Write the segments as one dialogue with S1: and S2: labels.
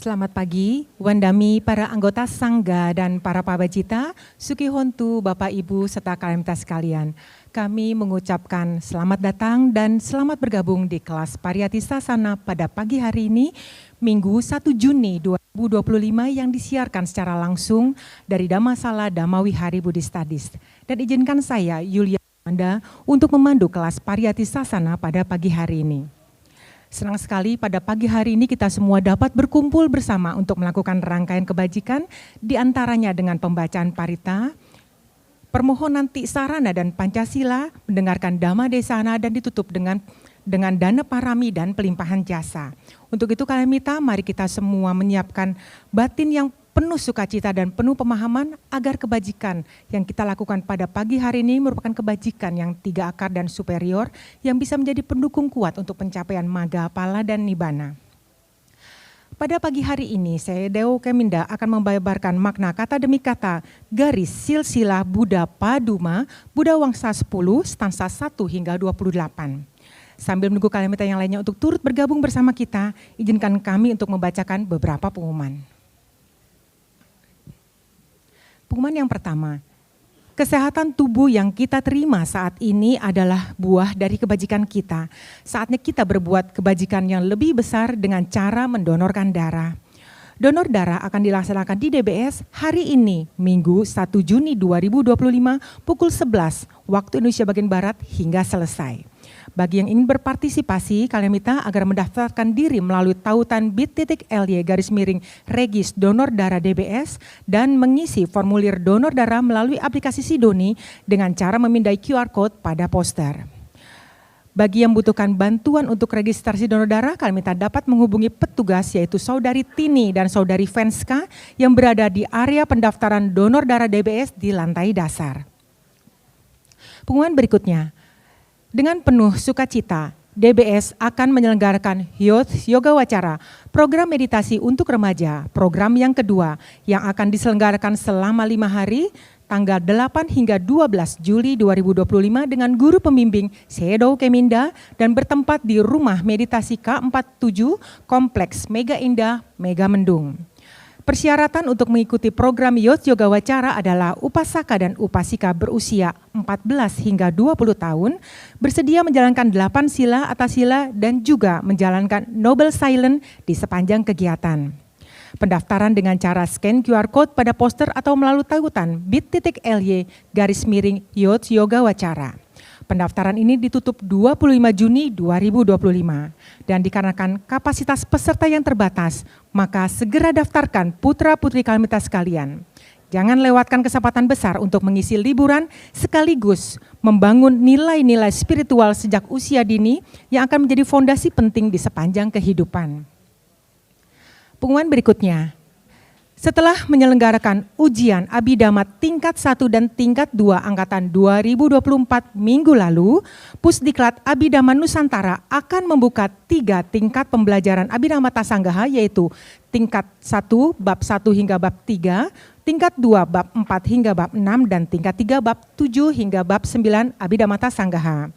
S1: Selamat pagi, wandami para anggota Sangga dan para pabajita, Sukihontu, Bapak Ibu serta Kalimta sekalian. Kami mengucapkan selamat datang dan selamat bergabung di kelas Pariyati Sasana pada pagi hari ini, Minggu 1 Juni 2025 yang disiarkan secara langsung dari Dhammasala Dhamawihari Buddhist Studies. Dan izinkan saya, Yulia Amanda, untuk memandu kelas Pariyati Sasana pada pagi hari ini. Senang sekali pada pagi hari ini kita semua dapat berkumpul bersama untuk melakukan rangkaian kebajikan, diantaranya dengan pembacaan parita, permohonan Tiksarana dan Pancasila, mendengarkan Dhamma Desana dan ditutup dengan dana parami dan pelimpahan jasa. Untuk itu Kalimita, mari kita semua menyiapkan batin yang penuh sukacita dan penuh pemahaman agar kebajikan yang kita lakukan pada pagi hari ini merupakan kebajikan yang 3 akar dan superior yang bisa menjadi pendukung kuat untuk pencapaian Magga, Pala, dan Nibbana. Pada pagi hari ini, saya Dewo Keminda akan membabarkan makna kata demi kata garis silsilah Buddha Paduma, Buddha Wangsa 10, stansa 1 hingga 28. Sambil menunggu Kalimita yang lainnya untuk turut bergabung bersama kita, izinkan kami untuk membacakan beberapa pengumuman. Pengumuman yang pertama, kesehatan tubuh yang kita terima saat ini adalah buah dari kebajikan kita. Saatnya kita berbuat kebajikan yang lebih besar dengan cara mendonorkan darah. Donor darah akan dilaksanakan di DBS hari ini, Minggu 1 Juni 2025 pukul 11 waktu Indonesia bagian Barat hingga selesai. Bagi yang ingin berpartisipasi, Kalimita agar mendaftarkan diri melalui tautan bit.ly/regis donor darah DBS dan mengisi formulir donor darah melalui aplikasi Sidoni dengan cara memindai QR Code pada poster. Bagi yang membutuhkan bantuan untuk registrasi donor darah, Kalimita dapat menghubungi petugas yaitu Saudari Tini dan Saudari Venska yang berada di area pendaftaran donor darah DBS di lantai dasar. Pengumuman berikutnya. Dengan penuh sukacita, DBS akan menyelenggarakan Youth Yoga Wacara, program meditasi untuk remaja, program yang kedua yang akan diselenggarakan selama 5 hari, tanggal 8 hingga 12 Juli 2025 dengan guru pembimbing Sedo Keminda dan bertempat di Rumah Meditasi K47, Kompleks Mega Indah, Mega Mendung. Persyaratan untuk mengikuti program Youth Yoga Wacara adalah upasaka dan upasika berusia 14 hingga 20 tahun, bersedia menjalankan 8 sila atas sila dan juga menjalankan Noble Silent di sepanjang kegiatan. Pendaftaran dengan cara scan QR Code pada poster atau melalui tautan bit.ly Youth Yoga Wacara. Pendaftaran ini ditutup 25 Juni 2025 dan dikarenakan kapasitas peserta yang terbatas, maka segera daftarkan putra-putri Kalimita sekalian. Jangan lewatkan kesempatan besar untuk mengisi liburan sekaligus membangun nilai-nilai spiritual sejak usia dini yang akan menjadi fondasi penting di sepanjang kehidupan. Pengumuman berikutnya. Setelah menyelenggarakan ujian Abhidhamma tingkat 1 dan tingkat 2 angkatan 2024 minggu lalu, Pusdiklat Abhidhamma Nusantara akan membuka 3 tingkat pembelajaran Abhidhamma Tasanggaha, yaitu tingkat 1 bab 1 hingga bab 3, tingkat 2 bab 4 hingga bab 6, dan tingkat 3 bab 7 hingga bab 9 Abhidhamma Tasanggaha.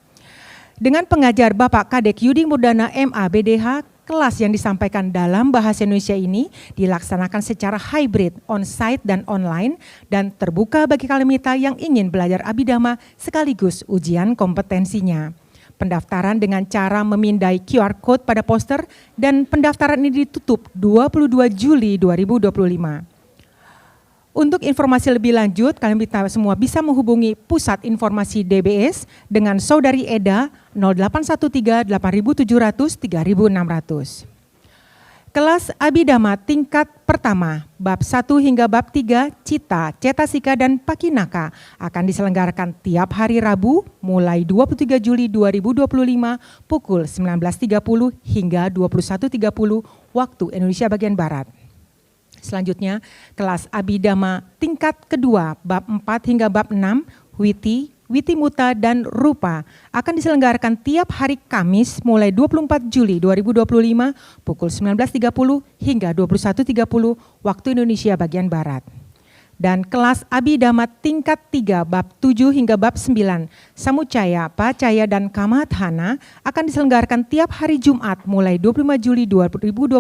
S1: Dengan pengajar Bapak Kadek Yudi Murdana MA BDH, kelas yang disampaikan dalam bahasa Indonesia ini dilaksanakan secara hybrid, on-site dan online, dan terbuka bagi Kalimita yang ingin belajar Abhidhamma sekaligus ujian kompetensinya. Pendaftaran dengan cara memindai QR Code pada poster dan pendaftaran ini ditutup 22 Juli 2025. Untuk informasi lebih lanjut, kalian semua bisa menghubungi Pusat Informasi DBS dengan Saudari Eda 0813 8700 3600. Kelas Abhidhamma tingkat pertama, bab 1 hingga bab 3, Cita, Cetasika, dan Pakinaka akan diselenggarakan tiap hari Rabu mulai 23 Juli 2025 pukul 19.30 hingga 21.30 waktu Indonesia bagian Barat. Selanjutnya, kelas Abhidhamma tingkat kedua, bab 4 hingga bab 6, Witi Muta, dan Rupa akan diselenggarakan tiap hari Kamis mulai 24 Juli 2025 pukul 19.30 hingga 21.30 waktu Indonesia bagian Barat. Dan kelas Abhidhamma tingkat 3 bab 7 hingga bab 9, Samucaya, Pacaya, dan Kamadhana akan diselenggarakan tiap hari Jumat mulai 25 Juli 2025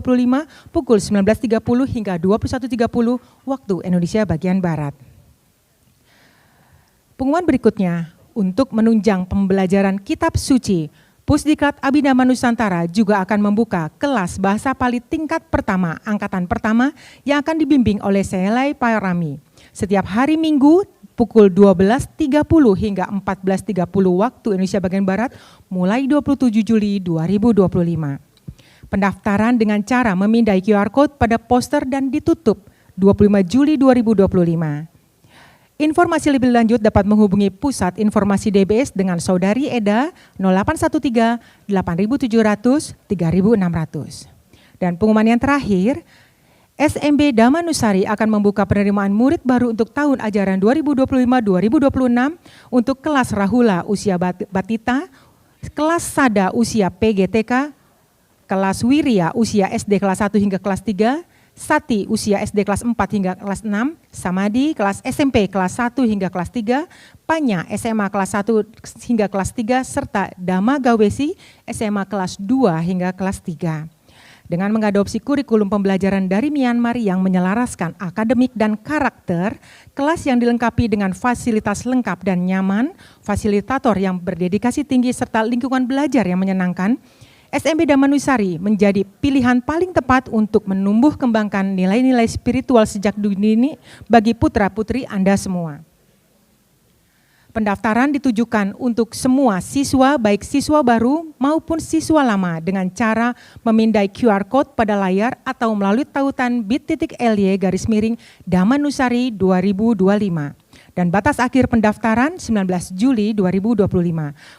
S1: pukul 19.30 hingga 21.30 waktu Indonesia bagian Barat. Pengumuman berikutnya, untuk menunjang pembelajaran kitab suci, Pusdiklat Abhidhamma Nusantara juga akan membuka kelas Bahasa Pali tingkat pertama, angkatan pertama yang akan dibimbing oleh Selai Parami. Setiap hari Minggu pukul 12.30 hingga 14.30 waktu Indonesia bagian Barat mulai 27 Juli 2025. Pendaftaran dengan cara memindai QR Code pada poster dan ditutup 25 Juli 2025. Informasi lebih lanjut dapat menghubungi Pusat Informasi DBS dengan Saudari Eda 0813 8700 3600. Dan pengumuman yang terakhir, SMB Dhammanusari akan membuka penerimaan murid baru untuk tahun ajaran 2025-2026 untuk kelas Rahula usia Batita, kelas Sada usia PGTK, kelas Wirya usia SD kelas 1 hingga kelas 3, Sati usia SD kelas 4 hingga kelas 6, Samadi kelas SMP kelas 1 hingga kelas 3, Panya SMA kelas 1 hingga kelas 3, serta Dhamma Gawesi SMA kelas 2 hingga kelas 3. Dengan mengadopsi kurikulum pembelajaran dari Myanmar yang menyelaraskan akademik dan karakter, kelas yang dilengkapi dengan fasilitas lengkap dan nyaman, fasilitator yang berdedikasi tinggi serta lingkungan belajar yang menyenangkan, SMB Dhammanusari menjadi pilihan paling tepat untuk menumbuh kembangkan nilai-nilai spiritual sejak dini bagi putra-putri Anda semua. Pendaftaran ditujukan untuk semua siswa, baik siswa baru maupun siswa lama, dengan cara memindai QR Code pada layar atau melalui tautan bit.ly Dhammanusari 2025. Dan batas akhir pendaftaran 19 Juli 2025.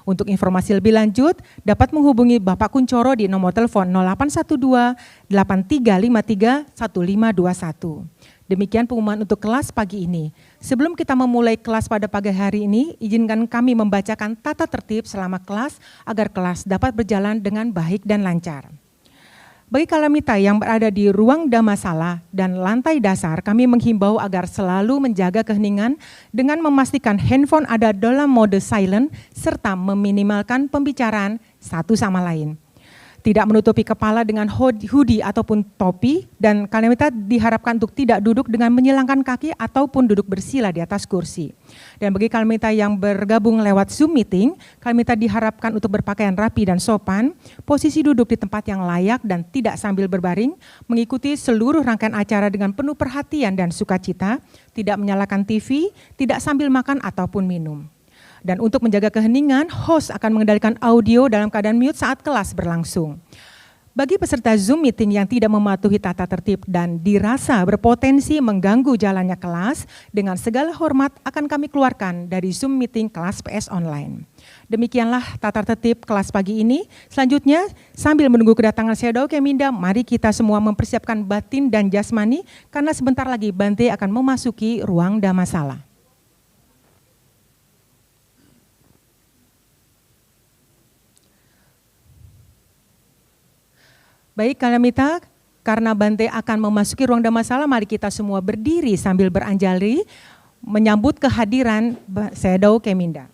S1: Untuk informasi lebih lanjut dapat menghubungi Bapak Kuncoro di nomor telepon 0812 8353 1521. Demikian pengumuman untuk kelas pagi ini. Sebelum kita memulai kelas pada pagi hari ini, izinkan kami membacakan tata tertib selama kelas agar kelas dapat berjalan dengan baik dan lancar. Bagi Kalimita yang berada di ruang Dhammasala dan lantai dasar, kami menghimbau agar selalu menjaga keheningan dengan memastikan handphone ada dalam mode silent serta meminimalkan pembicaraan satu sama lain. tidak menutupi kepala dengan hoodie ataupun topi, dan kalian minta diharapkan untuk tidak duduk dengan menyilangkan kaki ataupun duduk bersila di atas kursi. Dan bagi kalian minta yang bergabung lewat Zoom meeting, kalian minta diharapkan untuk berpakaian rapi dan sopan, posisi duduk di tempat yang layak dan tidak sambil berbaring, mengikuti seluruh rangkaian acara dengan penuh perhatian dan sukacita, tidak menyalakan TV, tidak sambil makan ataupun minum. Dan untuk menjaga keheningan, host akan mengendalikan audio dalam keadaan mute saat kelas berlangsung. Bagi peserta Zoom meeting yang tidak mematuhi tata tertib dan dirasa berpotensi mengganggu jalannya kelas, dengan segala hormat akan kami keluarkan dari Zoom meeting kelas PS online. Demikianlah tata tertib kelas pagi ini. Selanjutnya, sambil menunggu kedatangan Shadow Keminda, mari kita semua mempersiapkan batin dan jasmani, karena sebentar lagi Bante akan memasuki ruang Dhammasala. Baik, kalian minta, karena Bante akan memasuki ruang Dhammasala, mari kita semua berdiri sambil beranjali menyambut kehadiran Shadow Keminda.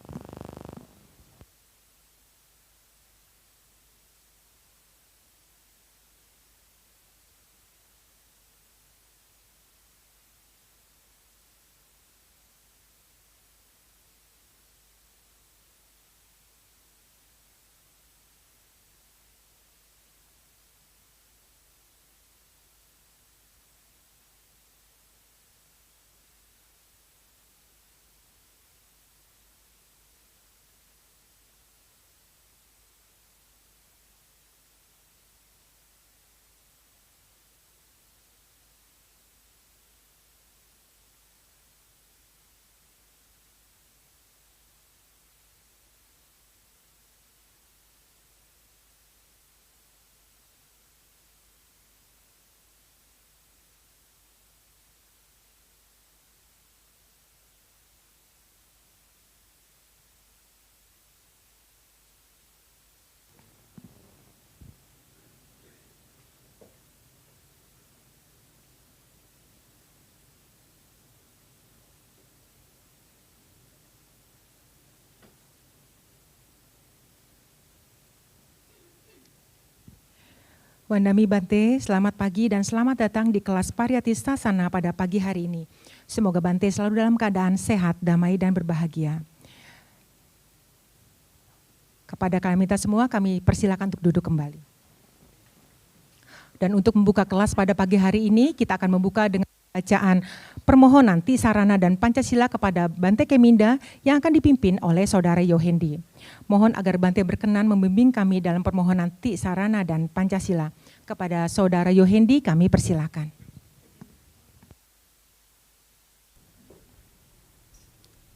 S1: Wandami Bante, selamat pagi dan selamat datang di kelas Pariyathisthasana pada pagi hari ini. Semoga Bante selalu dalam keadaan sehat, damai, dan berbahagia. Kepada kalian minta semua, kami persilakan untuk duduk kembali. Dan untuk membuka kelas pada pagi hari ini, kita akan membuka dengan bacaan permohonan Tisarana dan Pancasila kepada Bante Keminda yang akan dipimpin oleh Saudara Yohendi. Mohon agar Bante berkenan membimbing kami dalam permohonan Tisarana dan Pancasila. Kepada Saudara Yohendi kami persilakan.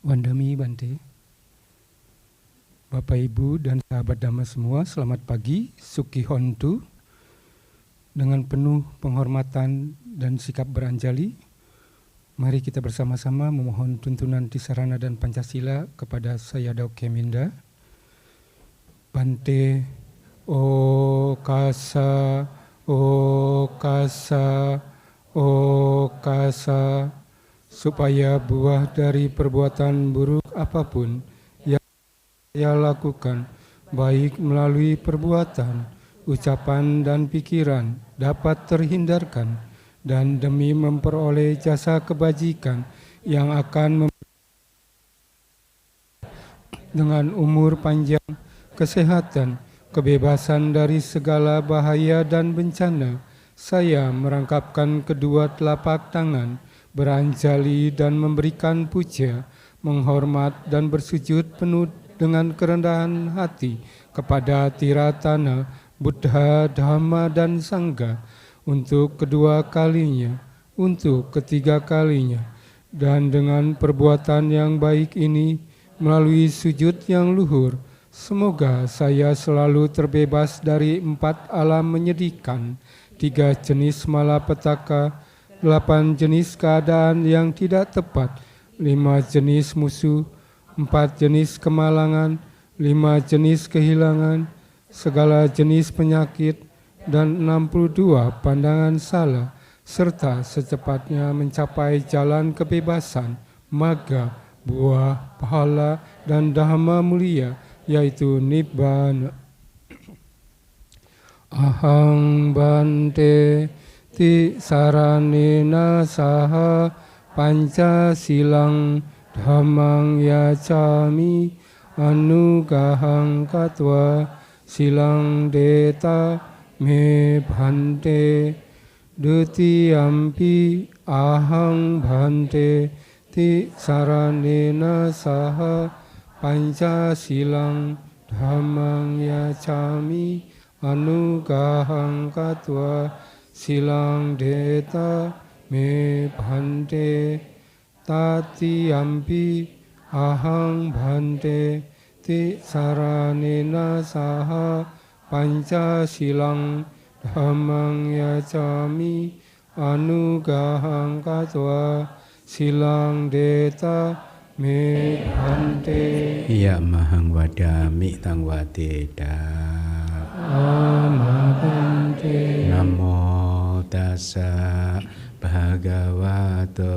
S2: Wandami Bante, Bapak Ibu dan sahabat Dhamma semua, selamat pagi, Sukhi Hontu. Dengan penuh penghormatan dan sikap beranjali, mari kita bersama-sama memohon tuntunan Tisarana dan Pancasila kepada Sayadaw Keminda. Bante, O Kasa, O Kasa, O Kasa, supaya buah dari perbuatan buruk apapun yang saya lakukan, baik melalui perbuatan, ucapan dan pikiran, dapat terhindarkan, dan demi memperoleh jasa kebajikan yang akan dengan umur panjang, kesehatan, kebebasan dari segala bahaya dan bencana, saya merangkapkan kedua telapak tangan, beranjali dan memberikan puja, menghormat dan bersujud penuh dengan kerendahan hati kepada Tiratana, Buddha, Dhamma, dan Sangha untuk kedua kalinya, untuk ketiga kalinya, dan dengan perbuatan yang baik ini melalui sujud yang luhur, semoga saya selalu terbebas dari 4 alam menyedihkan, 3 jenis malapetaka, 8 jenis keadaan yang tidak tepat, 5 jenis musuh, 4 jenis kemalangan, 5 jenis kehilangan, segala jenis penyakit, dan 62 pandangan salah, serta secepatnya mencapai jalan kebebasan, magga, buah, pahala, dan dhamma mulia, yaitu Nibbana. Ahang bante ti saranena saha Pancasilang dhammang yacami anugahang katwa silang deta me bhante dutiyampi ahang bhante ti saranena saha Pancasilang dhammang yacami anugahang katwa silang deta me bhante tatiyampi ahang bhante ti saranena saha Pancasilang dhammang yacami anugahang katwa silang deta me bhante.
S3: Ya mahang wadami tang wadeda.
S2: Amabhante.
S3: Namo tassa bhagavato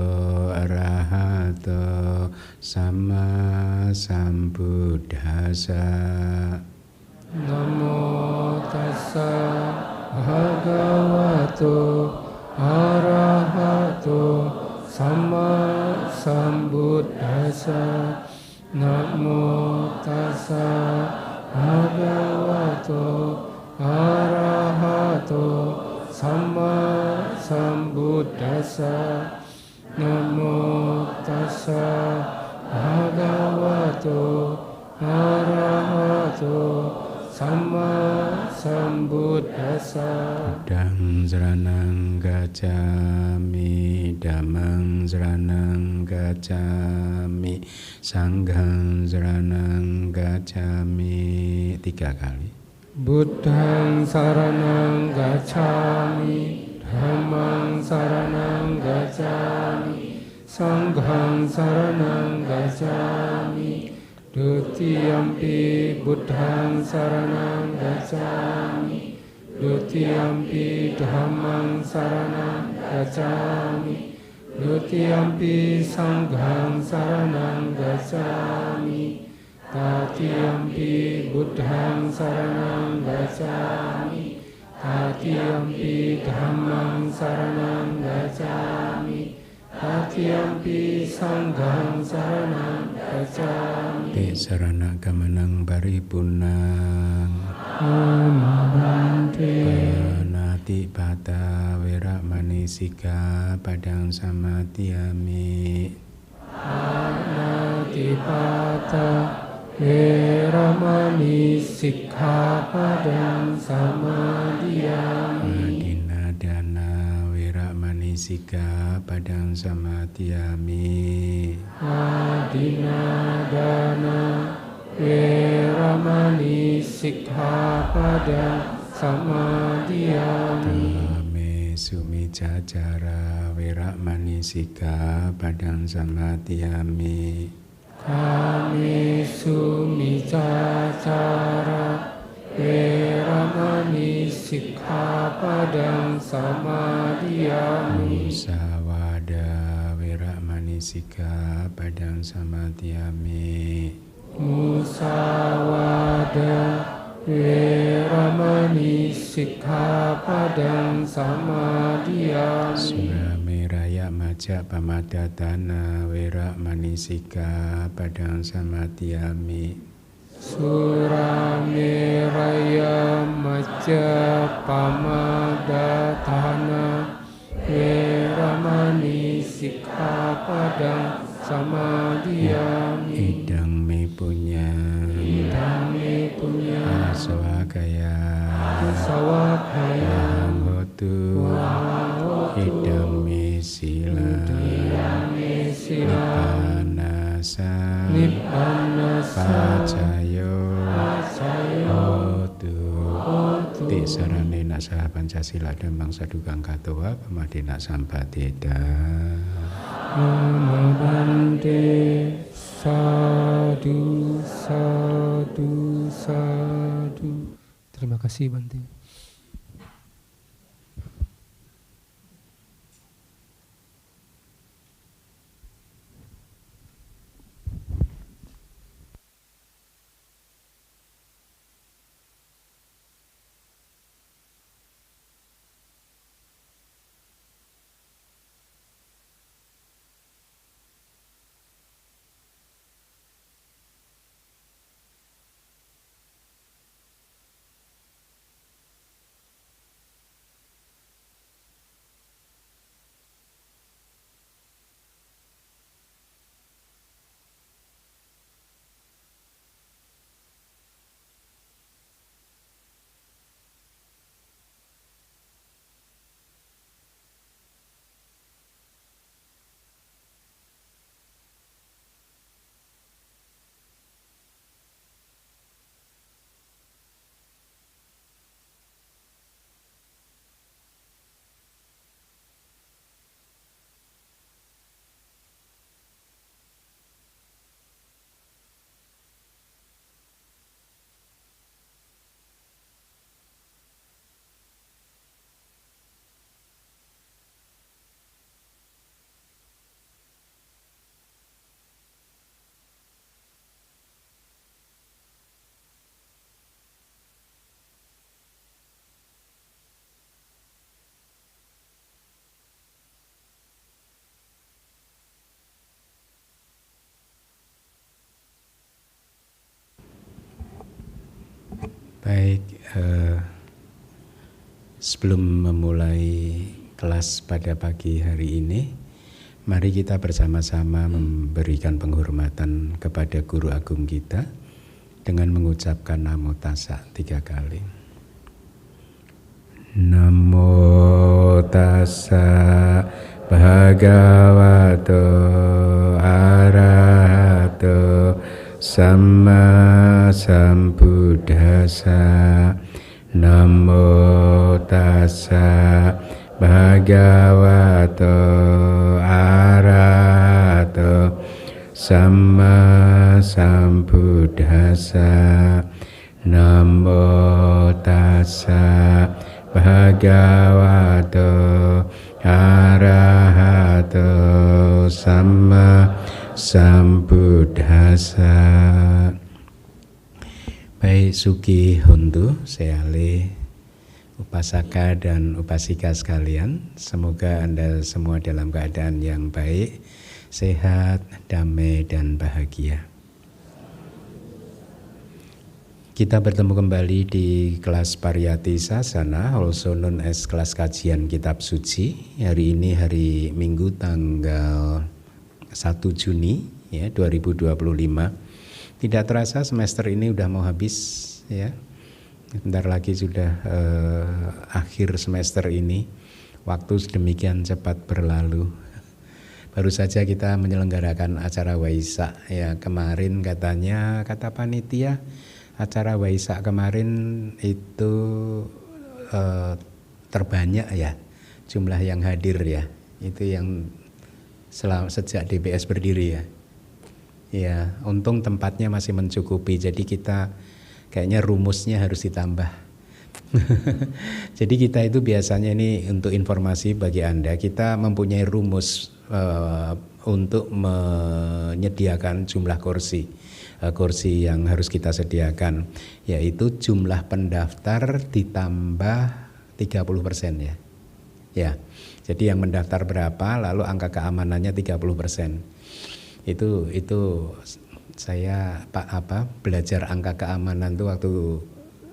S3: arahato sama sambuddhassa.
S2: Namo tassa bhagavato arahato sama sambuddhassa. Namo tassa bhagavato arahato sama sambuddhassa. Namo tassa bhagavato arahato sama sambuddhassa.
S3: Buddhang saranang gacchami, dhammang saranang gacchami, sanghang saranang gacchami. 3 kali.
S2: Buddhang saranang gacchami, dhammang saranang gacchami, sanghang saranang gacchami. Dutiyampi buddhang saranang gacchami, dutiyampi dhammang saranang gacchami, dutiyampi sanghang saranang gacchami, tatiyampi buddhang saranang gacchami, tatiyampi dhammang saranang gacchami, tatiyampi sanghang saranang gacchami.
S3: Te sarana gamanang paripurnang.
S2: Amabhante.
S3: Panati pata weramani sikkhapadang samadhiyami.
S2: Panatipata weramani sikkhapadang samadhiyami.
S3: Adinadana weramani sikkhapadang samadhiyami.
S2: Adinadana weramani sikkhapadang samadhiyami.
S3: Kame sumicacara weramani sikkhapadang samadhiyami.
S2: Kami sumicacara weramani sikkhapadang samadhiyami.
S3: Musawada weramani sikkhapadang samadhiyami.
S2: Musawada weramani sikkhapadang samadhiyami.
S3: Surameraya majja pamadatana weramani sikkhapadang samadhiyami.
S2: Surameraya majja pamadatana weramani sikkhapadang samadhiyami.
S3: Idang me punya.
S2: Idang me punya.
S3: Aswakaya.
S2: Aswakaya.
S3: Hotu. Idang me sila.
S2: Idang me sila.
S3: Nippanasa.
S2: Nippanasa.
S3: Pacayo.
S2: Pacayo.
S3: Hotu. Te sarane nasa Pancasila dhammang sadukang katowa pamadena sampateda. Amabhante.
S2: Sadu, sadu, sadu. Terima kasih Bante.
S3: Baik, sebelum memulai kelas pada pagi hari ini, mari kita bersama-sama memberikan penghormatan kepada Guru Agung kita dengan mengucapkan Namo Tassa 3 kali. Namo Tassa Bhagavato Arahato Sama Sambuddhassa. Namo Tassa Bhagavato Arahato Sama Sambuddhassa. Namo Tassa Bhagavato Arahato Sama Sambuddhassa. Baik, Suki Hontu, Seale, upasaka dan upasika sekalian, semoga Anda semua dalam keadaan yang baik, sehat, damai, dan bahagia. Kita bertemu kembali di kelas Pariyati Sasana, also known as kelas kajian kitab suci. Hari ini hari Minggu tanggal 1 Juni ya 2025. Tidak terasa semester ini udah mau habis ya. Bentar lagi sudah akhir semester ini. Waktu sedemikian cepat berlalu. Baru saja kita menyelenggarakan acara Waisak ya. Kemarin kata panitia acara Waisak kemarin itu terbanyak ya jumlah yang hadir ya. Itu yang sejak DPS berdiri ya. Ya, untung tempatnya masih mencukupi. Jadi kita kayaknya rumusnya harus ditambah. Jadi kita itu biasanya ini untuk informasi bagi Anda, kita mempunyai rumus untuk menyediakan jumlah kursi yang harus kita sediakan, yaitu jumlah pendaftar ditambah 30% ya. Ya. Jadi yang mendaftar berapa, lalu angka keamanannya 30%. Itu saya belajar angka keamanan tuh waktu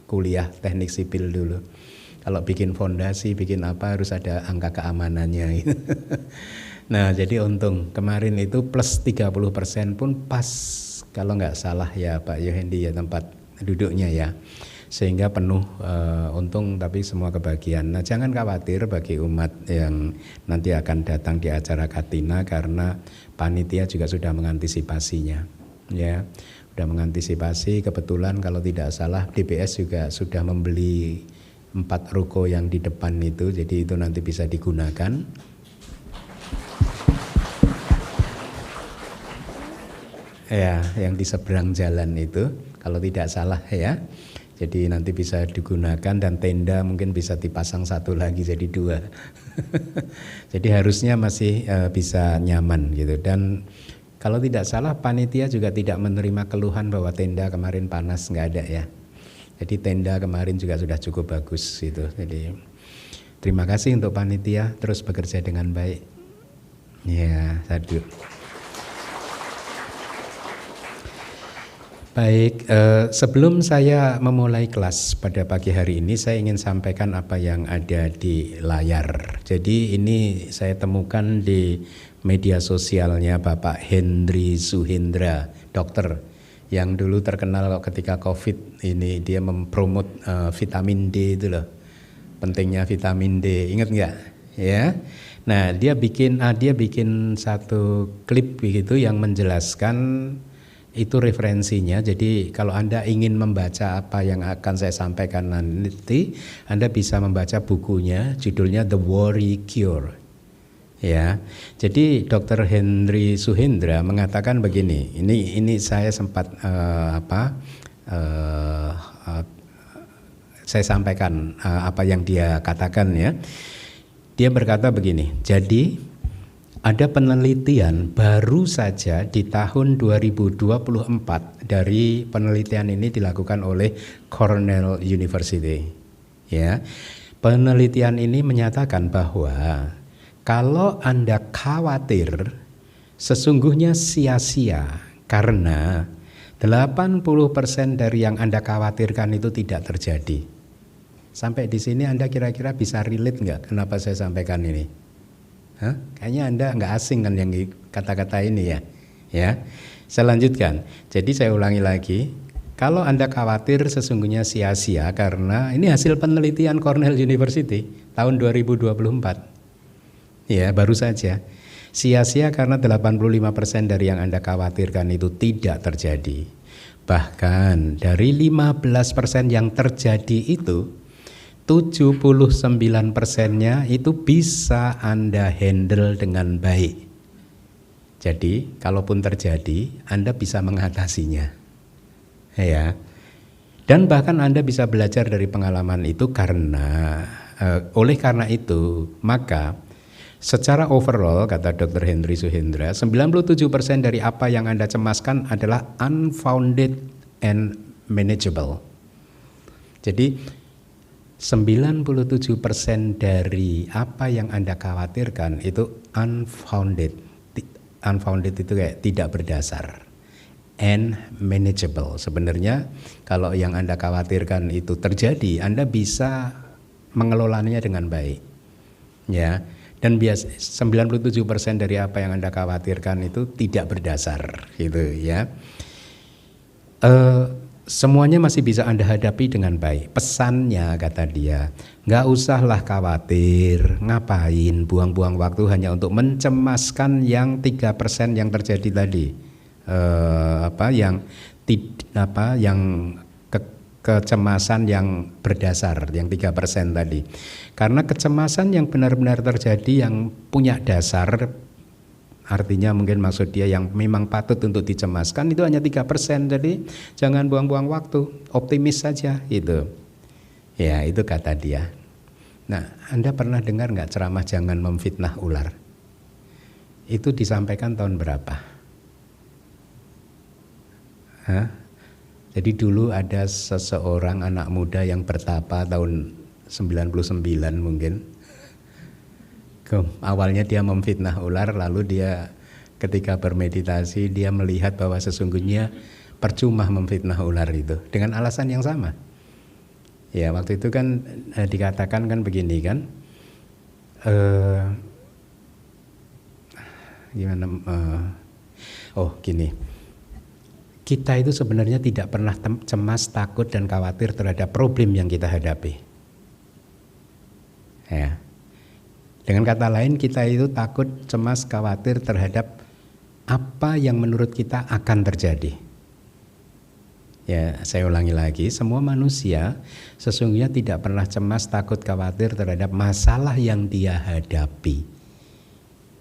S3: kuliah teknik sipil dulu. Kalau bikin fondasi, bikin apa harus ada angka keamanannya. Nah, jadi untung kemarin itu plus 30% pun pas, kalau nggak salah ya Pak Yohendi ya tempat duduknya ya. Sehingga penuh, untung tapi semua kebagian. Nah, jangan khawatir bagi umat yang nanti akan datang di acara Katina, karena panitia juga sudah mengantisipasinya ya. Sudah mengantisipasi, kebetulan kalau tidak salah DPS juga sudah membeli 4 ruko yang di depan itu, jadi itu nanti bisa digunakan. Ya, yang di seberang jalan itu kalau tidak salah ya. Jadi nanti bisa digunakan, dan tenda mungkin bisa dipasang 1 lagi jadi 2. Jadi harusnya masih bisa nyaman gitu. Dan kalau tidak salah panitia juga tidak menerima keluhan bahwa tenda kemarin panas, nggak ada ya. Jadi tenda kemarin juga sudah cukup bagus gitu. Jadi terima kasih untuk panitia, terus bekerja dengan baik. Ya, sadu. Baik, sebelum saya memulai kelas pada pagi hari ini, saya ingin sampaikan apa yang ada di layar. Jadi ini saya temukan di media sosialnya Bapak Hendri Suhendra, dokter yang dulu terkenal ketika COVID ini, dia mempromot vitamin D itu loh, pentingnya vitamin D, ingat nggak? Ya, nah dia bikin satu klip begitu yang menjelaskan itu referensinya. Jadi kalau Anda ingin membaca apa yang akan saya sampaikan nanti, Anda bisa membaca bukunya, judulnya The Worry Cure. Ya, jadi Dr. Hendri Suhendra mengatakan begini. Ini saya sempat saya sampaikan apa yang dia katakan ya. Dia berkata begini. Jadi ada penelitian baru saja di tahun 2024, dari penelitian ini dilakukan oleh Cornell University. Ya, penelitian ini menyatakan bahwa kalau Anda khawatir, sesungguhnya sia-sia, karena 80% dari yang Anda khawatirkan itu tidak terjadi. Sampai di sini Anda kira-kira bisa relate nggak kenapa saya sampaikan ini? Hah? Kayaknya Anda nggak asing kan yang kata-kata ini ya. Ya, saya lanjutkan. Jadi saya ulangi lagi. Kalau Anda khawatir sesungguhnya sia-sia karena ini hasil penelitian Cornell University tahun 2024. Ya, baru saja. Sia-sia karena 85% dari yang Anda khawatirkan itu tidak terjadi. Bahkan dari 15% yang terjadi itu 79%-nya itu bisa Anda handle dengan baik. Jadi, kalaupun terjadi, Anda bisa mengatasinya. Ya. Dan bahkan Anda bisa belajar dari pengalaman itu karena oleh karena itu, maka secara overall, kata Dr. Henry Suhendra, 97% dari apa yang Anda cemaskan adalah unfounded and manageable. Jadi 97% dari apa yang Anda khawatirkan itu unfounded. Unfounded itu kayak tidak berdasar. And manageable. Sebenarnya kalau yang Anda khawatirkan itu terjadi, Anda bisa mengelolanya dengan baik. Ya. Dan 97% dari apa yang Anda khawatirkan itu tidak berdasar, gitu ya. Semuanya masih bisa Anda hadapi dengan baik. Pesannya, kata dia, nggak usahlah khawatir, ngapain buang-buang waktu hanya untuk mencemaskan yang 3% yang terjadi tadi. Kecemasan yang berdasar, yang 3% tadi. Karena kecemasan yang benar-benar terjadi yang punya dasar, artinya mungkin maksud dia yang memang patut untuk dicemaskan itu hanya 3%. Jadi jangan buang-buang waktu, optimis saja gitu. Ya, itu kata dia. Nah, Anda pernah dengar nggak ceramah jangan memfitnah ular? Itu disampaikan tahun berapa? Hah? Jadi dulu ada seseorang anak muda yang bertapa tahun 99 mungkin. Awalnya dia memfitnah ular, lalu dia ketika bermeditasi dia melihat bahwa sesungguhnya percuma memfitnah ular itu dengan alasan yang sama. Ya, waktu itu kan dikatakan kan begini kan, gini. Kita itu sebenarnya tidak pernah cemas, takut, dan khawatir terhadap problem yang kita hadapi. Ya. Dengan kata lain, kita itu takut, cemas, khawatir terhadap apa yang menurut kita akan terjadi. Ya, saya ulangi lagi, semua manusia sesungguhnya tidak pernah cemas, takut, khawatir terhadap masalah yang dia hadapi.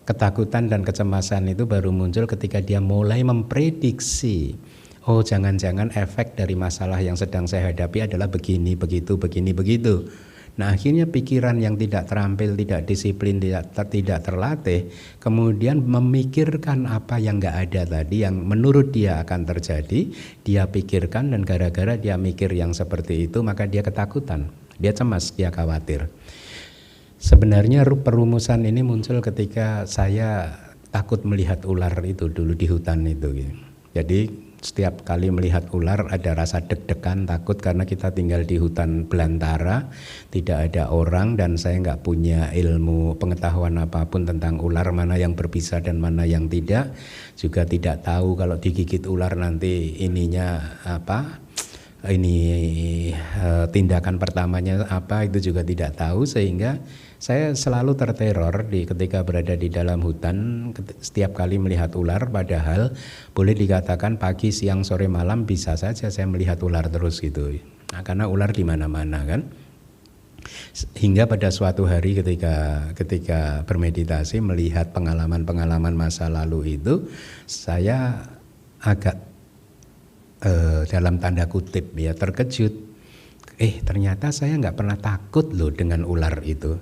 S3: Ketakutan dan kecemasan itu baru muncul ketika dia mulai memprediksi, oh jangan-jangan efek dari masalah yang sedang saya hadapi adalah begini, begitu, begini, begitu. Nah, akhirnya pikiran yang tidak terampil, tidak disiplin, tidak terlatih, kemudian memikirkan apa yang nggak ada tadi, yang menurut dia akan terjadi, dia pikirkan, dan gara-gara dia mikir yang seperti itu, maka dia ketakutan, dia cemas, dia khawatir. Sebenarnya perumusan ini muncul ketika saya takut melihat ular itu dulu di hutan itu. Jadi setiap kali melihat ular ada rasa deg-degan, takut karena kita tinggal di hutan belantara, tidak ada orang dan saya nggak punya ilmu pengetahuan apapun tentang ular, mana yang berbisa dan mana yang tidak. Juga tidak tahu kalau digigit ular nanti ininya apa, tindakan pertamanya apa, itu juga tidak tahu, sehingga saya selalu terteror ketika berada di dalam hutan setiap kali melihat ular, padahal boleh dikatakan pagi, siang, sore, malam bisa saja saya melihat ular terus gitu. Nah, karena ular di mana-mana kan. Hingga pada suatu hari ketika bermeditasi melihat pengalaman-pengalaman masa lalu itu, saya agak dalam tanda kutip ya terkejut. Ternyata saya nggak pernah takut loh dengan ular itu.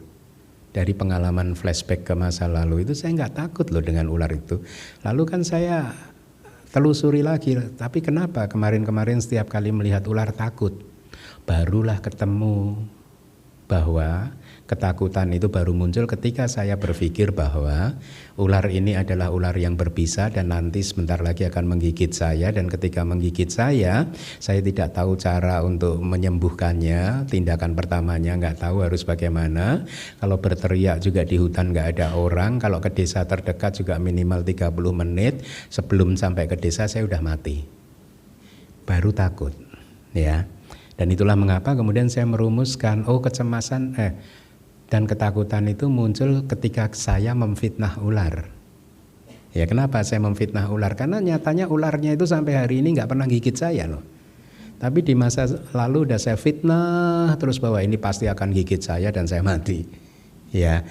S3: Dari pengalaman flashback ke masa lalu itu saya nggak takut loh dengan ular itu. Lalu kan saya telusuri lagi, tapi kenapa kemarin-kemarin setiap kali melihat ular takut? Barulah ketemu bahwa Ketakutan itu baru muncul ketika saya berpikir bahwa ular ini adalah ular yang berbisa dan nanti sebentar lagi akan menggigit saya, dan ketika menggigit saya tidak tahu cara untuk menyembuhkannya. Tindakan pertamanya nggak tahu harus bagaimana. Kalau berteriak juga di hutan nggak ada orang. Kalau ke desa terdekat juga minimal 30 menit. Sebelum sampai ke desa saya udah mati. Baru takut, ya. Dan itulah mengapa kemudian saya merumuskan, kecemasan dan ketakutan itu muncul ketika saya memfitnah ular. Ya, kenapa saya memfitnah ular? Karena nyatanya ularnya itu sampai hari ini nggak pernah gigit saya loh. Tapi di masa lalu udah saya fitnah terus bahwa ini pasti akan gigit saya dan saya mati. Ya.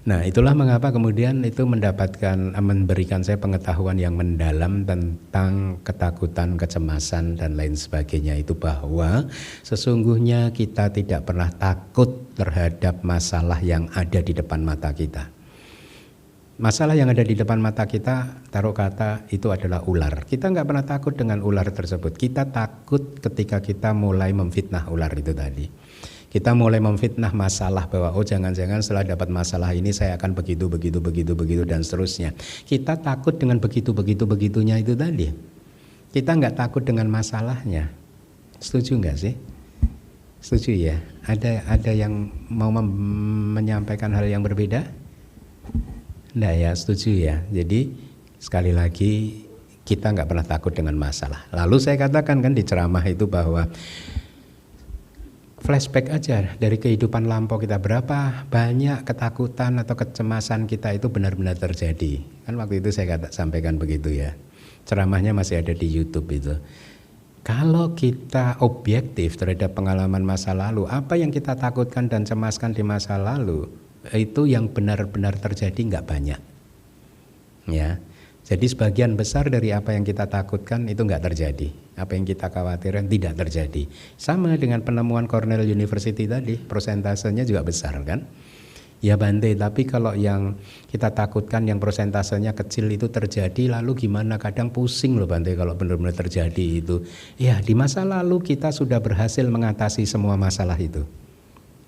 S3: Nah, itulah mengapa kemudian itu memberikan saya pengetahuan yang mendalam tentang ketakutan, kecemasan dan lain sebagainya, itu bahwa sesungguhnya kita tidak pernah takut terhadap masalah yang ada di depan mata kita. Masalah yang ada di depan mata kita, taruh kata itu adalah ular. Kita nggak pernah takut dengan ular tersebut. Kita takut ketika kita mulai memfitnah ular itu tadi. Kita mulai memfitnah masalah bahwa jangan-jangan setelah dapat masalah ini saya akan begitu dan seterusnya. Kita takut dengan begitunya itu tadi. Kita nggak takut dengan masalahnya. Setuju nggak sih? Setuju ya? Ada yang mau menyampaikan hal yang berbeda? Nggak ya, setuju ya. Jadi sekali lagi kita nggak pernah takut dengan masalah. Lalu saya katakan kan di ceramah itu bahwa flashback aja dari kehidupan lampau kita, berapa banyak ketakutan atau kecemasan kita itu benar-benar terjadi. Kan waktu itu saya sampaikan begitu ya. Ceramahnya masih ada di YouTube itu. Kalau kita objektif terhadap pengalaman masa lalu, apa yang kita takutkan dan cemaskan di masa lalu, itu yang benar-benar terjadi nggak banyak. Ya. Jadi sebagian besar dari apa yang kita takutkan itu nggak terjadi. Apa yang kita khawatirkan tidak terjadi. Sama dengan penemuan Cornell University tadi, persentasenya juga besar kan. Ya Bante, tapi kalau yang kita takutkan yang persentasenya kecil itu terjadi, lalu gimana? Kadang pusing loh Bante kalau benar-benar terjadi itu. Ya di masa lalu kita sudah berhasil mengatasi semua masalah itu.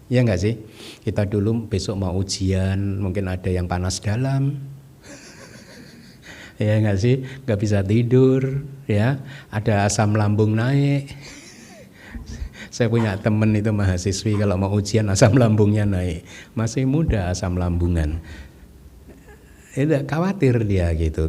S3: Ya nggak sih? Kita dulu besok mau ujian, mungkin ada yang panas dalam. Ya nggak sih, nggak bisa tidur, ya ada asam lambung naik. Saya punya temen itu mahasiswi kalau mau ujian asam lambungnya naik, masih muda asam lambungan. Itu khawatir dia gitu.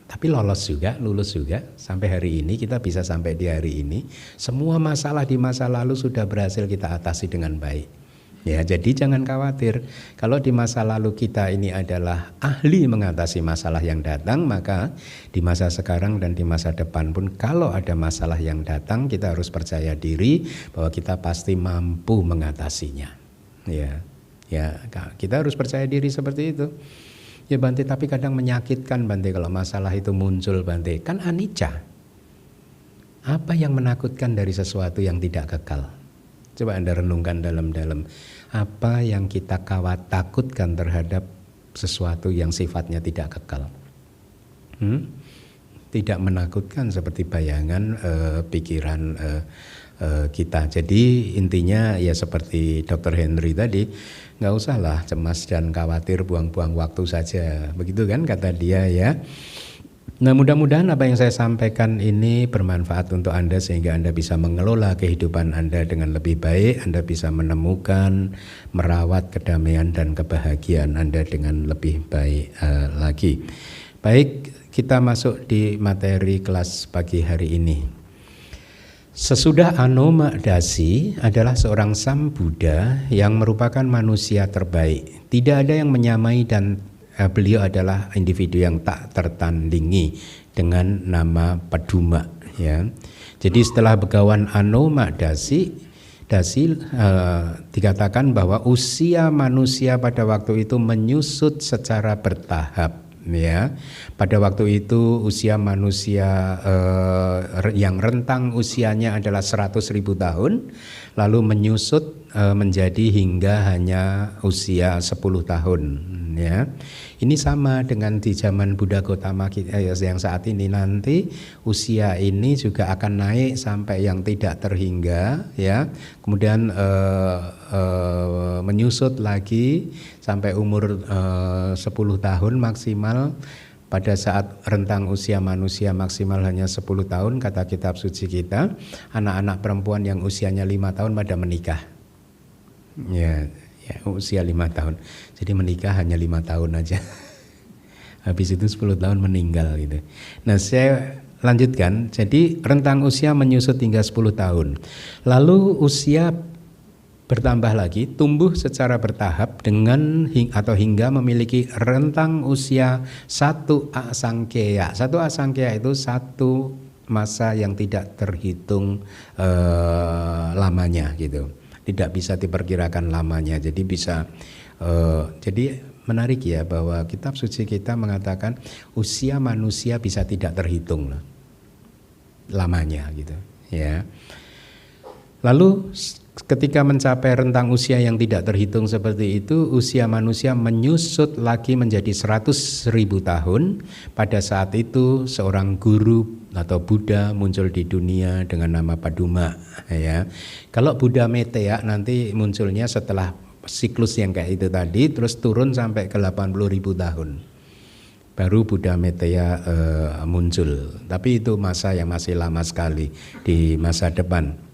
S3: Tapi lulus juga sampai hari ini, kita bisa sampai di hari ini. Semua masalah di masa lalu sudah berhasil kita atasi dengan baik. Ya, jadi jangan khawatir. Kalau di masa lalu kita ini adalah ahli mengatasi masalah yang datang, maka di masa sekarang dan di masa depan pun kalau ada masalah yang datang, kita harus percaya diri bahwa kita pasti mampu mengatasinya. Ya, kita harus percaya diri seperti itu. Ya Bante, tapi kadang menyakitkan Bante kalau masalah itu muncul Bante. Kan anicca. Apa yang menakutkan dari sesuatu yang tidak kekal? Coba Anda renungkan dalam-dalam. Apa yang kita takutkan terhadap sesuatu yang sifatnya tidak kekal? Tidak menakutkan seperti bayangan pikiran kita. Jadi intinya ya seperti Dr. Henry tadi, nggak usahlah cemas dan khawatir, buang-buang waktu saja. Begitu kan kata dia ya. Nah mudah-mudahan apa yang saya sampaikan ini bermanfaat untuk Anda sehingga Anda bisa mengelola kehidupan Anda dengan lebih baik. Anda bisa menemukan, merawat kedamaian dan kebahagiaan Anda dengan lebih baik lagi. Baik, kita masuk di materi kelas pagi hari ini. Sesudah Anoma Dasi adalah seorang Sam Buddha yang merupakan manusia terbaik. Tidak ada yang menyamai dan beliau adalah individu yang tak tertandingi dengan nama Paduma. Ya. Jadi setelah Begawan Anoma Dasi dikatakan bahwa usia manusia pada waktu itu menyusut secara bertahap. Ya, pada waktu itu usia manusia yang rentang usianya adalah 100.000 tahun, lalu menyusut menjadi hingga hanya usia 10 tahun ya. Ini sama dengan di zaman Buddha Gautama yang saat ini, nanti usia ini juga akan naik sampai yang tidak terhingga ya. Kemudian menyusut lagi sampai umur 10 tahun maksimal. Pada saat rentang usia manusia maksimal hanya 10 tahun, kata kitab suci kita, anak-anak perempuan yang usianya 5 tahun pada menikah. Ya, usia 5 tahun. Jadi menikah hanya 5 tahun aja. Habis itu 10 tahun meninggal gitu. Nah, saya lanjutkan. Jadi rentang usia menyusut hingga 10 tahun. Lalu usia bertambah lagi, tumbuh secara bertahap dengan atau hingga memiliki rentang usia 1 asangkeya. 1 asangkeya itu 1 masa yang tidak terhitung lamanya gitu. Tidak bisa diperkirakan lamanya. Jadi bisa jadi menarik ya bahwa kitab suci kita mengatakan usia manusia bisa tidak terhitung lamanya gitu ya. Lalu ketika mencapai rentang usia yang tidak terhitung seperti itu, usia manusia menyusut lagi menjadi 100.000 tahun. Pada saat itu seorang guru atau Buddha muncul di dunia dengan nama Paduma ya. Kalau Buddha Metteyya nanti munculnya setelah siklus yang kayak itu tadi, terus turun sampai ke 80.000 tahun. Baru Buddha Metteyya muncul. Tapi itu masa yang masih lama sekali di masa depan.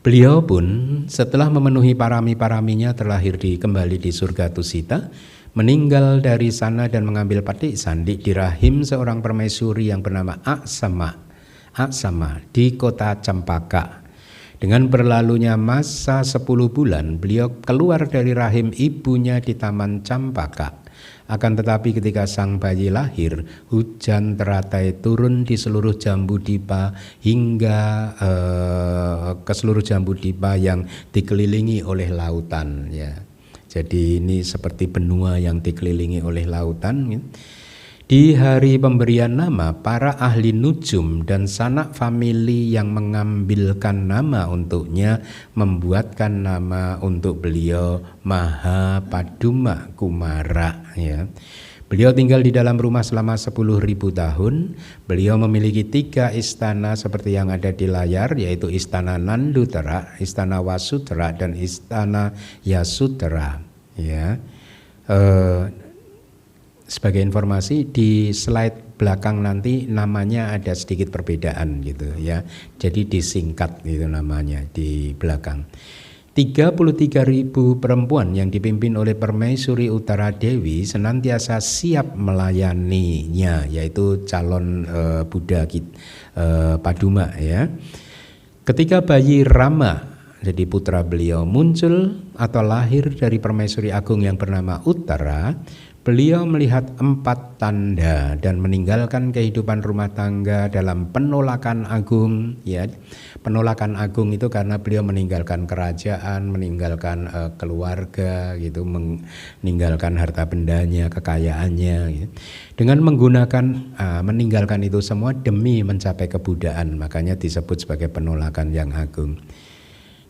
S3: Beliau pun setelah memenuhi parami-paraminya terlahir kembali di surga Tusita, meninggal dari sana dan mengambil patik sandi di rahim seorang permaisuri yang bernama Aksama di kota Campaka. Dengan berlalunya masa 10 bulan, beliau keluar dari rahim ibunya di taman Campaka. Akan tetapi ketika sang bayi lahir, hujan teratai turun di seluruh jambu dipa hingga ke seluruh jambu dipa yang dikelilingi oleh lautan ya. Jadi ini seperti benua yang dikelilingi oleh lautan ya. Di hari pemberian nama, para ahli nujum dan sanak famili yang mengambilkan nama untuknya membuatkan nama untuk beliau Mahapaduma Kumara ya. Beliau tinggal di dalam rumah selama 10.000 tahun. Beliau memiliki 3 istana seperti yang ada di layar, yaitu Istana Nandutara, Istana Wasudara, dan Istana Yasudara ya. Sebagai informasi, di slide belakang nanti namanya ada sedikit perbedaan gitu ya. Jadi disingkat gitu namanya di belakang. 33.000 perempuan yang dipimpin oleh Permaisuri Utara Dewi senantiasa siap melayaninya, yaitu calon Buddha Paduma ya. Ketika bayi Rama, jadi putra beliau, muncul atau lahir dari Permaisuri Agung yang bernama Uttara, beliau melihat 4 tanda dan meninggalkan kehidupan rumah tangga dalam penolakan agung ya. Penolakan agung itu karena beliau meninggalkan kerajaan, meninggalkan keluarga gitu, meninggalkan harta bendanya, kekayaannya gitu. Dengan menggunakan meninggalkan itu semua demi mencapai kebudaan, makanya disebut sebagai penolakan yang agung.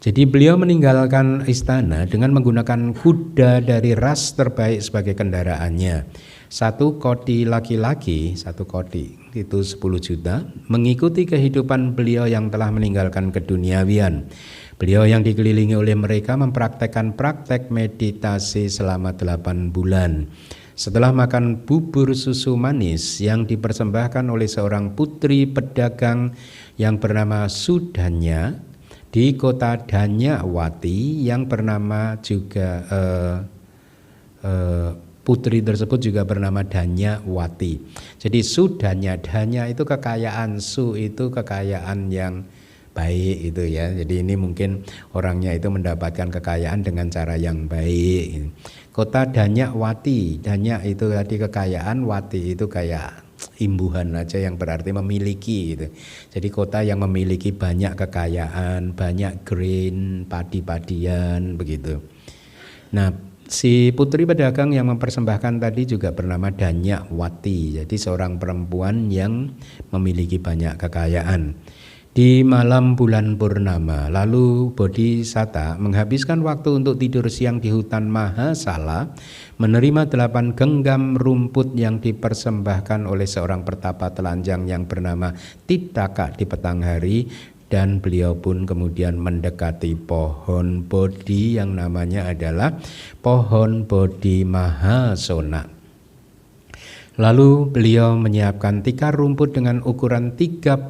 S3: Jadi beliau meninggalkan istana dengan menggunakan kuda dari ras terbaik sebagai kendaraannya. 1 kodi laki-laki, 1 kodi itu 10 juta, mengikuti kehidupan beliau yang telah meninggalkan keduniawian. Beliau yang dikelilingi oleh mereka mempraktekkan praktek meditasi selama 8 bulan. Setelah makan bubur susu manis yang dipersembahkan oleh seorang putri pedagang yang bernama Sudanya, di kota Danyawati yang bernama juga putri tersebut juga bernama Danyawati. Jadi Sudanya, Danya itu kekayaan, Su itu kekayaan yang baik itu ya. Jadi ini mungkin orangnya itu mendapatkan kekayaan dengan cara yang baik. Kota Danyawati, Danya itu tadi kekayaan, Wati itu kayak imbuhan aja yang berarti memiliki gitu. Jadi kota yang memiliki banyak kekayaan, banyak grain, padi-padian begitu. Nah, si putri pedagang yang mempersembahkan tadi juga bernama Danyawati. Jadi seorang perempuan yang memiliki banyak kekayaan. di malam bulan purnama. Lalu Bodhisatta menghabiskan waktu untuk tidur siang di hutan Mahasala, menerima 8 genggam rumput yang dipersembahkan oleh seorang pertapa telanjang yang bernama Titaka di petang hari, dan beliau pun kemudian mendekati pohon Bodhi yang namanya adalah pohon Bodhi Mahasona. Lalu beliau menyiapkan tikar rumput dengan ukuran 38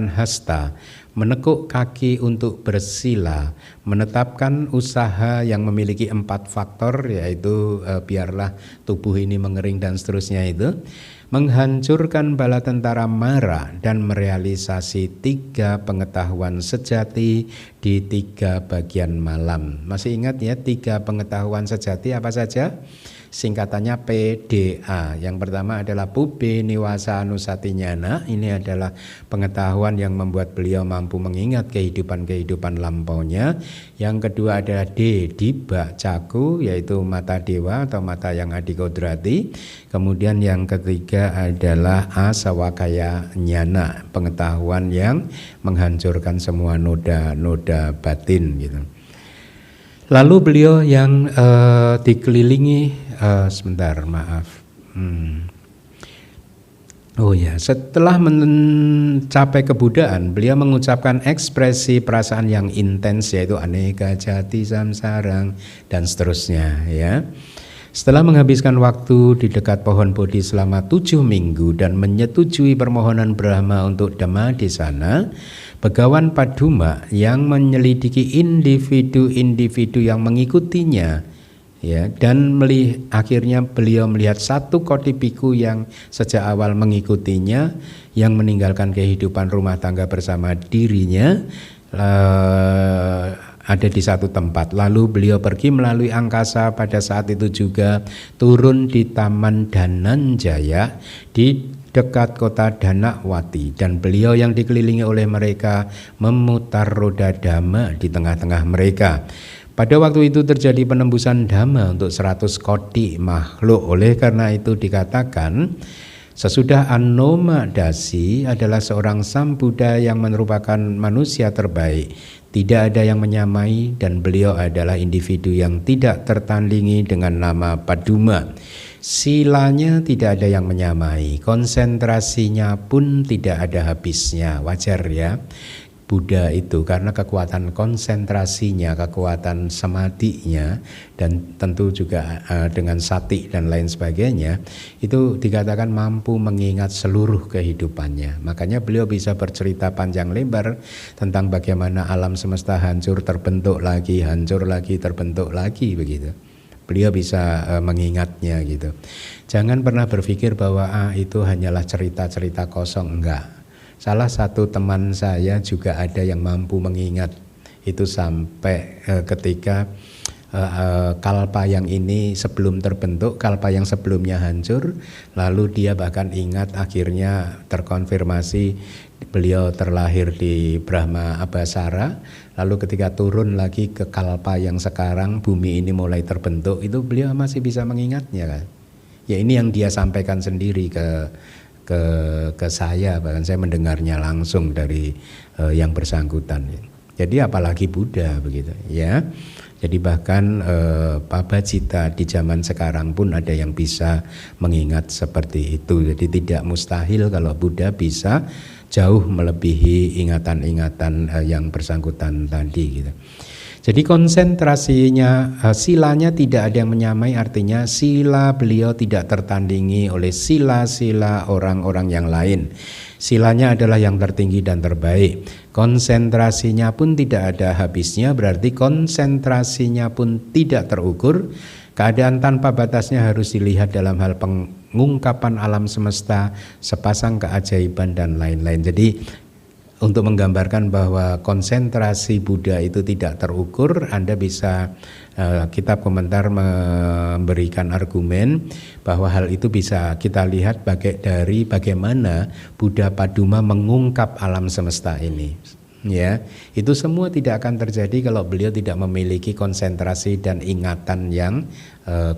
S3: hasta, menekuk kaki untuk bersila, menetapkan usaha yang memiliki 4 faktor, yaitu biarlah tubuh ini mengering dan seterusnya itu, menghancurkan bala tentara Mara dan merealisasi 3 pengetahuan sejati di 3 bagian malam. Masih ingat ya 3 pengetahuan sejati apa saja? Singkatannya PDA. Yang pertama adalah Pube Niwasa Anusatinyana. Ini adalah pengetahuan yang membuat beliau mampu mengingat kehidupan-kehidupan lampaunya. Yang kedua adalah D, Diba Caku, yaitu mata dewa atau mata yang adikodrati. Kemudian yang ketiga adalah Asawakaya Nyana, pengetahuan yang menghancurkan semua noda-noda batin gitu. Lalu beliau yang dikelilingi setelah mencapai kebudaan, beliau mengucapkan ekspresi perasaan yang intens, yaitu aneka jati samsarang dan seterusnya ya. Setelah menghabiskan waktu di dekat pohon Bodhi selama 7 minggu dan menyetujui permohonan Brahma untuk Dhamma di sana, Begawan Paduma yang menyelidiki individu-individu yang mengikutinya ya, dan akhirnya beliau melihat 1 koti biku yang sejak awal mengikutinya, yang meninggalkan kehidupan rumah tangga bersama dirinya, ada di satu tempat. Lalu beliau pergi melalui angkasa pada saat itu juga, turun di Taman Dhananjaya di dekat kota Dhanawati, dan beliau yang dikelilingi oleh mereka memutar roda Dhamma di tengah-tengah mereka. Pada waktu itu terjadi penembusan Dhamma untuk 100 koti makhluk. Oleh karena itu dikatakan sesudah Anoma Dasi adalah seorang Sambuddha yang merupakan manusia terbaik. Tidak ada yang menyamai, dan beliau adalah individu yang tidak tertandingi dengan nama Paduma. Silanya tidak ada yang menyamai, konsentrasinya pun tidak ada habisnya. Wajar ya Buddha itu, karena kekuatan konsentrasinya, kekuatan samadhinya, dan tentu juga dengan sati dan lain sebagainya, itu dikatakan mampu mengingat seluruh kehidupannya. Makanya beliau bisa bercerita panjang lebar tentang bagaimana alam semesta hancur, terbentuk lagi, hancur lagi, terbentuk lagi, begitu. Beliau bisa mengingatnya gitu. Jangan pernah berpikir bahwa itu hanyalah cerita-cerita kosong, enggak. Salah satu teman saya juga ada yang mampu mengingat itu sampai ketika kalpa yang ini sebelum terbentuk, kalpa yang sebelumnya hancur, lalu dia bahkan ingat akhirnya terkonfirmasi beliau terlahir di Brahma Abhasara, lalu ketika turun lagi ke kalpa yang sekarang bumi ini mulai terbentuk, itu beliau masih bisa mengingatnya kan. Ya ini yang dia sampaikan sendiri ke saya, bahkan saya mendengarnya langsung dari yang bersangkutan. Jadi apalagi Buddha begitu ya. Jadi bahkan Pabajita di zaman sekarang pun ada yang bisa mengingat seperti itu. Jadi tidak mustahil kalau Buddha bisa jauh melebihi ingatan-ingatan yang bersangkutan tadi gitu. Jadi konsentrasinya, silanya tidak ada yang menyamai, artinya sila beliau tidak tertandingi oleh sila-sila orang-orang yang lain. Silanya adalah yang tertinggi dan terbaik. Konsentrasinya pun tidak ada habisnya, berarti konsentrasinya pun tidak terukur. Keadaan tanpa batasnya harus dilihat dalam hal pengungkapan alam semesta, sepasang keajaiban dan lain-lain. Jadi untuk menggambarkan bahwa konsentrasi Buddha itu tidak terukur, Anda bisa kitab komentar memberikan argumen bahwa hal itu bisa kita lihat dari bagaimana Buddha Paduma mengungkap alam semesta ini. Ya, itu semua tidak akan terjadi kalau beliau tidak memiliki konsentrasi dan ingatan yang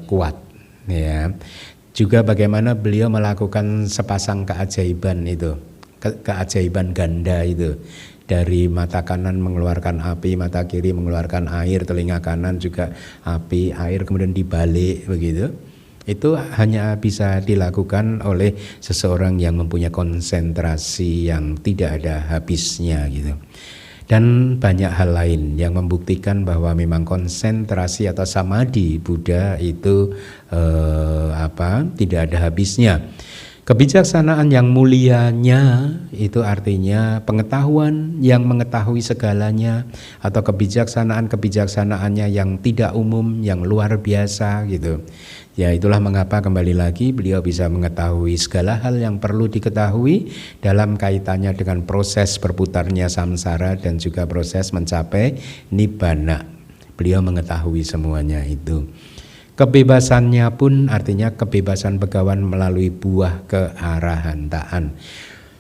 S3: kuat. Ya, juga bagaimana beliau melakukan sepasang keajaiban itu. keajaiban ganda itu. Dari mata kanan mengeluarkan api, mata kiri mengeluarkan air, telinga kanan juga api, air kemudian dibalik begitu. Itu hanya bisa dilakukan oleh seseorang yang mempunyai konsentrasi yang tidak ada habisnya gitu. Dan banyak hal lain yang membuktikan bahwa memang konsentrasi atau samadhi Buddha itu tidak ada habisnya. Kebijaksanaan yang mulianya itu artinya pengetahuan yang mengetahui segalanya, atau kebijaksanaannya yang tidak umum, yang luar biasa gitu. Ya itulah mengapa kembali lagi beliau bisa mengetahui segala hal yang perlu diketahui dalam kaitannya dengan proses berputarnya samsara dan juga proses mencapai nibbana. Beliau mengetahui semuanya itu. Kebebasannya pun artinya kebebasan begawan melalui buah kearahantaan.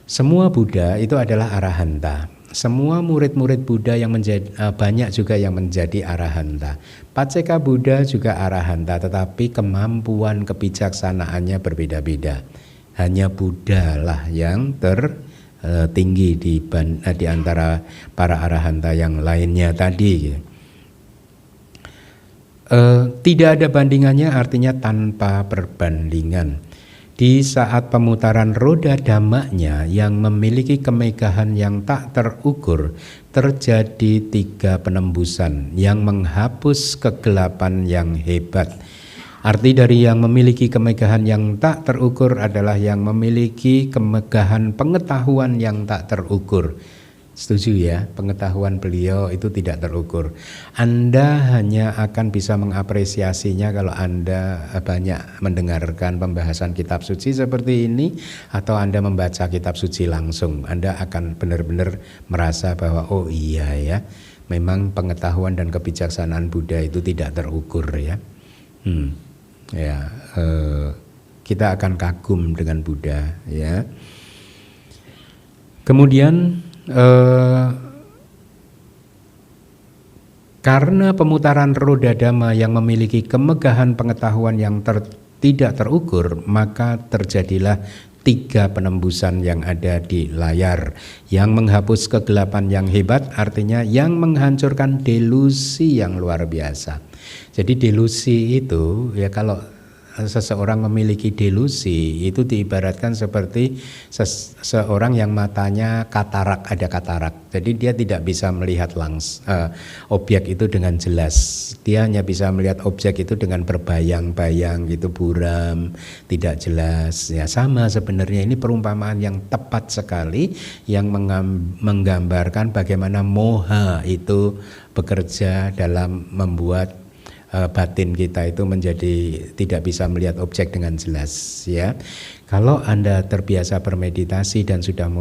S3: Semua Buddha itu adalah arahanta. Semua murid-murid Buddha yang banyak juga yang menjadi arahanta. Paceka Buddha juga arahanta, tetapi kemampuan kebijaksanaannya berbeda-beda. Hanya Buddha lah yang tertinggi di antara para arahanta yang lainnya tadi. Tidak ada bandingannya artinya tanpa perbandingan. Di saat pemutaran roda dhammanya yang memiliki kemegahan yang tak terukur, terjadi 3 penembusan yang menghapus kegelapan yang hebat. Arti dari yang memiliki kemegahan yang tak terukur adalah yang memiliki kemegahan pengetahuan yang tak terukur. Setuju ya, pengetahuan beliau itu tidak terukur. Anda hanya akan bisa mengapresiasinya kalau Anda banyak mendengarkan pembahasan kitab suci seperti ini, atau Anda membaca kitab suci langsung. Anda akan benar-benar merasa bahwa oh iya ya, memang pengetahuan dan kebijaksanaan Buddha itu tidak terukur ya. Kita akan kagum dengan Buddha ya. Kemudian karena pemutaran roda dhamma yang memiliki kemegahan pengetahuan yang tidak terukur, maka terjadilah 3 penembusan yang ada di layar yang menghapus kegelapan yang hebat, artinya yang menghancurkan delusi yang luar biasa. Jadi delusi itu ya, kalau seseorang memiliki delusi itu diibaratkan seperti seseorang yang matanya katarak, ada katarak. Jadi dia tidak bisa melihat objek itu dengan jelas. Dia hanya bisa melihat objek itu dengan berbayang-bayang gitu, buram, tidak jelas. Ya sama sebenarnya, ini perumpamaan yang tepat sekali yang menggambarkan bagaimana moha itu bekerja dalam membuat batin kita itu menjadi tidak bisa melihat objek dengan jelas ya. Kalau Anda terbiasa bermeditasi dan sudah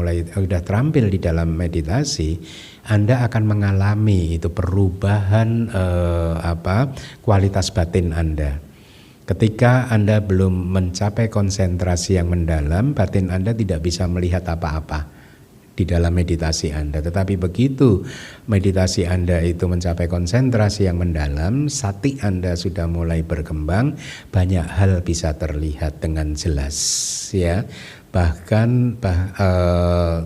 S3: terampil di dalam meditasi, Anda akan mengalami itu perubahan kualitas batin Anda. Ketika Anda belum mencapai konsentrasi yang mendalam, batin Anda tidak bisa melihat apa-apa di dalam meditasi Anda. Tetapi begitu meditasi Anda itu mencapai konsentrasi yang mendalam, sati Anda sudah mulai berkembang, banyak hal bisa terlihat dengan jelas ya. Bahkan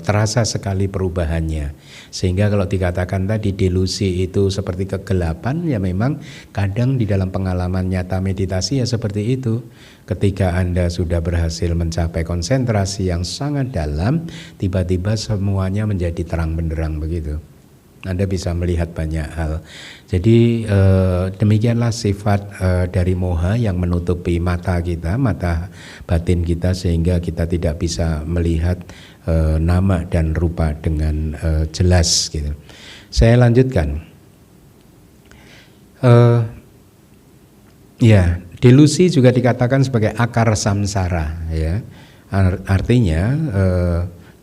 S3: terasa sekali perubahannya. Sehingga kalau dikatakan tadi delusi itu seperti kegelapan, ya memang kadang di dalam pengalaman nyata meditasi ya seperti itu. Ketika Anda sudah berhasil mencapai konsentrasi yang sangat dalam, tiba-tiba semuanya menjadi terang benderang begitu. Anda bisa melihat banyak hal. Jadi demikianlah sifat dari moha yang menutupi mata kita, mata batin kita, sehingga kita tidak bisa melihat nama dan rupa dengan jelas gitu. Saya lanjutkan. Delusi juga dikatakan sebagai akar samsara ya. Artinya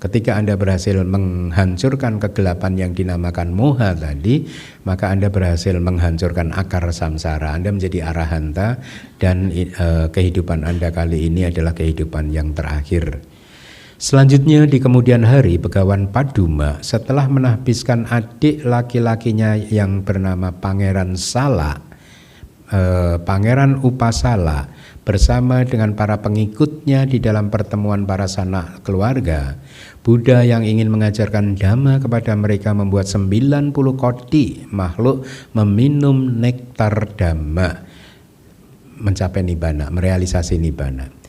S3: ketika Anda berhasil menghancurkan kegelapan yang dinamakan moha tadi, maka Anda berhasil menghancurkan akar samsara. Anda menjadi arahanta dan kehidupan Anda kali ini adalah kehidupan yang terakhir. Selanjutnya di kemudian hari, Begawan Paduma setelah menahbiskan adik laki-lakinya yang bernama Pangeran Sala, Pangeran Upasala, bersama dengan para pengikutnya di dalam pertemuan para sanak keluarga, Buddha yang ingin mengajarkan Dhamma kepada mereka membuat 90 kodi makhluk meminum nektar Dhamma, mencapai nibbana, merealisasi nibbana.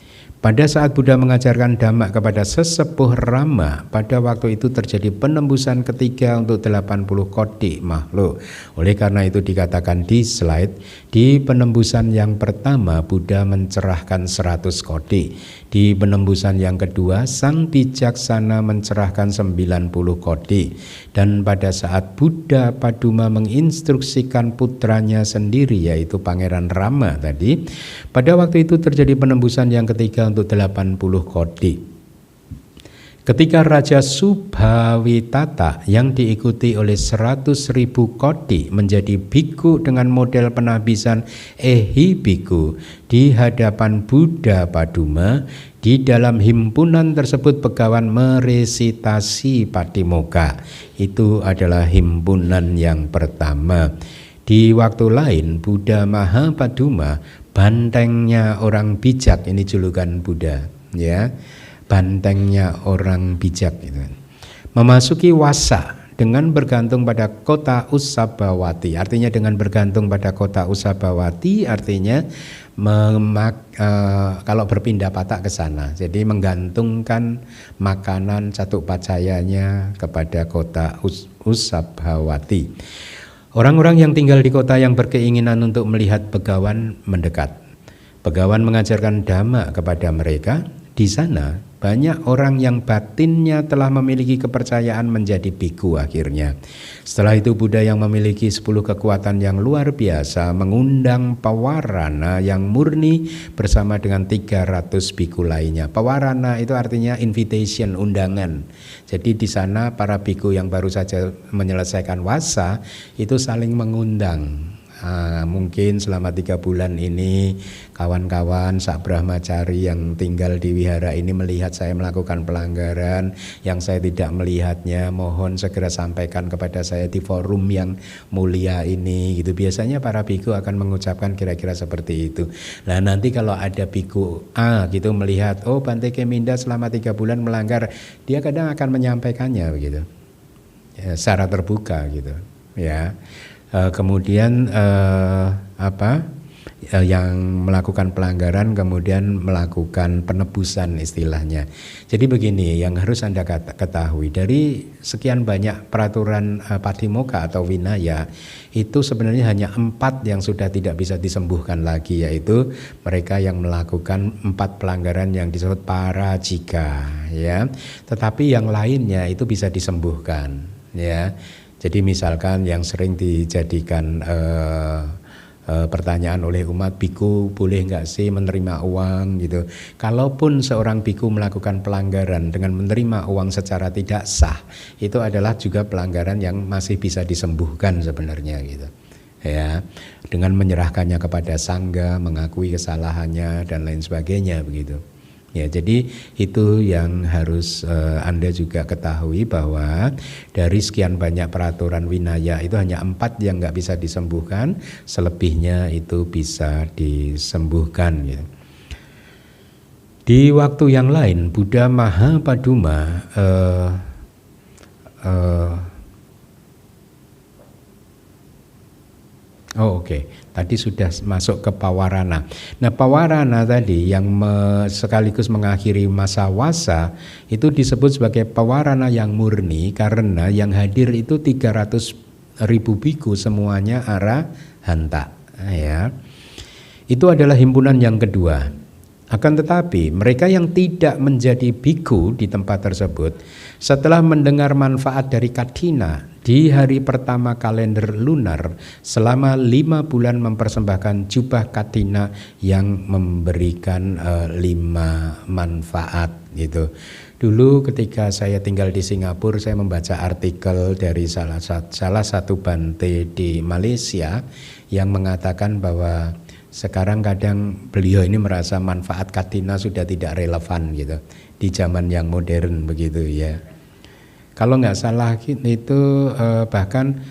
S3: Pada saat Buddha mengajarkan Dhamma kepada sesepuh Rama, pada waktu itu terjadi penembusan ketiga untuk 80 kodi makhluk. Oleh karena itu dikatakan di slide, di penembusan yang pertama Buddha mencerahkan 100 kodi. Di penembusan yang kedua, Sang Bijaksana mencerahkan 90 kodi. Dan pada saat Buddha Paduma menginstruksikan putranya sendiri, yaitu Pangeran Rama tadi, pada waktu itu terjadi penembusan yang ketiga untuk 80 kodi. Ketika Raja Subhawitata yang diikuti oleh 100.000 kodi menjadi biku dengan model penabisan Ehi Biku di hadapan Buddha Paduma, di dalam himpunan tersebut Begawan meresitasi Patimokkha. Itu adalah himpunan yang pertama. Di waktu lain Buddha Mahapaduma, bantengnya orang bijak, ini julukan Buddha, ya, bantengnya orang bijak itu, memasuki Wasa dengan bergantung pada kota Usabawati. Artinya dengan bergantung pada kota Usabawati artinya kalau berpindah patah ke sana, jadi menggantungkan makanan catuk pacayanya kepada kota Usabawati. Orang-orang yang tinggal di kota yang berkeinginan untuk melihat Begawan mendekat. Begawan mengajarkan Dhamma kepada mereka. Di sana banyak orang yang batinnya telah memiliki kepercayaan menjadi biku akhirnya. Setelah itu Buddha yang memiliki 10 kekuatan yang luar biasa mengundang Pawarana yang murni bersama dengan 300 biku lainnya. Pawarana itu artinya invitation, undangan. Jadi di sana para biku yang baru saja menyelesaikan wasa itu saling mengundang. Mungkin selama 3 bulan ini kawan-kawan sak brahmacari yang tinggal di wihara ini melihat saya melakukan pelanggaran yang saya tidak melihatnya, mohon segera sampaikan kepada saya di forum yang mulia ini gitu. Biasanya para biku akan mengucapkan kira-kira seperti itu. Nah nanti kalau ada biku A gitu melihat, oh Bante Keminda selama 3 bulan melanggar, dia kadang akan menyampaikannya begitu ya, secara terbuka gitu ya. Kemudian yang melakukan pelanggaran kemudian melakukan penebusan istilahnya. Jadi begini yang harus Anda ketahui, dari sekian banyak peraturan Patimokkha atau Vinaya itu sebenarnya hanya 4 yang sudah tidak bisa disembuhkan lagi, yaitu mereka yang melakukan 4 pelanggaran yang disebut parajika ya. Tetapi yang lainnya itu bisa disembuhkan ya. Jadi misalkan yang sering dijadikan pertanyaan oleh umat, biku boleh nggak sih menerima uang gitu. Kalaupun seorang biku melakukan pelanggaran dengan menerima uang secara tidak sah, itu adalah juga pelanggaran yang masih bisa disembuhkan sebenarnya gitu. Ya, dengan menyerahkannya kepada sangga, mengakui kesalahannya dan lain sebagainya begitu. Ya, jadi itu yang harus Anda juga ketahui bahwa dari sekian banyak peraturan Vinaya itu hanya 4 yang nggak bisa disembuhkan, selebihnya itu bisa disembuhkan. Ya. Di waktu yang lain Buddha Mahapaduma Tadi sudah masuk ke Pawarana. Nah Pawarana tadi yang sekaligus mengakhiri masa wasa itu disebut sebagai Pawarana yang murni karena yang hadir itu 300.000 biku semuanya arahanta. Ya. Itu adalah himpunan yang kedua. Akan tetapi mereka yang tidak menjadi biku di tempat tersebut setelah mendengar manfaat dari Kathina di hari pertama kalender lunar selama 5 bulan mempersembahkan jubah Kathina yang memberikan 5 manfaat gitu. Dulu ketika saya tinggal di Singapura saya membaca artikel dari salah satu bante di Malaysia yang mengatakan bahwa sekarang kadang beliau ini merasa manfaat Kathina sudah tidak relevan gitu di zaman yang modern begitu ya. Kalau nggak salah itu bahkan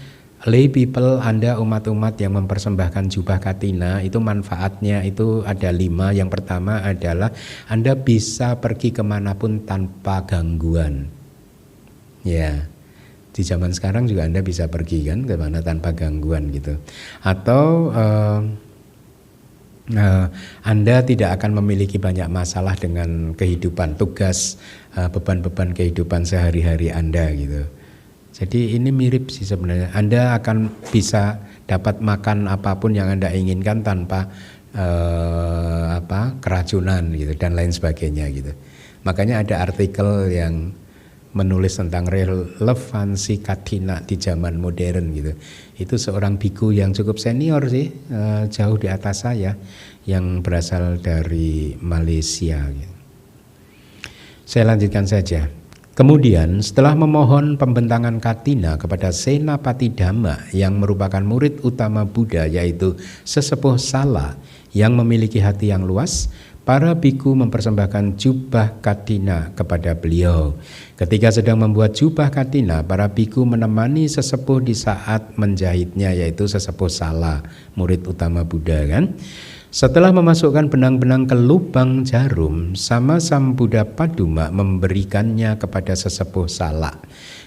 S3: lay people, Anda umat-umat yang mempersembahkan jubah Kathina itu manfaatnya itu ada 5. Yang pertama adalah Anda bisa pergi kemanapun tanpa gangguan Ya, di zaman sekarang juga Anda bisa pergi kan ke mana tanpa gangguan gitu. Atau Anda tidak akan memiliki banyak masalah dengan kehidupan, tugas, beban-beban kehidupan sehari-hari Anda gitu. Jadi ini mirip sih sebenarnya. Anda akan bisa dapat makan apapun yang Anda inginkan tanpa keracunan gitu dan lain sebagainya gitu. Makanya ada artikel yang menulis tentang relevansi katina di zaman modern gitu. Itu seorang biku yang cukup senior sih, jauh di atas saya, yang berasal dari Malaysia gitu. Saya lanjutkan saja. Kemudian setelah memohon pembentangan katina kepada Senapati Dhamma yang merupakan murid utama Buddha, yaitu sesepuh Sala yang memiliki hati yang luas, para biku mempersembahkan jubah katina kepada beliau. Ketika sedang membuat jubah katina, para biku menemani sesepuh di saat menjahitnya, yaitu sesepuh Sala, murid utama Buddha kan. Setelah memasukkan benang-benang ke lubang jarum, Sama Sambuddha Paduma memberikannya kepada sesepuh Sala.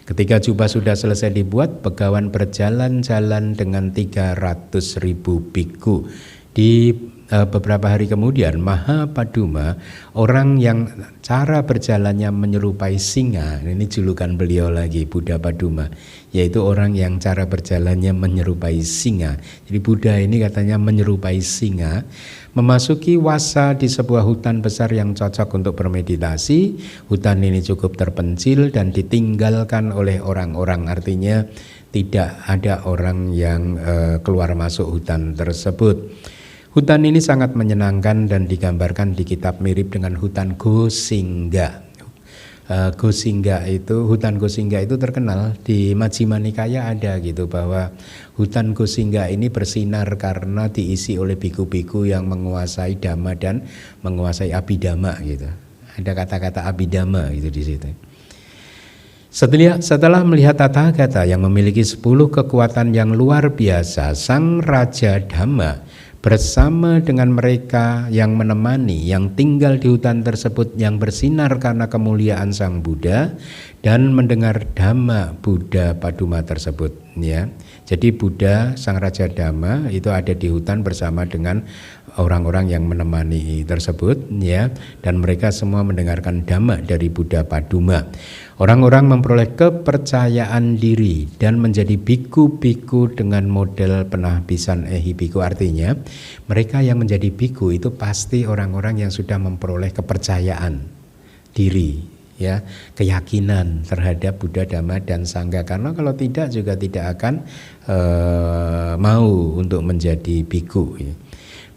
S3: Ketika jubah sudah selesai dibuat, begawan berjalan-jalan dengan 300.000 biku. Di beberapa hari kemudian, Mahapaduma, orang yang cara berjalannya menyerupai singa, ini julukan beliau lagi, Buddha Paduma, yaitu orang yang cara berjalannya menyerupai singa. Jadi Buddha ini katanya menyerupai singa, memasuki wasa di sebuah hutan besar yang cocok untuk bermeditasi. Hutan ini cukup terpencil dan ditinggalkan oleh orang-orang, artinya tidak ada orang yang keluar masuk hutan tersebut. Hutan ini sangat menyenangkan dan digambarkan di kitab mirip dengan hutan Gosingga. Hutan Gosingga itu terkenal di Majjhima Nikaya, ada gitu bahwa hutan Gosingga ini bersinar karena diisi oleh biku-biku yang menguasai dhamma dan menguasai abhidhamma gitu. Ada kata-kata abhidhamma gitu di situ. Setelah melihat Tathagata yang memiliki 10 kekuatan yang luar biasa, Sang Raja Dhamma bersama dengan mereka yang menemani, yang tinggal di hutan tersebut, yang bersinar karena kemuliaan Sang Buddha, dan mendengar Dhamma Buddha Paduma tersebut ya. Jadi Buddha Sang Raja Dhamma itu ada di hutan bersama dengan orang-orang yang menemani tersebut ya, dan mereka semua mendengarkan Dhamma dari Buddha Paduma. Orang-orang memperoleh kepercayaan diri dan menjadi biku-biku dengan model penahbisan biku. Artinya mereka yang menjadi biku itu pasti orang-orang yang sudah memperoleh kepercayaan diri ya, keyakinan terhadap Buddha, Dhamma dan Sangha. Karena kalau tidak juga tidak akan mau untuk menjadi biku ya.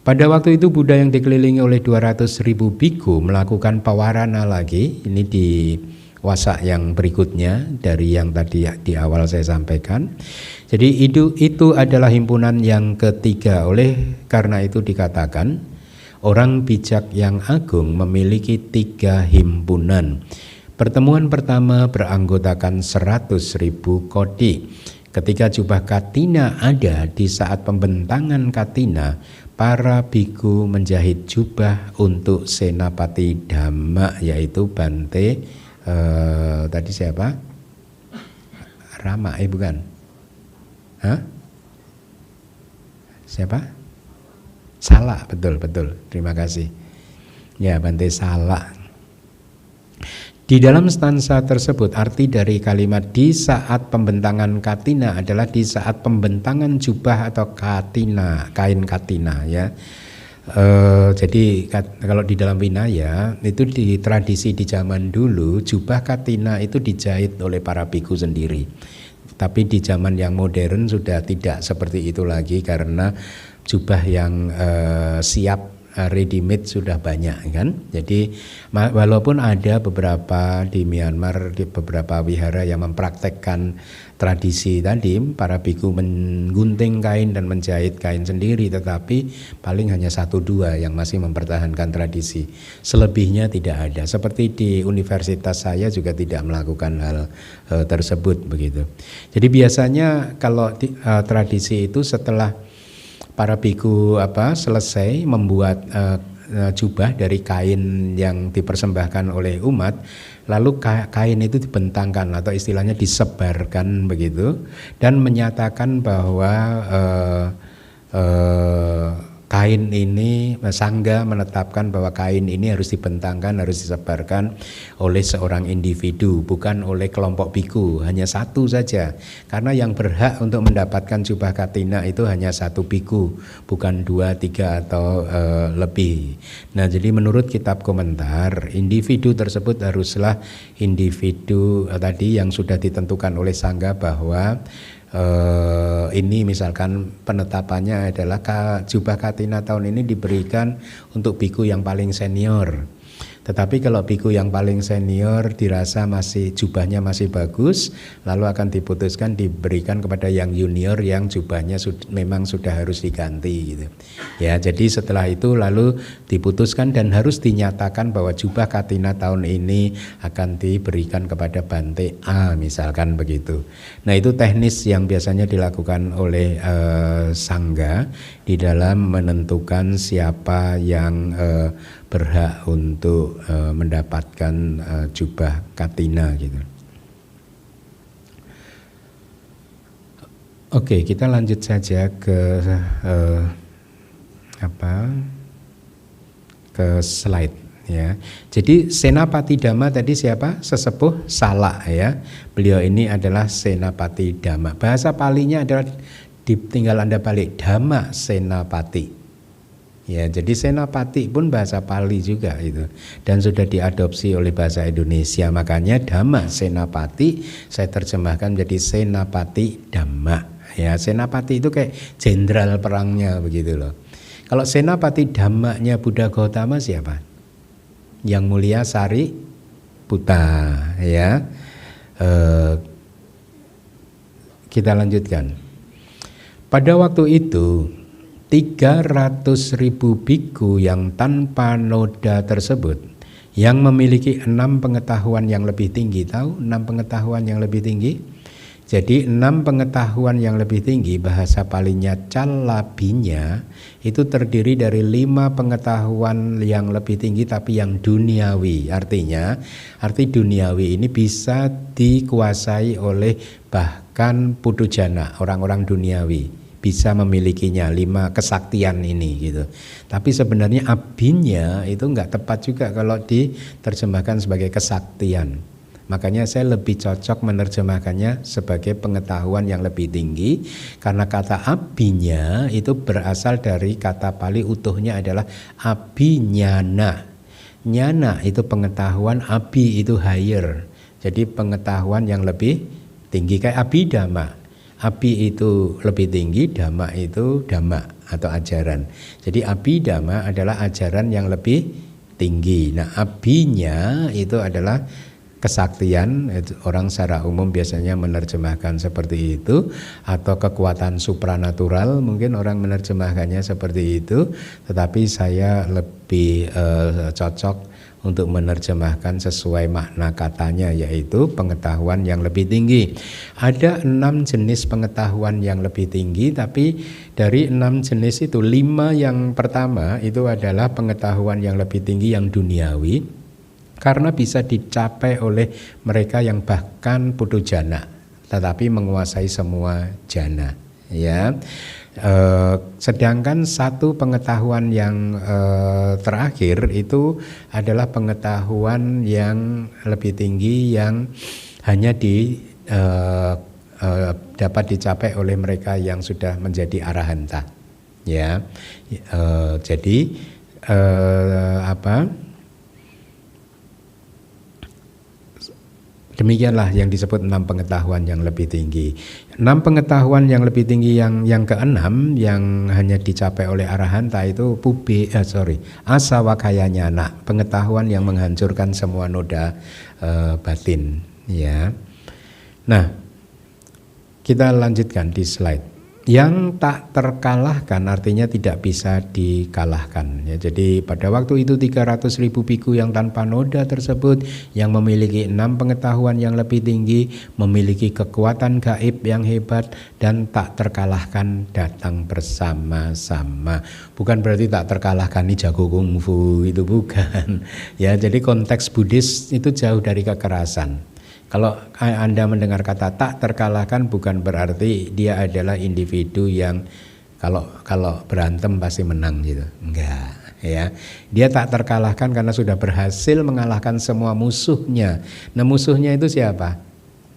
S3: Pada waktu itu Buddha yang dikelilingi oleh 200.000 biku melakukan pawarana lagi. Ini di wasa yang berikutnya dari yang tadi di awal saya sampaikan. Jadi itu adalah himpunan yang ketiga. Oleh karena itu dikatakan orang bijak yang agung memiliki 3 himpunan. Pertemuan pertama beranggotakan 100.000 kodi. Ketika jubah katina ada di saat pembentangan katina, para biku menjahit jubah untuk Senapati Dhamma, yaitu Bante tadi siapa? Rama, bukan? Hah? Siapa? Sala, betul. Terima kasih. Ya, Bante Sala. Di dalam stansa tersebut arti dari kalimat di saat pembentangan katina adalah di saat pembentangan jubah atau katina, kain katina ya. Jadi kalau di dalam Vinaya itu di tradisi di zaman dulu jubah katina itu dijahit oleh para biku sendiri. Tapi di zaman yang modern sudah tidak seperti itu lagi karena jubah yang siap ready made sudah banyak kan. Jadi walaupun ada beberapa di Myanmar, di beberapa wihara yang mempraktekkan tradisi tadi, para biku menggunting kain dan menjahit kain sendiri, tetapi paling hanya 1-2 yang masih mempertahankan tradisi. Selebihnya tidak ada. Seperti di universitas saya juga tidak melakukan hal tersebut begitu. Jadi biasanya kalau tradisi itu setelah para biku selesai membuat jubah dari kain yang dipersembahkan oleh umat, lalu kain itu dibentangkan atau istilahnya disebarkan begitu, dan menyatakan bahwa kain ini, sangga menetapkan bahwa kain ini harus dibentangkan, harus disebarkan oleh seorang individu, bukan oleh kelompok biku, hanya satu saja. Karena yang berhak untuk mendapatkan jubah katina itu hanya satu biku, bukan 2, 3 atau lebih. Nah, jadi menurut kitab komentar, individu tersebut haruslah individu tadi yang sudah ditentukan oleh sangga bahwa ini misalkan penetapannya adalah jubah katina tahun ini diberikan untuk biku yang paling senior. Tetapi kalau biku yang paling senior dirasa masih jubahnya masih bagus, lalu akan diputuskan diberikan kepada yang junior yang jubahnya memang sudah harus diganti gitu. Ya, jadi setelah itu lalu diputuskan dan harus dinyatakan bahwa jubah katina tahun ini akan diberikan kepada Bante A misalkan begitu. Nah, itu teknis yang biasanya dilakukan oleh sangga di dalam menentukan siapa yang berhak untuk mendapatkan jubah katina gitu. Oke, kita lanjut saja ke ke slide ya. Jadi Senapati Dhamma tadi siapa? Sesepuh Salak ya. Beliau ini adalah Senapati Dhamma. Bahasa Palinya adalah tinggal Anda balik Dhamma Senapati. Ya, jadi Senapati pun bahasa Pali juga itu, dan sudah diadopsi oleh bahasa Indonesia. Makanya Dhamma Senapati saya terjemahkan menjadi Senapati Dhamma. Ya, Senapati itu kayak jenderal perangnya begitu loh. Kalau Senapati Dhammanya Buddha Gautama siapa? Yang Mulia Sari Puta. Ya, kita lanjutkan. Pada waktu itu 300.000 biku yang tanpa noda tersebut yang memiliki 6 pengetahuan yang lebih tinggi. Tahu 6 pengetahuan yang lebih tinggi? Jadi 6 pengetahuan yang lebih tinggi, bahasa Palinya Calabinya, itu terdiri dari 5 pengetahuan yang lebih tinggi tapi yang duniawi. Arti duniawi ini bisa dikuasai oleh bahkan pudujana, orang-orang duniawi. Bisa memilikinya 5 kesaktian ini gitu. Tapi sebenarnya abinya itu enggak tepat juga kalau diterjemahkan sebagai kesaktian. Makanya saya lebih cocok menerjemahkannya sebagai pengetahuan yang lebih tinggi, karena kata abinya itu berasal dari kata Pali utuhnya adalah abinyana. Nyana itu pengetahuan, abi itu higher. Jadi pengetahuan yang lebih tinggi kayak abhidhamma. Abi itu lebih tinggi, dhamma itu dhamma atau ajaran. Jadi abhidhamma adalah ajaran yang lebih tinggi. Nah, abinya itu adalah kesaktian. Orang secara umum biasanya menerjemahkan seperti itu, atau kekuatan supranatural, mungkin orang menerjemahkannya seperti itu. Tetapi saya lebih cocok untuk menerjemahkan sesuai makna katanya, yaitu pengetahuan yang lebih tinggi. Ada 6 jenis pengetahuan yang lebih tinggi, tapi dari 6 jenis itu 5 yang pertama itu adalah pengetahuan yang lebih tinggi yang duniawi, karena bisa dicapai oleh mereka yang bahkan putu jana, tetapi menguasai semua jana. Ya, sedangkan satu pengetahuan yang terakhir itu adalah pengetahuan yang lebih tinggi yang hanya dapat dicapai oleh mereka yang sudah menjadi arahanta. Ya, jadi demikianlah yang disebut 6 pengetahuan yang lebih tinggi. 6 pengetahuan yang lebih tinggi yang keenam yang hanya dicapai oleh arahanta itu asawakaya nyana, pengetahuan yang menghancurkan semua noda batin. Ya. Nah, kita lanjutkan di slide. Yang tak terkalahkan artinya tidak bisa dikalahkan ya. Jadi pada waktu itu 300.000 biku yang tanpa noda tersebut, yang memiliki 6 pengetahuan yang lebih tinggi, memiliki kekuatan gaib yang hebat dan tak terkalahkan datang bersama-sama. Bukan berarti tak terkalahkan ini jago kungfu, itu bukan ya. Jadi konteks Buddhis itu jauh dari kekerasan. Kalau Anda mendengar kata tak terkalahkan bukan berarti dia adalah individu yang kalau berantem pasti menang gitu. Enggak, ya. Dia tak terkalahkan karena sudah berhasil mengalahkan semua musuhnya. Nah, musuhnya itu siapa?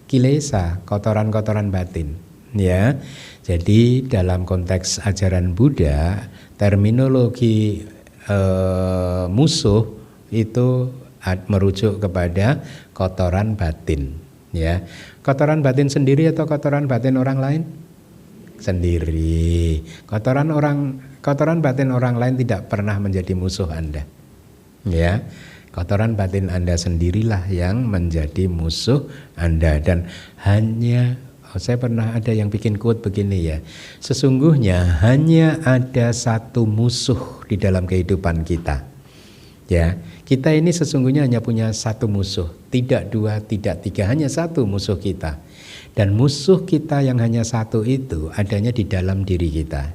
S3: Kilesa, kotoran-kotoran batin, ya. Jadi dalam konteks ajaran Buddha, terminologi musuh itu merujuk kepada kotoran batin, ya. Kotoran batin sendiri atau kotoran batin orang lain? Sendiri. Kotoran batin orang lain tidak pernah menjadi musuh Anda, ya. Kotoran batin Anda sendirilah yang menjadi musuh Anda. Dan hanya saya pernah ada yang bikin quote begini ya, sesungguhnya hanya ada satu musuh di dalam kehidupan kita, ya. Kita ini sesungguhnya hanya punya satu musuh, tidak dua, tidak tiga, hanya satu musuh kita. Dan musuh kita yang hanya satu itu adanya di dalam diri kita,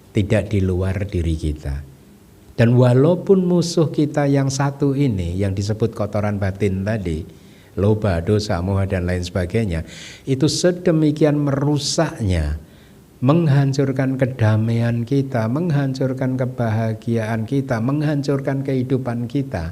S3: tidak di luar diri kita. Dan walaupun musuh kita yang satu ini, yang disebut kotoran batin tadi, loba, dosa, moha dan lain sebagainya, itu sedemikian merusaknya, menghancurkan kedamaian kita, menghancurkan kebahagiaan kita, menghancurkan kehidupan kita.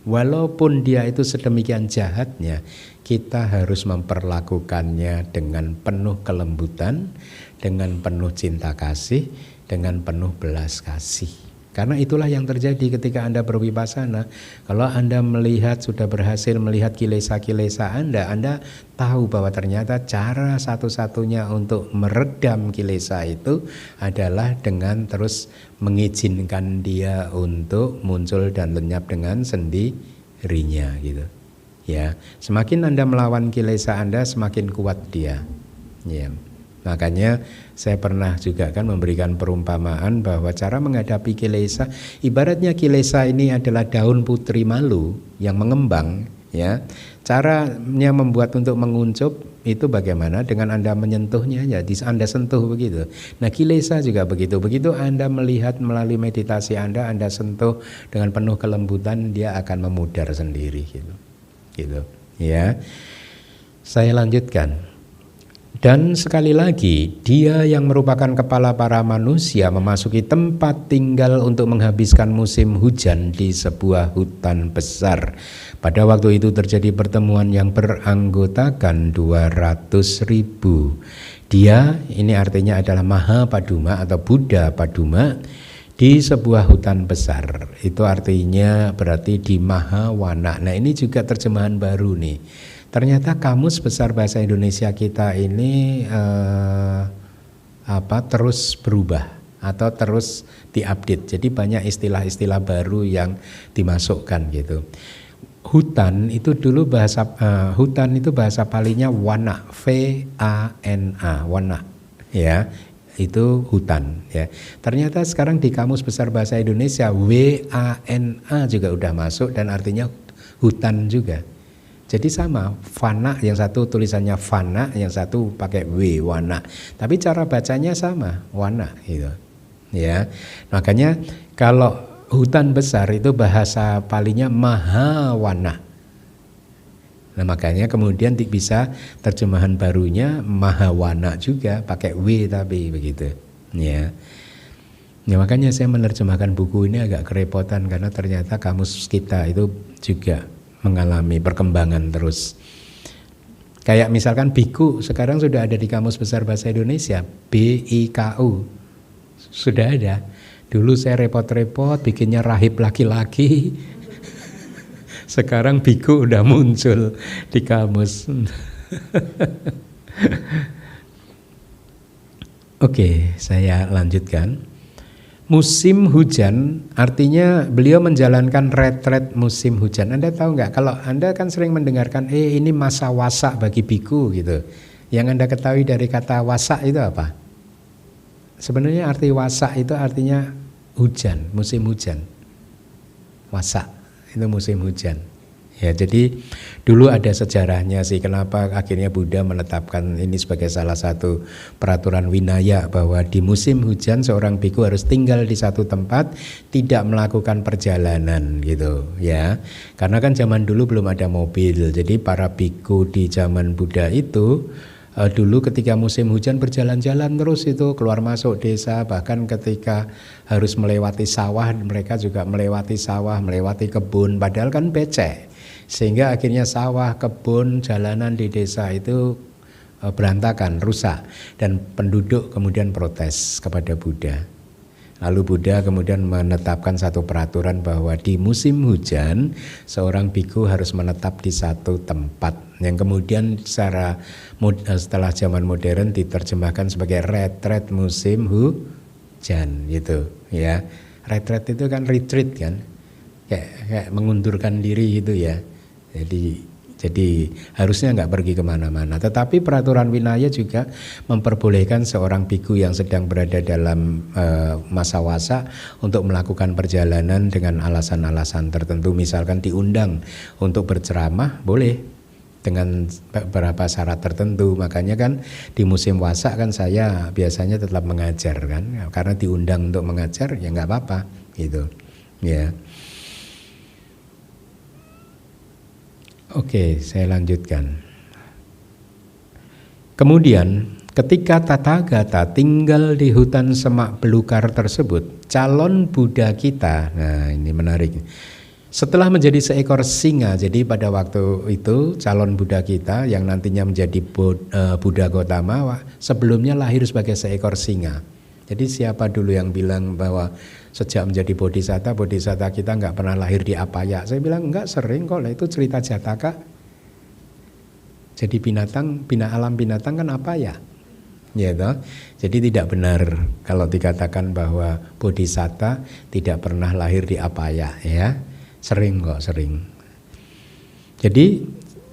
S3: Walaupun dia itu sedemikian jahatnya, kita harus memperlakukannya dengan penuh kelembutan, dengan penuh cinta kasih, dengan penuh belas kasih. Karena itulah yang terjadi ketika Anda berwipasana. Kalau Anda melihat, sudah berhasil melihat kilesa-kilesa Anda tahu bahwa ternyata cara satu-satunya untuk meredam kilesa itu adalah dengan terus mengizinkan dia untuk muncul dan lenyap dengan sendirinya gitu. Ya, semakin Anda melawan kilesa Anda, semakin kuat dia. Ya. Makanya saya pernah juga kan memberikan perumpamaan bahwa cara menghadapi kilesa, ibaratnya kilesa ini adalah daun putri malu yang mengembang, ya. Caranya membuat untuk menguncup itu bagaimana? Dengan Anda menyentuhnya, ya, Anda sentuh begitu. Nah, kilesa juga begitu. Begitu Anda melihat melalui meditasi Anda sentuh dengan penuh kelembutan, dia akan memudar sendiri gitu. Gitu, ya. Saya lanjutkan. Dan sekali lagi, dia yang merupakan kepala para manusia memasuki tempat tinggal untuk menghabiskan musim hujan di sebuah hutan besar. Pada waktu itu terjadi pertemuan yang beranggotakan 200.000. Dia, ini artinya adalah Maha Paduma atau Buddha Paduma, di sebuah hutan besar. Itu artinya berarti di Mahawana. Nah, ini juga terjemahan baru nih. Ternyata Kamus Besar Bahasa Indonesia kita ini terus berubah atau terus diupdate. Jadi banyak istilah-istilah baru yang dimasukkan gitu. Hutan itu dulu hutan itu bahasa Palinya wana, V-A-N-A, wana, ya. Itu hutan, ya. Ternyata sekarang di Kamus Besar Bahasa Indonesia W-A-N-A juga udah masuk dan artinya hutan juga. Jadi sama, fana yang satu tulisannya fana, yang satu pakai w, wana. Tapi cara bacanya sama, wana gitu. Ya. Makanya kalau hutan besar itu bahasa Palinya Mahawana. Nah, makanya kemudian bisa terjemahan barunya Mahawana juga pakai w tapi begitu. Ya. Ya, makanya saya menerjemahkan buku ini agak kerepotan karena ternyata kamus kita itu juga mengalami perkembangan terus. Kayak misalkan biku sekarang sudah ada di Kamus Besar Bahasa Indonesia, B-I-K-U sudah ada. Dulu saya repot-repot bikinnya rahib laki-laki. Sekarang biku udah muncul di kamus. Oke, saya lanjutkan. Musim hujan artinya beliau menjalankan retret musim hujan. Anda tahu nggak? Kalau Anda kan sering mendengarkan, ini masa wasak bagi biku gitu. Yang Anda ketahui dari kata wasak itu apa? Sebenarnya arti wasak itu artinya hujan, musim hujan. Wasak itu musim hujan. Ya, jadi dulu ada sejarahnya sih kenapa akhirnya Buddha menetapkan ini sebagai salah satu peraturan winaya bahwa di musim hujan seorang biku harus tinggal di satu tempat, tidak melakukan perjalanan gitu ya. Karena kan zaman dulu belum ada mobil. Jadi para biku di zaman Buddha itu dulu ketika musim hujan berjalan-jalan terus itu keluar masuk desa, bahkan ketika harus melewati sawah mereka juga melewati sawah, melewati kebun, padahal kan becek. Sehingga akhirnya sawah, kebun, jalanan di desa itu berantakan, rusak, dan penduduk kemudian protes kepada Buddha. Lalu Buddha kemudian menetapkan satu peraturan bahwa di musim hujan seorang biku harus menetap di satu tempat, yang kemudian setelah zaman modern diterjemahkan sebagai retret musim hujan gitu ya. Retret itu kan retreat kan, kayak mengundurkan diri gitu ya. Jadi harusnya nggak pergi kemana-mana. Tetapi peraturan winaya juga memperbolehkan seorang biku yang sedang berada dalam masa wasa untuk melakukan perjalanan dengan alasan-alasan tertentu. Misalkan diundang untuk berceramah, boleh dengan beberapa syarat tertentu. Makanya kan di musim wasa kan saya biasanya tetap mengajar kan, karena diundang untuk mengajar ya nggak apa-apa gitu ya. Oke, saya lanjutkan. Kemudian ketika Tathagata tinggal di hutan semak belukar tersebut, calon Buddha kita, nah ini menarik, setelah menjadi seekor singa. Jadi pada waktu itu calon Buddha kita yang nantinya menjadi Buddha Gautama sebelumnya lahir sebagai seekor singa. Jadi siapa dulu yang bilang bahwa sejak menjadi bodhisatta kita nggak pernah lahir di apaya? Saya bilang enggak, sering kok, itu cerita Jataka. Jadi alam binatang kan apaya, ya toh? Jadi tidak benar kalau dikatakan bahwa bodhisatta tidak pernah lahir di apaya, ya. Sering kok, sering. Jadi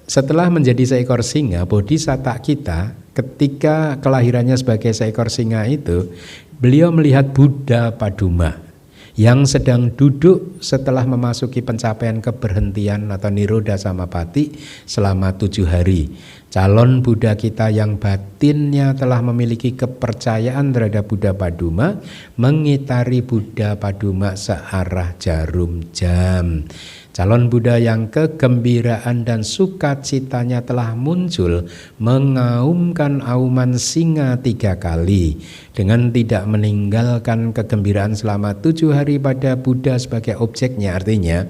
S3: setelah menjadi seekor singa, bodhisatta kita ketika kelahirannya sebagai seekor singa itu, beliau melihat Buddha Paduma yang sedang duduk setelah memasuki pencapaian keberhentian atau Nirodha Samapatti selama 7 hari. Calon Buddha kita yang batinnya telah memiliki kepercayaan terhadap Buddha Paduma mengitari Buddha Paduma searah jarum jam. Calon Buddha yang kegembiraan dan sukacitanya telah muncul mengaumkan auman singa 3 kali dengan tidak meninggalkan kegembiraan selama 7 hari pada Buddha sebagai objeknya. Artinya,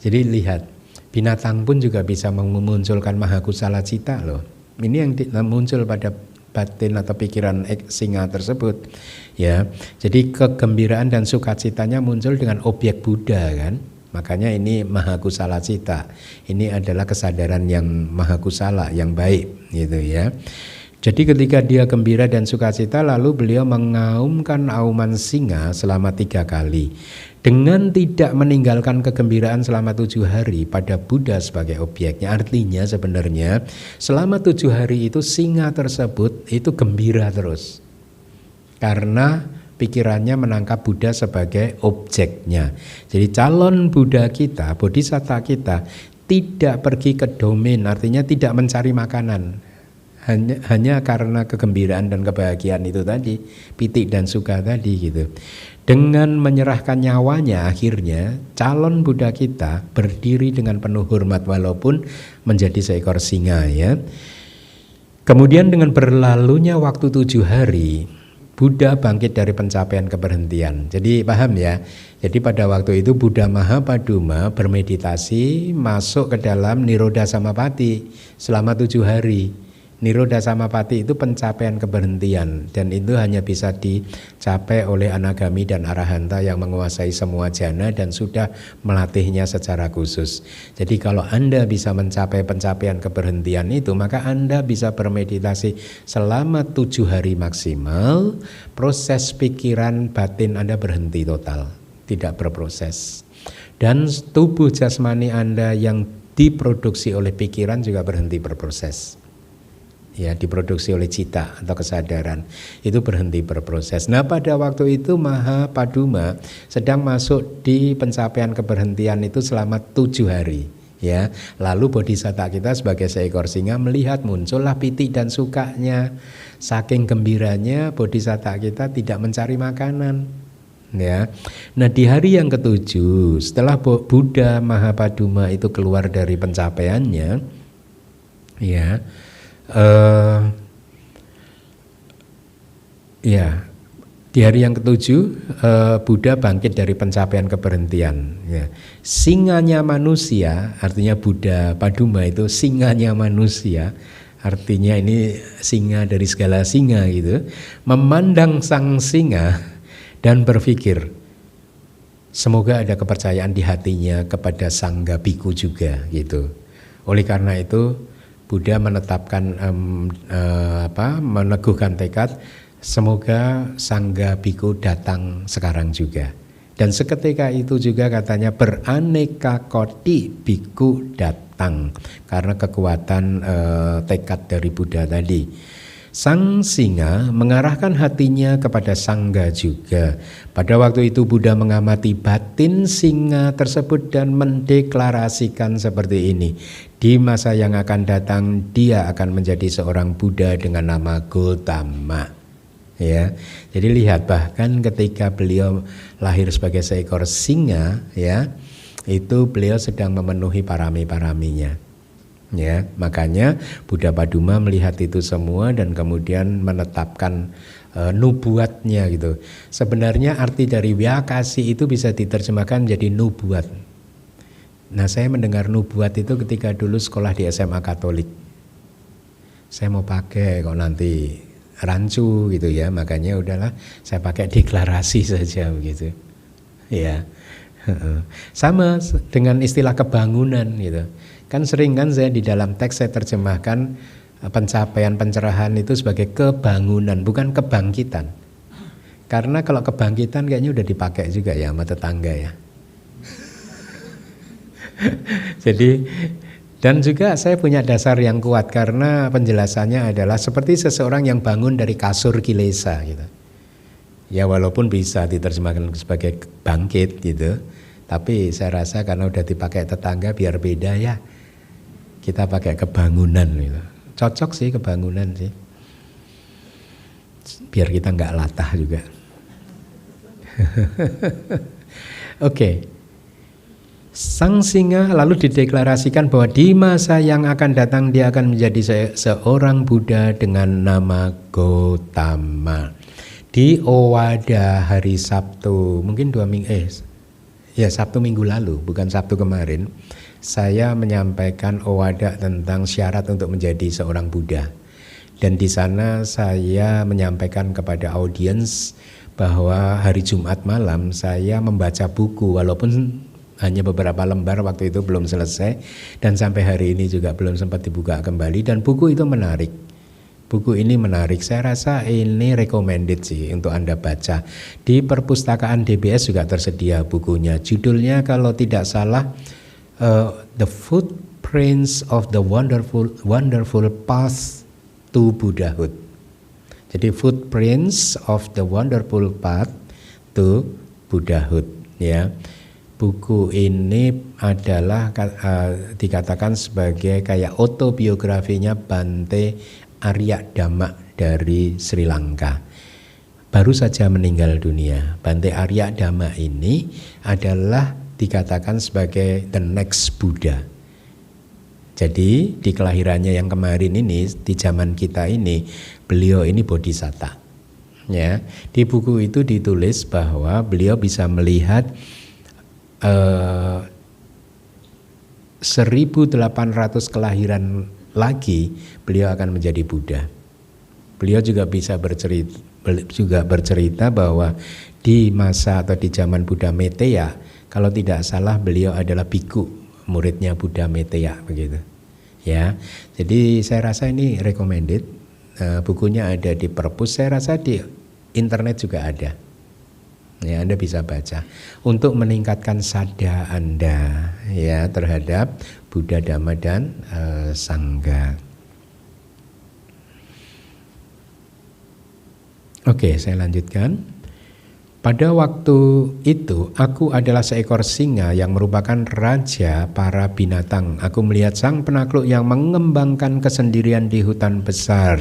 S3: jadi lihat, binatang pun juga bisa memunculkan mahakusala cita loh. Ini yang muncul pada batin atau pikiran singa tersebut, ya. Jadi kegembiraan dan sukacitanya muncul dengan objek Buddha kan. Makanya ini mahakusala cita. Ini adalah kesadaran yang mahakusala, yang baik gitu ya. Jadi ketika dia gembira dan sukacita, lalu beliau mengaumkan auman singa selama 3 kali dengan tidak meninggalkan kegembiraan selama 7 hari pada Buddha sebagai objeknya. Artinya sebenarnya selama 7 hari itu singa tersebut itu gembira terus karena pikirannya menangkap Buddha sebagai objeknya. Jadi calon Buddha kita, bodhisatta kita tidak pergi ke domain, artinya tidak mencari makanan. Hanya karena kegembiraan dan kebahagiaan itu tadi, pitik dan suka tadi gitu. Dengan menyerahkan nyawanya, akhirnya calon Buddha kita berdiri dengan penuh hormat walaupun menjadi seekor singa ya. Kemudian dengan berlalunya waktu 7 hari, Buddha bangkit dari pencapaian keberhentian. Jadi paham ya. Jadi pada waktu itu Buddha Mahapaduma bermeditasi masuk ke dalam Nirodha Samapatti selama 7 hari. Nirodha Samapatti itu pencapaian keberhentian, dan itu hanya bisa dicapai oleh anagami dan arahanta yang menguasai semua jana dan sudah melatihnya secara khusus. Jadi kalau Anda bisa mencapai pencapaian keberhentian itu, maka Anda bisa bermeditasi selama 7 hari maksimal. Proses pikiran batin Anda berhenti total, tidak berproses. Dan tubuh jasmani Anda yang diproduksi oleh pikiran juga berhenti berproses. ya, diproduksi oleh cita atau kesadaran, itu berhenti berproses. Nah, pada waktu itu Mahapaduma sedang masuk di pencapaian keberhentian itu selama 7 hari. Ya, lalu bodhisatta kita sebagai seekor singa melihat muncullah piti dan sukanya. Saking gembiranya bodhisatta kita tidak mencari makanan. Ya, nah di hari yang ke-7 setelah Buddha Mahapaduma itu keluar dari pencapaiannya, ya, di hari yang ke-7 Buddha bangkit dari pencapaian keberhentian. Ya. Singanya manusia, artinya Buddha Paduma itu singanya manusia, artinya ini singa dari segala singa gitu, memandang sang singa dan berpikir, semoga ada kepercayaan di hatinya kepada Sangga Biku juga gitu. Oleh karena itu Buddha menetapkan meneguhkan tekad, semoga Sangga Biku datang sekarang juga. Dan seketika itu juga katanya beraneka koti biku datang karena kekuatan tekad dari Buddha tadi. Sang singa mengarahkan hatinya kepada Sangga juga. Pada waktu itu Buddha mengamati batin singa tersebut dan mendeklarasikan seperti ini. Di masa yang akan datang dia akan menjadi seorang Buddha dengan nama Gotama. Ya, jadi lihat bahkan ketika beliau lahir sebagai seekor singa, ya, itu beliau sedang memenuhi parami-paraminya. Ya, makanya Buddha Paduma melihat itu semua dan kemudian menetapkan nubuatnya gitu. Sebenarnya arti dari Vyakasi itu bisa diterjemahkan menjadi nubuat. Nah, saya mendengar nubuat itu ketika dulu sekolah di SMA Katolik. Saya mau pakai kok nanti rancu gitu ya, makanya udahlah saya pakai deklarasi saja begitu. Ya. Sama dengan istilah kebangunan gitu. Kan sering kan saya di dalam teks saya terjemahkan pencapaian pencerahan itu sebagai kebangunan, bukan kebangkitan. Karena kalau kebangkitan kayaknya udah dipakai juga ya sama tetangga ya. Jadi, dan juga saya punya dasar yang kuat karena penjelasannya adalah seperti seseorang yang bangun dari kasur kilesa gitu. Ya walaupun bisa diterjemahkan sebagai bangkit gitu, tapi saya rasa karena udah dipakai tetangga biar beda ya. Kita pakai kebangunan gitu. Cocok sih kebangunan sih. Biar kita nggak latah juga. Oke. Sang singa lalu dideklarasikan bahwa di masa yang akan datang dia akan menjadi seorang Buddha dengan nama Gotama. Di Owada hari Sabtu, mungkin Sabtu minggu lalu, bukan Sabtu kemarin, saya menyampaikan Owada tentang syarat untuk menjadi seorang Buddha. Dan di sana saya menyampaikan kepada audiens bahwa hari Jumat malam saya membaca buku walaupun hanya beberapa lembar waktu itu belum selesai dan sampai hari ini juga belum sempat dibuka kembali dan buku itu menarik. Buku ini menarik, saya rasa ini recommended sih untuk Anda baca. Di perpustakaan DBS juga tersedia bukunya. Judulnya kalau tidak salah The Footprints of the Wonderful Path to Buddhahood. Jadi Footprints of the Wonderful Path to Buddhahood, ya. Buku ini adalah dikatakan sebagai kayak autobiografinya Bante Arya Dhamma dari Sri Lanka. Baru saja meninggal dunia. Bante Arya Dhamma ini adalah dikatakan sebagai the next Buddha. Jadi di kelahirannya yang kemarin ini, di zaman kita ini, beliau ini bodhisatta. Ya, di buku itu ditulis bahwa beliau bisa melihat 1800 kelahiran lagi beliau akan menjadi Buddha. Beliau juga bisa bercerita bahwa di masa atau di zaman Buddha Meteya, kalau tidak salah beliau adalah biku, muridnya Buddha Meteya begitu. Ya, jadi saya rasa ini recommended. Bukunya ada di perpus, saya rasa di internet juga ada. Ya, Anda bisa baca untuk meningkatkan sadar Anda ya terhadap Buddha, Dhamma dan Sangha. Oke, saya lanjutkan. Pada waktu itu aku adalah seekor singa yang merupakan raja para binatang. Aku melihat sang penakluk yang mengembangkan kesendirian di hutan besar.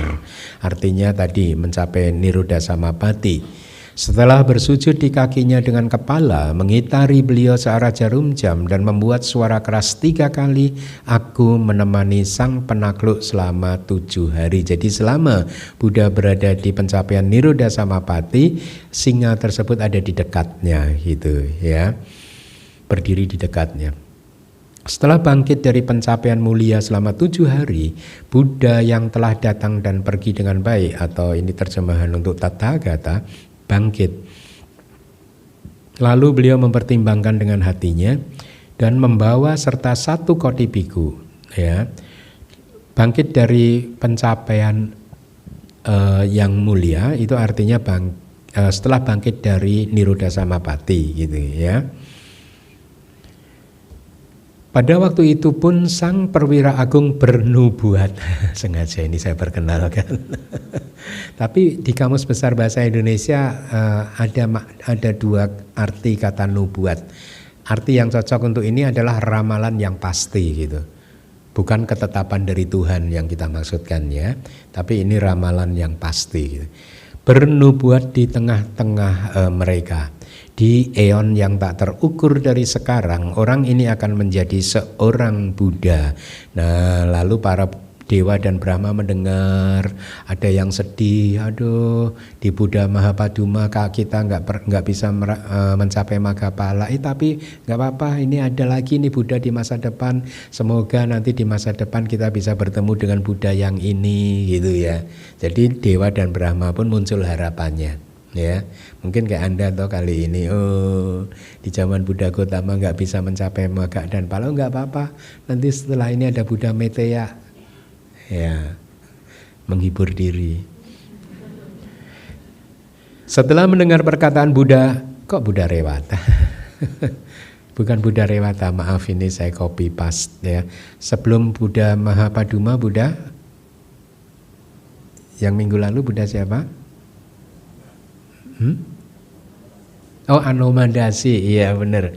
S3: Artinya tadi mencapai Niruda Samapati. Setelah bersujud di kakinya dengan kepala, mengitari beliau searah jarum jam dan membuat suara keras 3 kali, aku menemani sang penakluk selama 7 hari. Jadi selama Buddha berada di pencapaian Niruda Samapati, singa tersebut ada di dekatnya, gitu ya, berdiri di dekatnya. Setelah bangkit dari pencapaian mulia selama 7 hari, Buddha yang telah datang dan pergi dengan baik, atau ini terjemahan untuk Tathagata, bangkit. Lalu beliau mempertimbangkan dengan hatinya dan membawa serta 1 koti biku, ya. Bangkit dari pencapaian yang mulia itu artinya setelah bangkit dari Niruda Samapati, gitu ya. Pada waktu itu pun sang perwira agung bernubuat. Sengaja ini saya perkenalkan. Tapi di Kamus Besar Bahasa Indonesia ada 2 arti kata nubuat. Arti yang cocok untuk ini adalah ramalan yang pasti, gitu. Bukan ketetapan dari Tuhan yang kita maksudkan, ya, tapi ini ramalan yang pasti, gitu. Bernubuat di tengah-tengah mereka. Di eon yang tak terukur dari sekarang, orang ini akan menjadi seorang Buddha. Nah, lalu para dewa dan Brahma mendengar, ada yang sedih, aduh, di Buddha Mahapaduma kita nggak bisa mencapai Maggapala. Tapi nggak apa-apa, ini ada lagi nih Buddha di masa depan. Semoga nanti di masa depan kita bisa bertemu dengan Buddha yang ini, gitu ya. Jadi dewa dan Brahma pun muncul harapannya. Ya, mungkin kayak Anda toh kali ini, di zaman Buddha Gotama nggak bisa mencapai Magga dan Pala, nggak apa-apa. Nanti setelah ini ada Buddha Meteya, ya, menghibur diri. Setelah mendengar perkataan Buddha, kok Buddha Rewata? Bukan Buddha Rewata, maaf ini saya copy paste, ya. Sebelum Buddha Mahapaduma, Buddha yang minggu lalu Buddha siapa? Oh, Anomandasi, iya benar.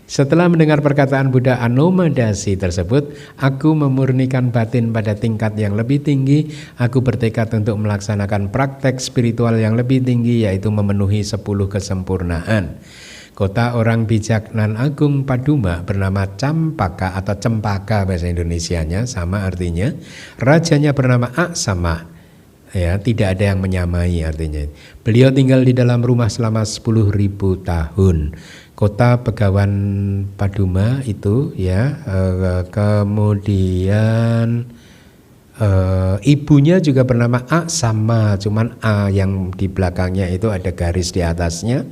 S3: Setelah mendengar perkataan Buddha Anomandasi tersebut, aku memurnikan batin pada tingkat yang lebih tinggi. Aku bertekad untuk melaksanakan praktek spiritual yang lebih tinggi, yaitu memenuhi 10 kesempurnaan. Kota orang bijak nan agung Paduma bernama Campaka atau Cempaka bahasa Indonesianya, sama artinya. Rajanya bernama Aksama. Ya, tidak ada yang menyamai artinya. Beliau tinggal di dalam rumah selama 10.000 tahun. Kota Begawan Paduma itu, ya, kemudian ibunya juga bernama Aksama, cuman A yang di belakangnya itu ada garis di atasnya.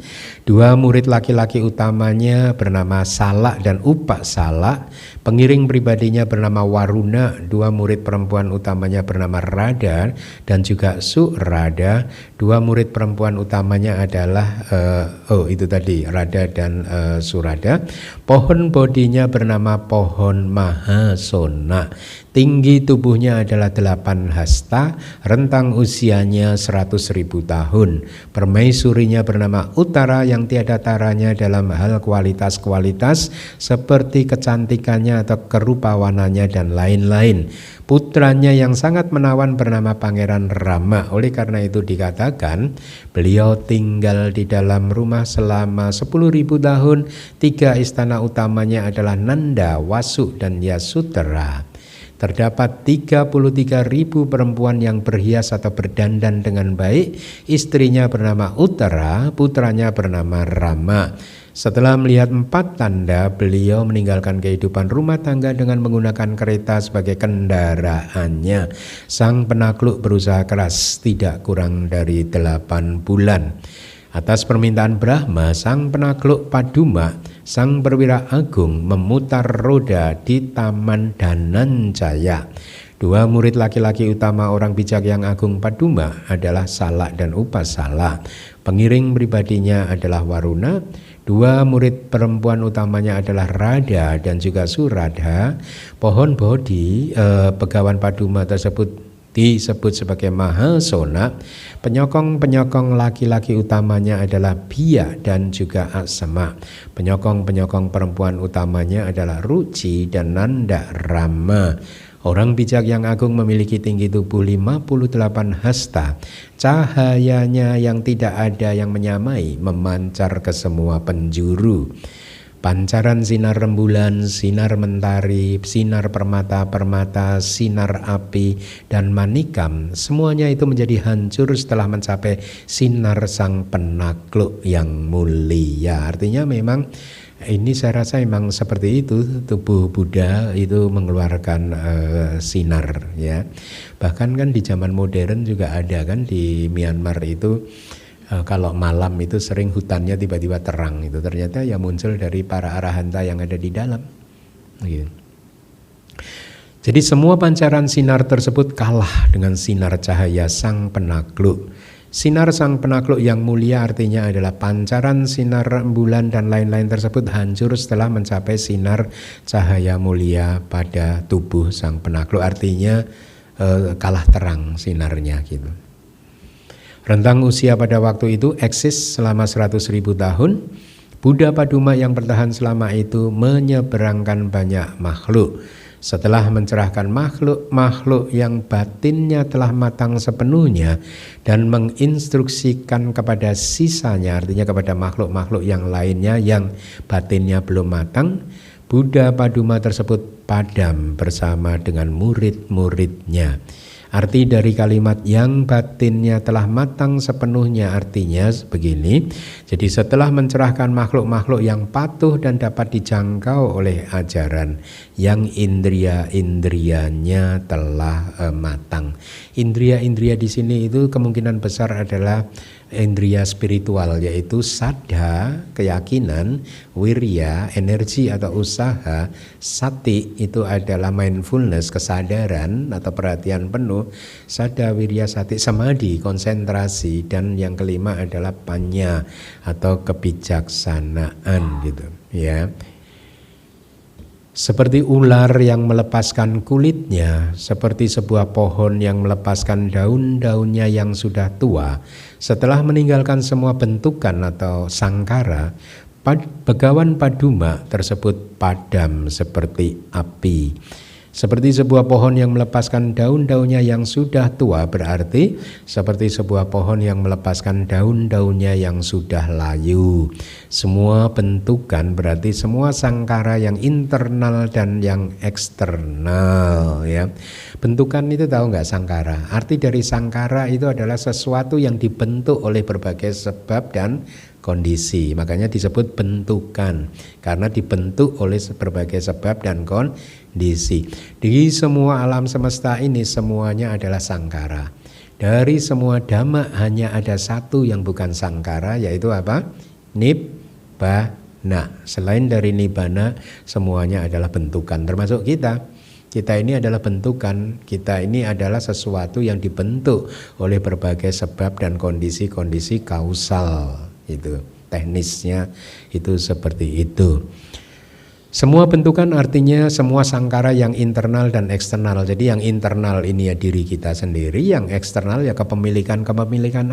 S3: 2 murid laki-laki utamanya bernama Salak dan Upak Salak. Pengiring pribadinya bernama Waruna. 2 murid perempuan utamanya bernama Rada dan juga Surada. 2 murid perempuan utamanya adalah itu tadi Rada dan Surada. Pohon bodinya bernama pohon Mahasona. Tinggi tubuhnya adalah 8 hasta, rentang usianya 100.000 tahun. Permaisurinya bernama Uttara yang tiada taranya dalam hal kualitas-kualitas seperti kecantikannya atau kerupawanannya dan lain-lain. Putranya yang sangat menawan bernama Pangeran Rama. Oleh karena itu dikatakan beliau tinggal di dalam rumah selama 10.000 tahun. 3 istana utamanya adalah Nanda, Wasu, dan Yasutera. Terdapat 33.000 perempuan yang berhias atau berdandan dengan baik. Istrinya bernama Uttara, putranya bernama Rama. Setelah melihat 4 tanda, beliau meninggalkan kehidupan rumah tangga dengan menggunakan kereta sebagai kendaraannya. Sang penakluk berusaha keras, tidak kurang dari 8 bulan. Atas permintaan Brahma, sang penakluk Paduma, sang perwira agung, memutar roda di Taman Dhananjaya. 2 murid laki-laki utama orang bijak yang agung Paduma adalah Salak dan Upasala. Pengiring pribadinya adalah Waruna. 2 murid perempuan utamanya adalah Rada dan juga Surada. Pohon bodhi Begawan Paduma tersebut disebut sebagai Mahasona. Penyokong-penyokong laki-laki utamanya adalah Biya dan juga Asma. Penyokong-penyokong perempuan utamanya adalah Ruci dan Nanda Rama. Orang bijak yang agung memiliki tinggi tubuh 58 hasta. Cahayanya yang tidak ada yang menyamai, memancar ke semua penjuru. Pancaran sinar rembulan, sinar mentari, sinar permata-permata, sinar api, dan manikam, semuanya itu menjadi hancur setelah mencapai sinar sang penakluk yang mulia. Artinya memang ini saya rasa memang seperti itu, tubuh Buddha itu mengeluarkan sinar ya. Bahkan kan di zaman modern juga ada kan di Myanmar itu kalau malam itu sering hutannya tiba-tiba terang itu, ternyata ya muncul dari para arahanta yang ada di dalam gitu. Jadi semua pancaran sinar tersebut kalah dengan sinar cahaya sang penakluk. Sinar sang penakluk yang mulia artinya adalah pancaran sinar rembulan dan lain-lain tersebut hancur setelah mencapai sinar cahaya mulia pada tubuh sang penakluk. Artinya kalah terang sinarnya gitu. Rentang usia pada waktu itu eksis selama 100.000 tahun. Buddha Paduma yang bertahan selama itu menyeberangkan banyak makhluk. Setelah mencerahkan makhluk-makhluk yang batinnya telah matang sepenuhnya dan menginstruksikan kepada sisanya, artinya kepada makhluk-makhluk yang lainnya yang batinnya belum matang, Buddha Paduma tersebut padam bersama dengan murid-muridnya. Arti dari kalimat yang batinnya telah matang sepenuhnya artinya begini. Jadi setelah mencerahkan makhluk-makhluk yang patuh dan dapat dijangkau oleh ajaran, yang indria-indrianya telah matang. Indria-indria di sini itu kemungkinan besar adalah indria spiritual, yaitu saddha, keyakinan, wirya, energi atau usaha, sati itu adalah mindfulness, kesadaran atau perhatian penuh, saddha, wirya, sati, samadhi, konsentrasi, dan yang kelima adalah panya atau kebijaksanaan gitu ya. Seperti ular yang melepaskan kulitnya, seperti sebuah pohon yang melepaskan daun-daunnya yang sudah tua, setelah meninggalkan semua bentukan atau sangkara, begawan Paduma tersebut padam seperti api. Seperti sebuah pohon yang melepaskan daun-daunnya yang sudah tua, berarti seperti sebuah pohon yang melepaskan daun-daunnya yang sudah layu. Semua bentukan berarti semua sangkara yang internal dan yang eksternal ya. Bentukan itu tahu nggak sangkara? Arti dari sangkara itu adalah sesuatu yang dibentuk oleh berbagai sebab dan kondisi. Makanya disebut bentukan karena dibentuk oleh berbagai sebab dan kondisi. Di semua alam semesta ini semuanya adalah sangkara. Dari semua dhamma hanya ada satu yang bukan sangkara, yaitu apa? Nibbana. Selain dari nibbana semuanya adalah bentukan, termasuk kita. Kita ini adalah bentukan, kita ini adalah sesuatu yang dibentuk oleh berbagai sebab dan kondisi-kondisi kausal. Itu teknisnya itu seperti itu. Semua bentukan artinya semua sangkara yang internal dan eksternal. Jadi yang internal ini ya diri kita sendiri, yang eksternal ya kepemilikan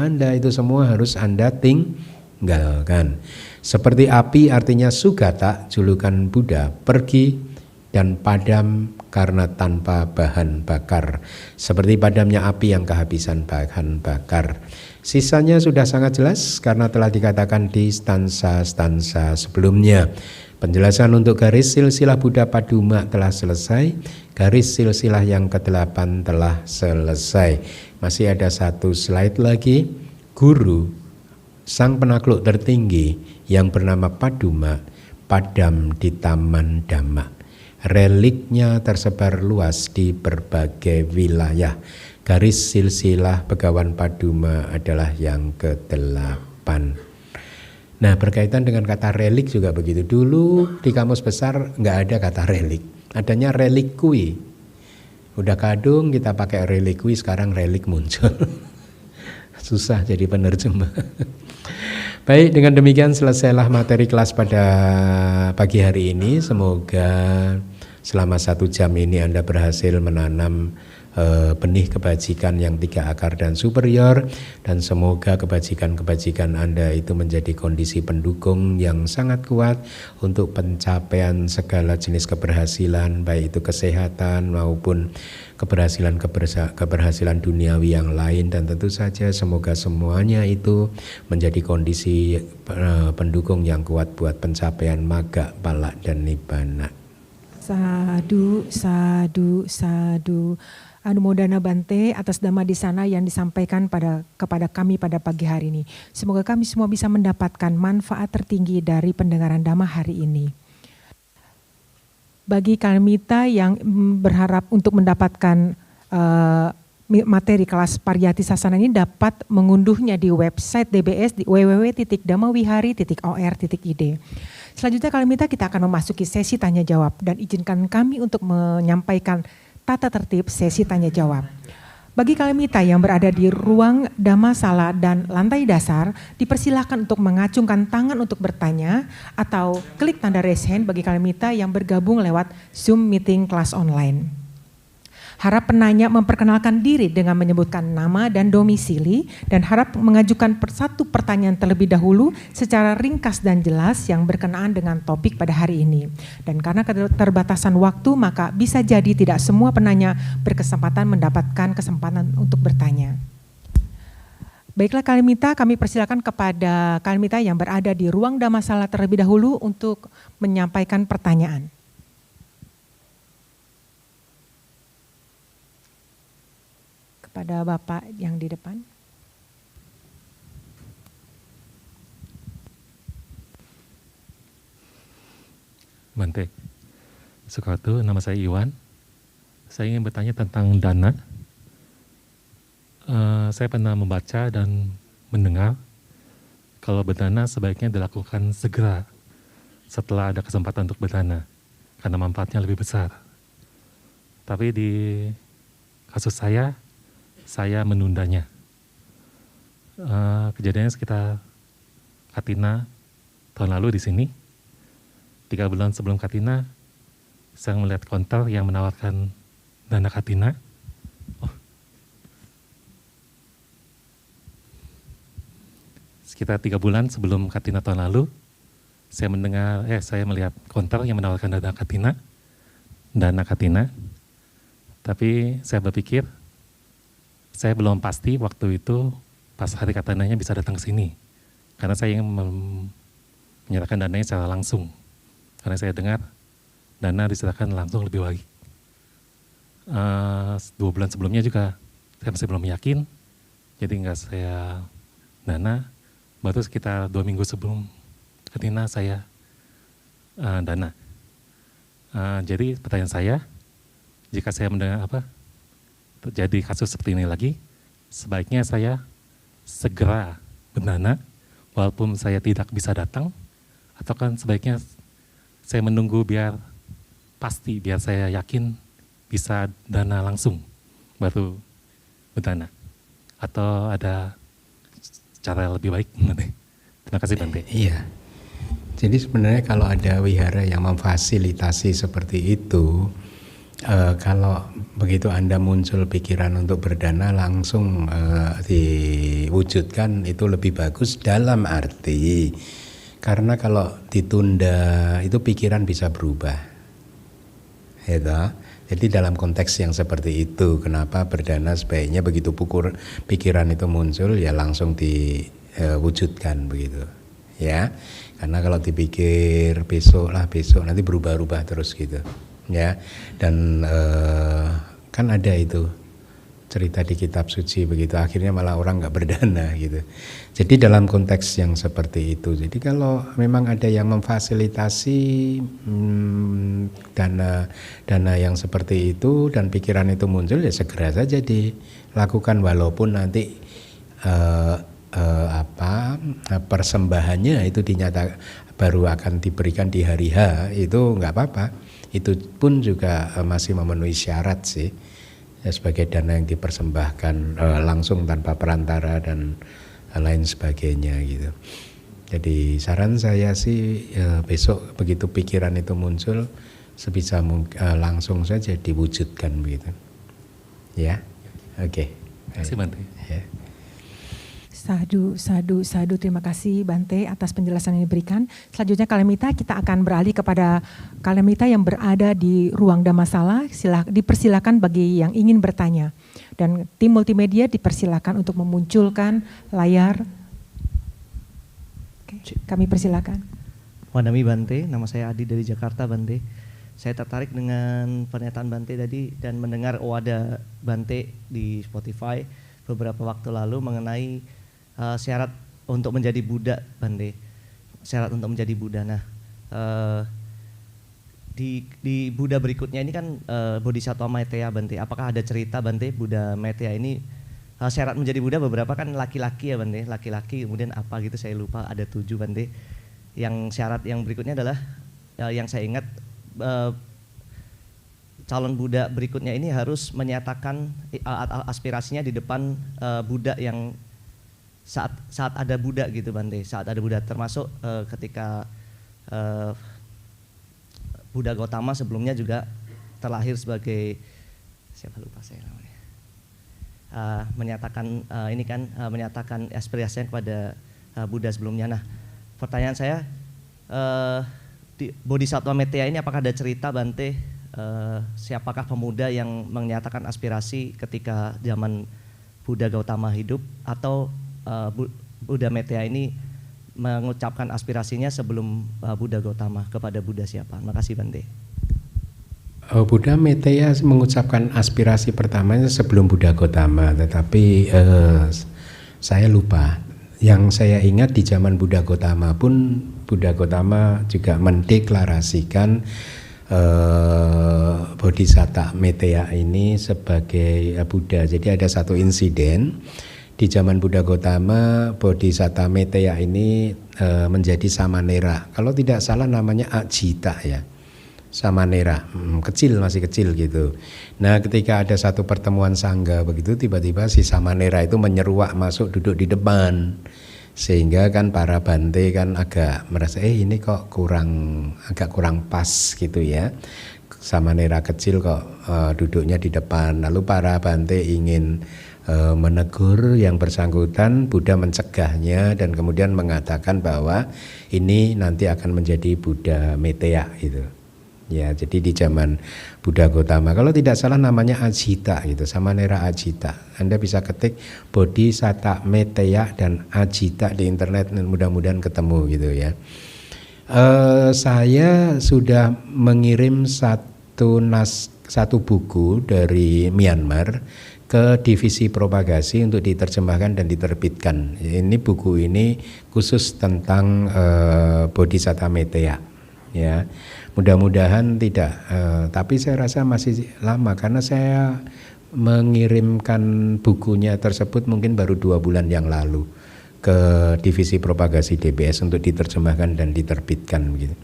S3: Anda, itu semua harus Anda tinggalkan. Seperti api artinya sugata, julukan Buddha, pergi dan padam karena tanpa bahan bakar. Seperti padamnya api yang kehabisan bahan bakar. Sisanya sudah sangat jelas karena telah dikatakan di stansa-stansa sebelumnya. Penjelasan untuk garis silsilah Buddha Paduma telah selesai. Garis silsilah yang ke-8 telah selesai. Masih ada satu slide lagi. Guru, sang penakluk tertinggi yang bernama Paduma, padam di Taman Dhamma. Reliknya tersebar luas di berbagai wilayah. Garis silsilah Begawan Paduma adalah yang ke-8. Nah, berkaitan dengan kata relik juga begitu. Dulu di kamus besar nggak ada kata relik, adanya relikui. Udah kadung kita pakai relikui, sekarang relik muncul. Susah jadi penerjemah. Baik, dengan demikian selesailah materi kelas pada pagi hari ini. Semoga selama 1 jam ini Anda berhasil menanam benih kebajikan yang 3 akar dan superior, dan semoga kebajikan-kebajikan Anda itu menjadi kondisi pendukung yang sangat kuat untuk pencapaian segala jenis keberhasilan, baik itu kesehatan maupun keberhasilan duniawi yang lain, dan tentu saja semoga semuanya itu menjadi kondisi pendukung yang kuat buat pencapaian maga, pala, dan nibbana.
S1: Sadu, sadu, sadu. Anumodana Bante atas dhamma di sana yang disampaikan kepada kami pada pagi hari ini. Semoga kami semua bisa mendapatkan manfaat tertinggi dari pendengaran dhamma hari ini. Bagi kalimita yang berharap untuk mendapatkan materi kelas Pariyati Sasana ini dapat mengunduhnya di website DBS di www.dhammawihari.or.id. Selanjutnya kalimita kita akan memasuki sesi tanya jawab dan izinkan kami untuk menyampaikan tata tertib sesi tanya jawab. Bagi kalimita yang berada di ruang dhammasala dan lantai dasar, dipersilahkan untuk mengacungkan tangan untuk bertanya atau klik tanda raise hand bagi kalimita yang bergabung lewat Zoom meeting kelas online. Harap penanya memperkenalkan diri dengan menyebutkan nama dan domisili dan harap mengajukan satu pertanyaan terlebih dahulu secara ringkas dan jelas yang berkenaan dengan topik pada hari ini. Dan karena keterbatasan waktu maka bisa jadi tidak semua penanya berkesempatan mendapatkan kesempatan untuk bertanya. Baiklah kalimita, kami persilakan kepada kalimita yang berada di ruang dhammasala terlebih dahulu untuk menyampaikan pertanyaan. Pada Bapak yang di depan.
S4: Bante, Sukatu, nama saya Iwan. Saya ingin bertanya tentang dana. Saya pernah membaca dan mendengar kalau berdana sebaiknya dilakukan segera setelah ada kesempatan untuk berdana, karena manfaatnya lebih besar. Tapi di kasus saya menundanya. Kejadiannya sekitar Katina tahun lalu di sini. 3 bulan sebelum Katina, saya melihat konter yang menawarkan dana Katina. Sekitar 3 bulan sebelum Katina tahun lalu, saya melihat konter yang menawarkan dana Katina. Tapi saya berpikir, saya belum pasti waktu itu pas hari Katinanya bisa datang ke sini. Karena saya ingin menyerahkan dananya secara langsung. Karena saya dengar dana diserahkan langsung lebih baik. 2 bulan sebelumnya juga saya masih belum yakin. Jadi enggak saya dana. Baru sekitar 2 minggu sebelum Katina saya dana. Jadi pertanyaan saya, jika saya mendengar terjadi kasus seperti ini lagi, sebaiknya saya segera berdana walaupun saya tidak bisa datang, atau kan sebaiknya saya menunggu biar pasti, biar saya yakin bisa dana langsung baru berdana, atau ada cara lebih baik? Terima kasih Bante.
S3: Iya. Jadi sebenarnya kalau ada wihara yang memfasilitasi seperti itu, kalau begitu Anda muncul pikiran untuk berdana langsung diwujudkan itu lebih bagus, dalam arti karena kalau ditunda itu pikiran bisa berubah. Jadi dalam konteks yang seperti itu, kenapa berdana sebaiknya begitu pikiran itu muncul ya langsung diwujudkan begitu. Ya. Karena kalau dipikir besok nanti berubah-ubah terus gitu. Ya, dan kan ada itu cerita di kitab suci begitu, akhirnya malah orang nggak berdana gitu. Jadi dalam konteks yang seperti itu, jadi kalau memang ada yang memfasilitasi dana yang seperti itu dan pikiran itu muncul, ya segera saja dilakukan walaupun nanti persembahannya itu dinyatakan baru akan diberikan di hari H, itu nggak apa-apa. Itu pun juga masih memenuhi syarat sih, ya, sebagai dana yang dipersembahkan langsung tanpa perantara dan lain sebagainya gitu. Jadi saran saya sih besok begitu pikiran itu muncul sebisa mungkin langsung saja diwujudkan begitu. Ya, oke.
S4: Terima kasih Bante.
S3: Ya.
S1: Sadu. Terima kasih Bante atas penjelasan yang diberikan. Selanjutnya Kalemita, kita akan beralih kepada Kalemita yang berada di ruang Dhammasala. Dipersilakan bagi yang ingin bertanya. Dan tim multimedia dipersilakan untuk memunculkan layar. Oke, kami persilakan.
S5: Wandami Bante, nama saya Adi dari Jakarta Bante. Saya tertarik dengan pernyataan Bante tadi dan mendengar ada Bante di Spotify beberapa waktu lalu mengenai syarat untuk menjadi Buddha Bante. Syarat untuk menjadi Buddha. Nah, di Buddha berikutnya ini kan Bodhisattva Maitreya Bante. Apakah ada cerita Bante Buddha Maitreya ini syarat menjadi Buddha beberapa kan laki-laki ya Bante, laki-laki kemudian apa gitu saya lupa ada 7 Bante. Yang syarat yang berikutnya adalah yang saya ingat calon Buddha berikutnya ini harus menyatakan aspirasinya di depan Buddha yang saat ada Buddha gitu Bante, saat ada Buddha termasuk ketika Buddha Gautama sebelumnya juga terlahir sebagai siapa lupa saya namanya menyatakan aspirasinya kepada Buddha sebelumnya. Nah, pertanyaan saya di Bodhisattva Maitreya ini apakah ada cerita Bante siapakah pemuda yang menyatakan aspirasi ketika zaman Buddha Gautama hidup atau Buddha Maitreya ini mengucapkan aspirasinya sebelum Buddha Gautama kepada Buddha siapa? Terima kasih Bante.
S3: Buddha Maitreya mengucapkan aspirasi pertamanya sebelum Buddha Gautama, tetapi saya lupa. Yang saya ingat di zaman Buddha Gautama pun Buddha Gautama juga mendeklarasikan Bodhisattva Maitreya ini sebagai Buddha. Jadi ada satu insiden di zaman Buddha Gautama, Bodhisattva Maitreya ini menjadi samanera. Kalau tidak salah namanya Ajita ya, samanera, masih kecil gitu. Nah, ketika ada satu pertemuan sangga begitu, tiba-tiba si samanera itu menyeruak masuk duduk di depan, sehingga kan para Bante kan agak merasa ini kok agak kurang pas gitu ya. Samanera kecil kok duduknya di depan. Lalu para Bante ingin menegur yang bersangkutan, Buddha mencegahnya dan kemudian mengatakan bahwa ini nanti akan menjadi Buddha Maitreya gitu. Ya, jadi di zaman Buddha Gautama, kalau tidak salah namanya Ajita gitu, Samanera Ajita. Anda bisa ketik Bodhisattva Maitreya dan Ajita di internet dan mudah-mudahan ketemu gitu ya. Saya sudah mengirim satu buku dari Myanmar ke divisi propagasi untuk diterjemahkan dan diterbitkan. Ini buku ini khusus tentang Bodhisattva Maitreya. Ya, mudah-mudahan tidak. Tapi saya rasa masih lama karena saya mengirimkan bukunya tersebut mungkin baru 2 bulan yang lalu ke divisi propagasi DBS untuk diterjemahkan dan diterbitkan begitu.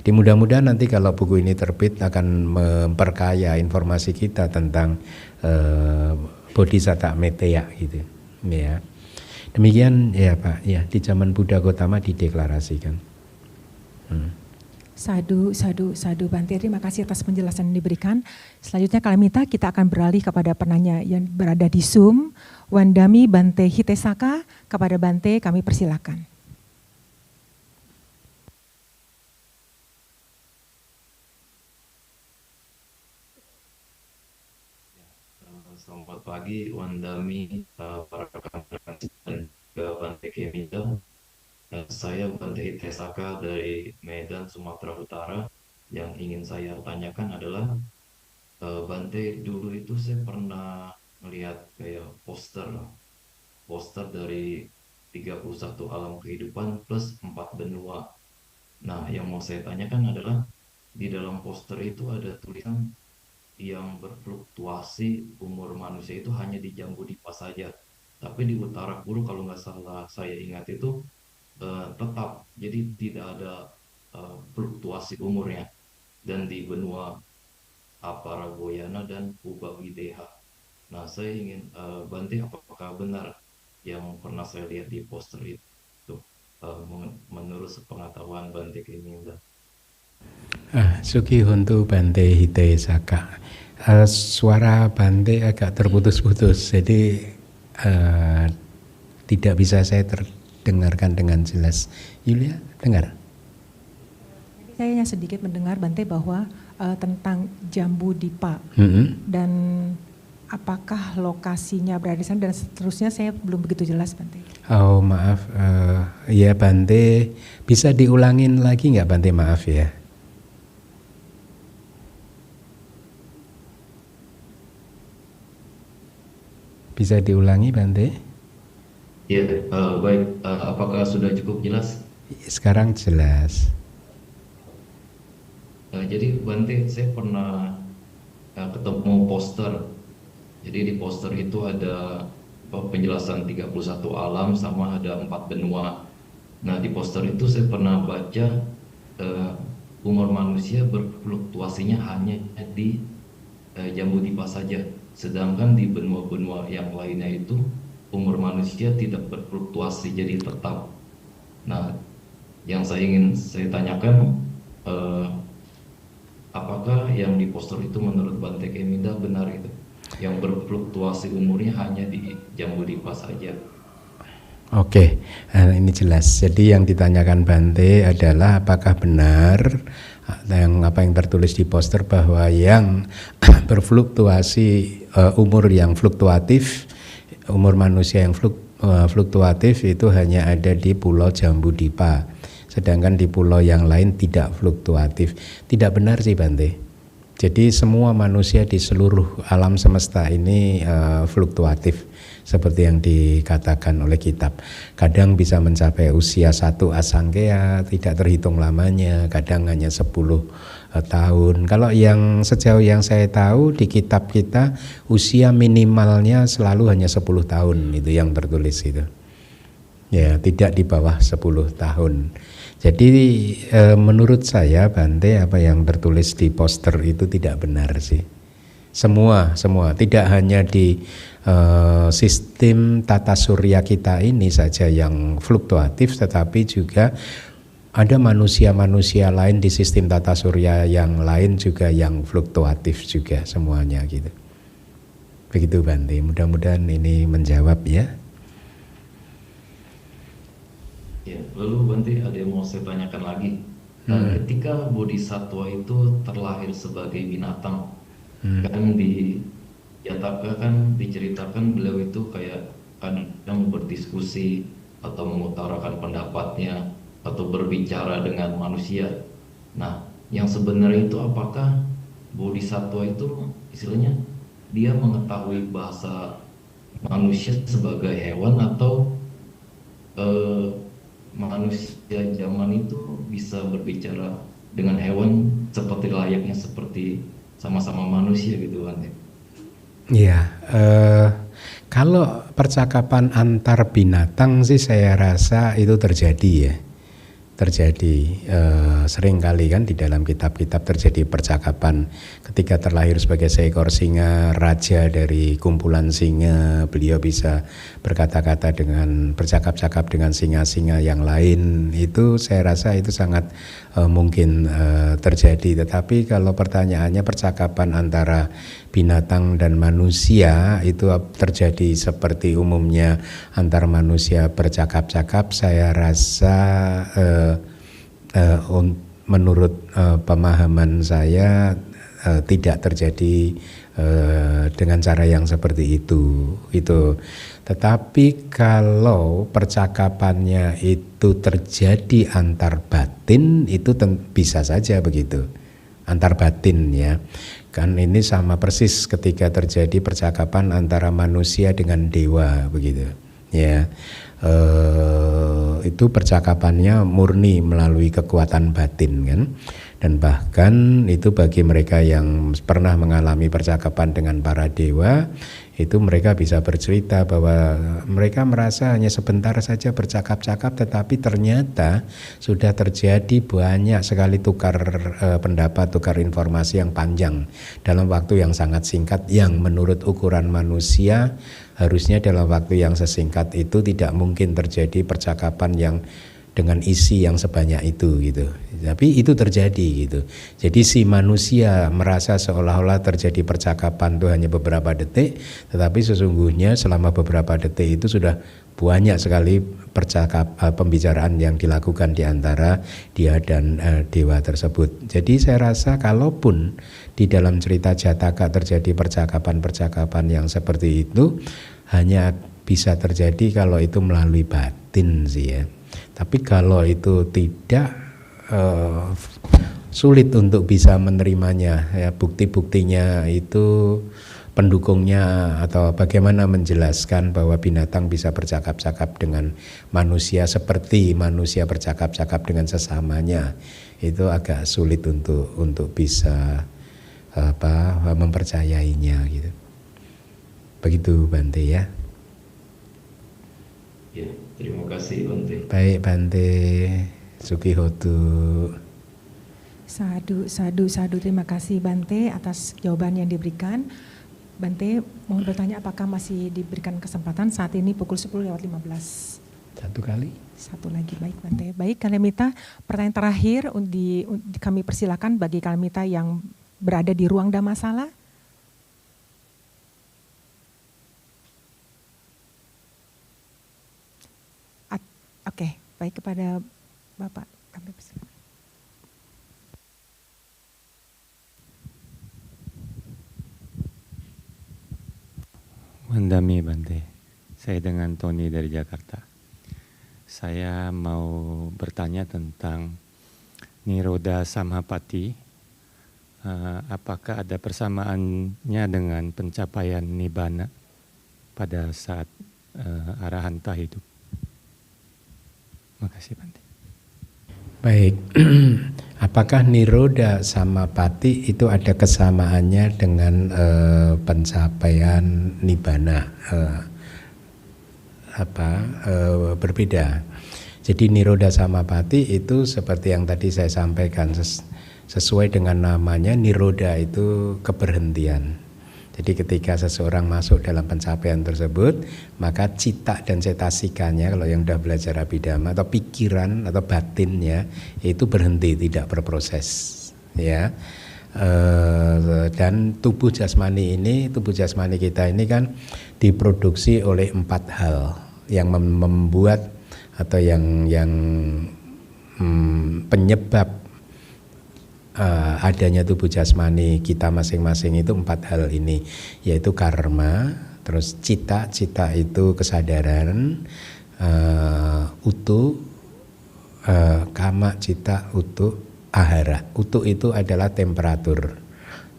S3: Jadi mudah-mudahan nanti kalau buku ini terbit akan memperkaya informasi kita tentang Bodhisattva Maitreya gitu. Ya. Demikian ya Pak, ya di zaman Buddha Gautama dideklarasikan.
S1: Sadu Bante, terima kasih atas penjelasan yang diberikan. Selanjutnya Kalemita, kita akan beralih kepada penanya yang berada di Zoom. Wandami Bante Hitesaka, kepada Bante kami persilakan.
S6: Selamat pagi Wandami, para rekan-rekan dan juga Bante Kemida. Saya Bante Hitesaka dari Medan, Sumatera Utara. Yang ingin saya tanyakan adalah Bante, dulu itu saya pernah melihat kayak poster dari 31 alam kehidupan plus 4 benua. Nah, yang mau saya tanyakan adalah di dalam poster itu ada tulisan yang berfluktuasi umur manusia itu hanya di Jambudvipa saja. Tapi di Utara Puru kalau nggak salah saya ingat itu tetap, jadi tidak ada fluktuasi umurnya. Dan di benua Aparagoyana dan Ubawideha. Nah, saya ingin Bante, apakah benar yang pernah saya lihat di poster itu menurut sepengetahuan Bante Keminda?
S3: Suki Hontu Bante Hitesaka. Suara Bante agak terputus-putus, jadi tidak bisa saya terdengarkan dengan jelas. Yulia, dengar?
S1: Saya hanya sedikit mendengar Bante bahwa tentang Jambu Dipa dan apakah lokasinya berada di sana dan seterusnya saya belum begitu jelas Bante.
S3: Oh maaf, ya Bante, bisa diulangin lagi nggak Bante, maaf ya. Bisa diulangi Bante?
S6: Ya, baik. Apakah sudah cukup jelas?
S3: Sekarang jelas.
S6: Jadi Bante, saya pernah ketemu poster. Jadi di poster itu ada penjelasan 31 alam sama ada 4 benua. Nah di poster itu saya pernah baca umur manusia berfluktuasinya hanya di Jambu Dipa saja. Sedangkan di benua-benua yang lainnya itu umur manusia tidak berfluktuasi, jadi tetap. Nah, yang ingin saya tanyakan, apakah yang di poster itu menurut Bante Keminda benar itu? Yang berfluktuasi umurnya hanya di Jambu Dipa saja.
S3: Oke, ini jelas. Jadi yang ditanyakan Bante adalah apakah benar apa yang tertulis di poster bahwa yang berfluktuasi umur yang fluktuatif, umur manusia yang fluktuatif itu hanya ada di Pulau Jambu Dipa, sedangkan di pulau yang lain tidak fluktuatif. Tidak benar sih Bante. Jadi semua manusia di seluruh alam semesta ini fluktuatif seperti yang dikatakan oleh kitab. Kadang bisa mencapai usia 1 asangkaya, tidak terhitung lamanya, kadang hanya 10 tahun. Kalau yang sejauh yang saya tahu di kitab kita usia minimalnya selalu hanya 10 tahun, itu yang tertulis itu. Ya, tidak di bawah 10 tahun. Jadi menurut saya Bante, apa yang tertulis di poster itu tidak benar sih. Semua tidak hanya di sistem tata surya kita ini saja yang fluktuatif, tetapi juga ada manusia-manusia lain di sistem tata surya yang lain juga yang fluktuatif juga semuanya gitu. Begitu Bante, mudah-mudahan ini menjawab ya.
S6: Ya, lalu Bante ada yang mau saya tanyakan lagi. Ketika bodhisattva itu terlahir sebagai binatang, kan diceritakan beliau itu kayak kadang berdiskusi atau mengutarakan pendapatnya atau berbicara dengan manusia. Nah, yang sebenarnya itu apakah bodhisattva itu istilahnya dia mengetahui bahasa manusia sebagai hewan atau manusia zaman itu bisa berbicara dengan hewan seperti layaknya seperti sama-sama manusia gitu kan?
S3: Iya, kalau percakapan antar binatang sih saya rasa itu terjadi ya. Sering kali kan di dalam kitab-kitab terjadi percakapan ketika terlahir sebagai seekor singa, raja dari kumpulan singa, beliau bisa berkata-kata bercakap-cakap dengan singa-singa yang lain. Itu saya rasa itu sangat mungkin terjadi. Tetapi kalau pertanyaannya percakapan antara binatang dan manusia itu terjadi seperti umumnya antar manusia bercakap-cakap, saya rasa menurut pemahaman saya tidak terjadi dengan cara yang seperti itu. Tetapi kalau percakapannya itu terjadi antar batin, itu bisa saja begitu, antar batin ya. Kan ini sama persis ketika terjadi percakapan antara manusia dengan dewa begitu ya. Itu percakapannya murni melalui kekuatan batin kan. Dan bahkan itu bagi mereka yang pernah mengalami percakapan dengan para dewa, itu mereka bisa bercerita bahwa mereka merasa hanya sebentar saja bercakap-cakap, tetapi ternyata sudah terjadi banyak sekali tukar pendapat, tukar informasi yang panjang dalam waktu yang sangat singkat, yang menurut ukuran manusia harusnya dalam waktu yang sesingkat itu tidak mungkin terjadi percakapan yang dengan isi yang sebanyak itu gitu. Tapi itu terjadi gitu. Jadi si manusia merasa seolah-olah terjadi percakapan itu hanya beberapa detik, tetapi sesungguhnya selama beberapa detik itu sudah banyak sekali pembicaraan yang dilakukan di antara dia dan dewa tersebut. Jadi saya rasa kalaupun di dalam cerita Jataka terjadi percakapan-percakapan yang seperti itu, hanya bisa terjadi kalau itu melalui batin sih ya. Tapi kalau itu tidak, sulit untuk bisa menerimanya ya, bukti-buktinya itu pendukungnya atau bagaimana menjelaskan bahwa binatang bisa bercakap-cakap dengan manusia seperti manusia bercakap-cakap dengan sesamanya, itu agak sulit untuk bisa mempercayainya gitu. Begitu Bante ya.
S6: Ya, terima kasih Bante.
S3: Baik Bante, Sukihotu.
S1: Sadu. Terima kasih Bante atas jawaban yang diberikan. Bante, mohon bertanya apakah masih diberikan kesempatan saat ini pukul 10:15.
S3: Satu
S1: lagi, baik Bante. Baik Kalemita, pertanyaan terakhir kami persilakan bagi Kalemita yang berada di ruang Dhammasala. Oke, baik kepada Bapak kami persilakan.
S7: Wandami Bante, saya dengan Tony dari Jakarta. Saya mau bertanya tentang Nirodha Samapatti. Apakah ada persamaannya dengan pencapaian Nibbana pada saat arahanta hidup? Terima kasih Bante.
S3: Baik, apakah Nirodha Samapatti itu ada kesamaannya dengan pencapaian Nibbana? Berbeda. Jadi Nirodha Samapatti itu seperti yang tadi saya sampaikan, sesuai dengan namanya, Nirodha itu keberhentian. Jadi ketika seseorang masuk dalam pencapaian tersebut, maka cita dan cetasikanya, kalau yang sudah belajar Abhidhamma, atau pikiran atau batinnya itu berhenti, tidak berproses, ya. Dan tubuh jasmani kita ini kan diproduksi oleh 4 hal yang membuat atau yang penyebab adanya tubuh jasmani kita masing-masing itu 4 hal ini, yaitu karma, terus cita itu kesadaran, utu, kama, cita, utu, ahara. Utu itu adalah temperatur,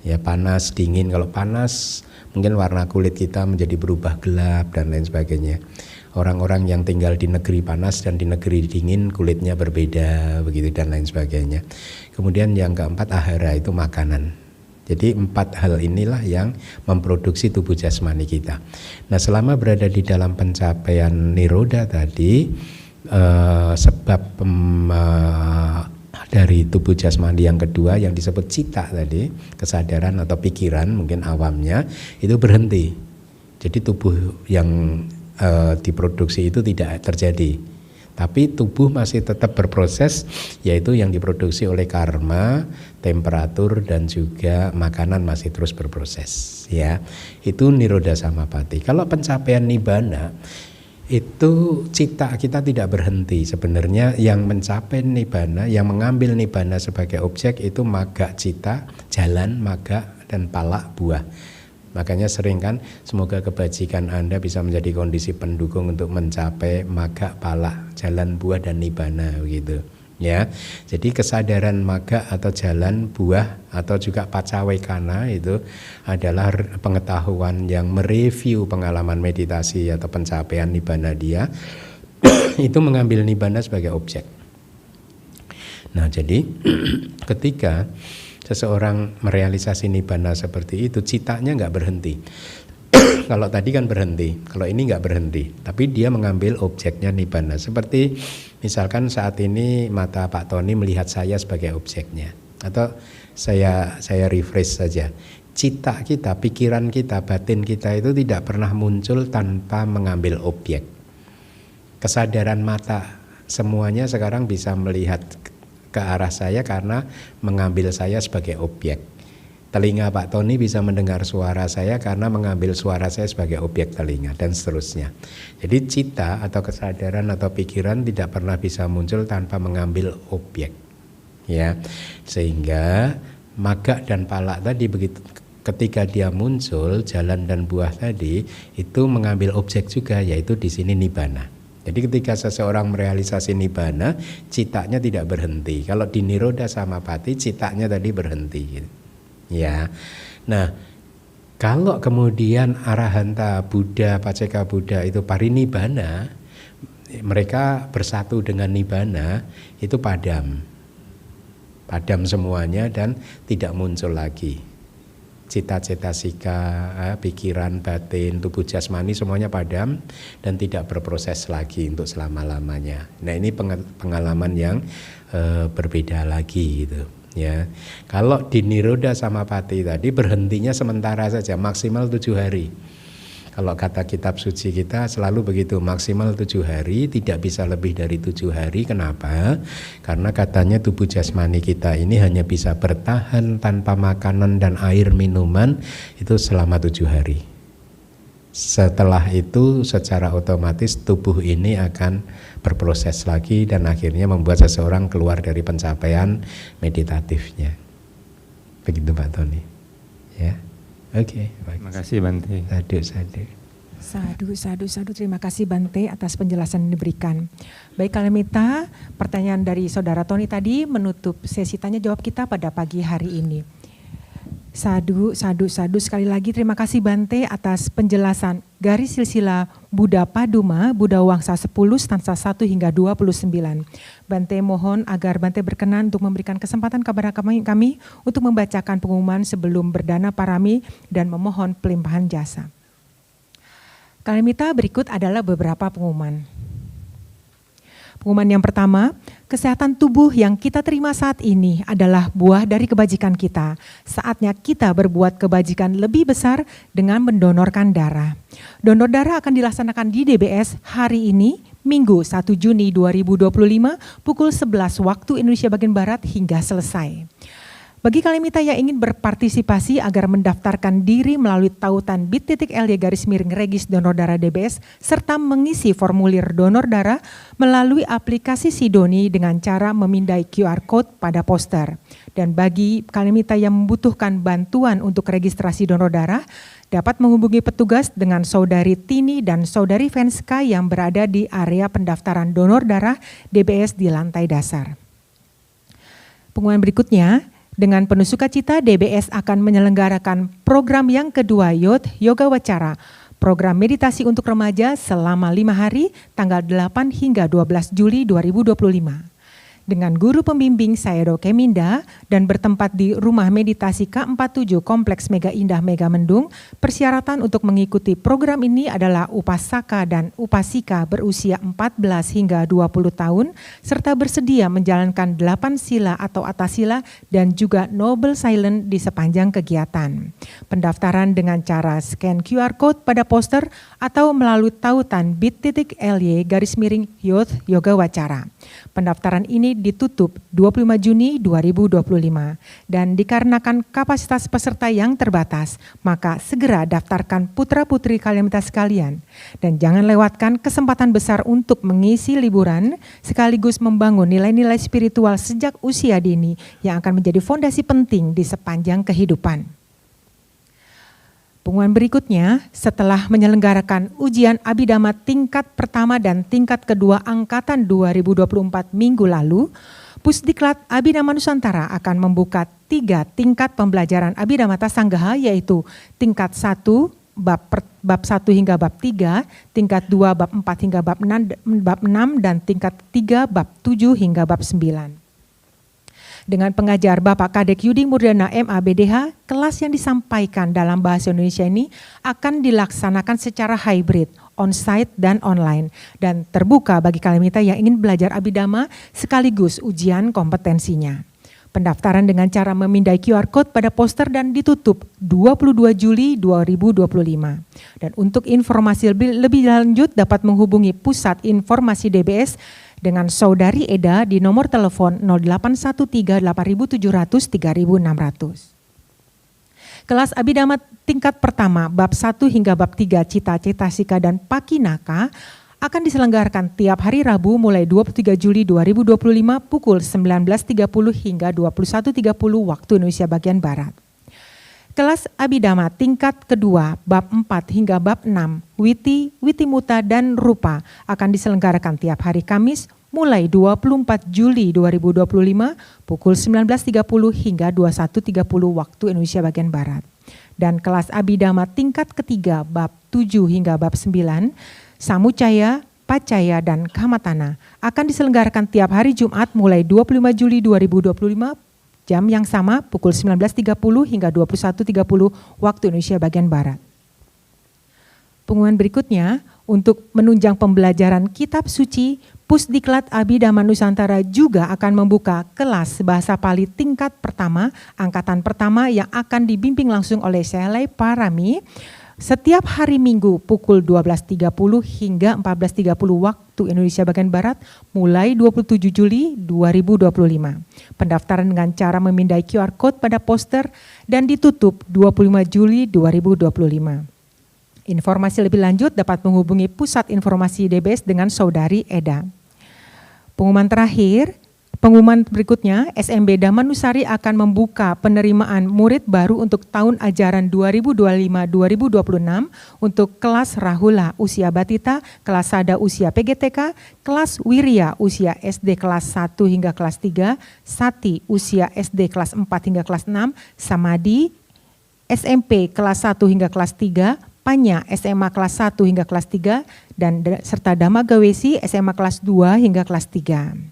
S3: ya, panas, dingin. Kalau panas mungkin warna kulit kita menjadi berubah gelap dan lain sebagainya. Orang-orang yang tinggal di negeri panas dan di negeri dingin kulitnya berbeda, begitu dan lain sebagainya. Kemudian yang keempat, ahara, itu makanan. Jadi 4 hal inilah yang memproduksi tubuh jasmani kita. Nah, selama berada di dalam pencapaian Nirodha tadi, sebab dari tubuh jasmani yang kedua yang disebut cita tadi, kesadaran atau pikiran mungkin awamnya, itu berhenti. Jadi tubuh yang diproduksi itu tidak terjadi, tapi tubuh masih tetap berproses, yaitu yang diproduksi oleh karma, temperatur, dan juga makanan masih terus berproses, ya. Itu Nirodha Samapatti. Kalau pencapaian Nibbana itu cita kita tidak berhenti. Sebenarnya yang mencapai Nibbana, yang mengambil Nibbana sebagai objek itu magga cita, jalan, magga, dan pala, buah. Makanya sering kan, semoga kebajikan Anda bisa menjadi kondisi pendukung untuk mencapai magga, pala, jalan, buah, dan Nibbana, begitu. Ya, jadi kesadaran magga atau jalan, buah, atau juga pacawekana itu adalah pengetahuan yang mereview pengalaman meditasi atau pencapaian Nibbana dia. Itu mengambil Nibbana sebagai objek. Nah, jadi ketika seseorang merealisasi Nibbana seperti itu, citanya nggak berhenti. Kalau tadi kan berhenti, kalau ini nggak berhenti, tapi dia mengambil objeknya Nibbana. Seperti misalkan saat ini mata Pak Tony melihat saya sebagai objeknya, atau saya refresh saja. Cita kita, pikiran kita, batin kita itu tidak pernah muncul tanpa mengambil objek. Kesadaran mata semuanya sekarang bisa melihat ke arah saya karena mengambil saya sebagai objek. Telinga Pak Tony bisa mendengar suara saya karena mengambil suara saya sebagai objek telinga, dan seterusnya. Jadi cita atau kesadaran atau pikiran tidak pernah bisa muncul tanpa mengambil objek, ya. Sehingga maga dan palak tadi begitu, ketika dia muncul, jalan dan buah tadi itu mengambil objek juga, yaitu di sini nibbana. Jadi ketika seseorang merealisasi nibbana, citanya tidak berhenti. Kalau di nirodha samapatti, citanya tadi berhenti, gitu. Ya, nah kalau kemudian Arahanta Buddha, Paceka Buddha itu parinibbana, mereka bersatu dengan nibbana, itu padam semuanya dan tidak muncul lagi. Cita-cetasika, pikiran, batin, tubuh jasmani semuanya padam dan tidak berproses lagi untuk selama-lamanya. Nah ini pengalaman yang berbeda lagi gitu. Ya, kalau di nirodha samapatti tadi berhentinya sementara saja, maksimal 7 hari. Kalau kata kitab suci kita selalu begitu, maksimal 7 hari, tidak bisa lebih dari 7 hari. Kenapa? Karena katanya tubuh jasmani kita ini hanya bisa bertahan tanpa makanan dan air minuman itu selama 7 hari. Setelah itu secara otomatis tubuh ini akan berproses lagi dan akhirnya membuat seseorang keluar dari pencapaian meditatifnya. Begitu Pak Tony. Ya, oke.
S7: Terima kasih Bante.
S1: Sadu. Terima kasih Bante atas penjelasan yang diberikan. Baik Kalimita, pertanyaan dari Saudara Tony tadi menutup sesi tanya jawab kita pada pagi hari ini. Sadu. Sekali lagi terima kasih Bante atas penjelasan garis silsilah Buddha Paduma, Buddha Wangsa 10, stansa 1 hingga 29. Bante mohon agar Bante berkenan untuk memberikan kesempatan kepada kami untuk membacakan pengumuman sebelum berdana parami dan memohon pelimpahan jasa. Kalimita, berikut adalah beberapa pengumuman. Pengumuman yang pertama, kesehatan tubuh yang kita terima saat ini adalah buah dari kebajikan kita. Saatnya kita berbuat kebajikan lebih besar dengan mendonorkan darah. Donor darah akan dilaksanakan di DBS hari ini, Minggu 1 Juni 2025, pukul 11 waktu Indonesia bagian Barat hingga selesai. Bagi Kalimita yang ingin berpartisipasi agar mendaftarkan diri melalui tautan bit.ly/regis donor darah DBS serta mengisi formulir donor darah melalui aplikasi Sidoni dengan cara memindai QR Code pada poster. Dan bagi Kalimita yang membutuhkan bantuan untuk registrasi donor darah, dapat menghubungi petugas dengan Saudari Tini dan Saudari Venska yang berada di area pendaftaran donor darah DBS di lantai dasar. Pengumuman berikutnya, dengan penuh sukacita, DBS akan menyelenggarakan program yang kedua YOT Yoga Wacara, program meditasi untuk remaja selama 5 hari, tanggal 8 hingga 12 Juli 2025. Dengan guru pembimbing Sayadaw Keminda dan bertempat di Rumah Meditasi K47 Kompleks Mega Indah Mega Mendung, persyaratan untuk mengikuti program ini adalah upasaka dan upasika berusia 14 hingga 20 tahun, serta bersedia menjalankan 8 sila atau atasila dan juga Noble Silent di sepanjang kegiatan. Pendaftaran dengan cara scan QR Code pada poster atau melalui tautan bit.ly/Youth Yoga Wacara. Pendaftaran ini ditutup 25 Juni 2025 dan dikarenakan kapasitas peserta yang terbatas, maka segera daftarkan putra-putri Kalimita sekalian dan jangan lewatkan kesempatan besar untuk mengisi liburan sekaligus membangun nilai-nilai spiritual sejak usia dini yang akan menjadi fondasi penting di sepanjang kehidupan. Pengumuman berikutnya, setelah menyelenggarakan ujian Abhidhamma tingkat pertama dan tingkat kedua angkatan 2024 minggu lalu, Pusdiklat Abhidhamma Nusantara akan membuka 3 tingkat pembelajaran Abhidhamma Sanggaha, yaitu tingkat 1 bab 1 hingga bab 3, tingkat 2 bab 4 hingga bab 6 dan tingkat 3 bab 7 hingga bab 9. Dengan pengajar Bapak Kadek Yudi Murdana MA/BDH, kelas yang disampaikan dalam bahasa Indonesia ini akan dilaksanakan secara hybrid, on-site dan online, dan terbuka bagi Kalimita yang ingin belajar Abhidhamma sekaligus ujian kompetensinya. Pendaftaran dengan cara memindai QR Code pada poster dan ditutup 22 Juli 2025. Dan untuk informasi lebih lanjut dapat menghubungi Pusat Informasi DBS dengan Saudari Eda di nomor telepon 0813 8700 3600. Kelas Abhidhamma tingkat pertama bab 1 hingga bab 3 Cita-cita Sika dan Pakinaka akan diselenggarakan tiap hari Rabu mulai 23 Juli 2025 pukul 19.30 hingga 21.30 waktu Indonesia bagian Barat. Kelas Abhidhamma tingkat kedua bab 4 hingga bab 6 Witi, Witimuta dan Rupa akan diselenggarakan tiap hari Kamis mulai 24 Juli 2025 pukul 19.30 hingga 21.30 waktu Indonesia bagian Barat. Dan kelas Abhidhamma tingkat ketiga bab 7 hingga bab 9 Samucaya, Pacaya dan Kamatana akan diselenggarakan tiap hari Jumat mulai 25 Juli 2025 jam yang sama pukul 19.30 hingga 21.30 waktu Indonesia bagian Barat. Pengumuman berikutnya, untuk menunjang pembelajaran kitab suci, Pusdiklat Abhidhamma Nusantara juga akan membuka kelas Bahasa Pali tingkat pertama, angkatan pertama yang akan dibimbing langsung oleh Selai Parami setiap hari Minggu pukul 12.30 hingga 14.30 waktu Indonesia bagian Barat mulai 27 Juli 2025. Pendaftaran dengan cara memindai QR Code pada poster dan ditutup 25 Juli 2025. Informasi lebih lanjut dapat menghubungi Pusat Informasi DBS dengan Saudari Eda. Pengumuman berikutnya, SMB Dhammanusari akan membuka penerimaan murid baru untuk tahun ajaran 2025-2026 untuk kelas Rahula usia Batita, kelas Sada usia PGTK, kelas Wirya usia SD kelas 1 hingga kelas 3, Sati usia SD kelas 4 hingga kelas 6, Samadi SMP kelas 1 hingga kelas 3, Panya SMA kelas 1 hingga kelas 3 dan serta Dhamma Gawesi SMA kelas 2 hingga kelas 3.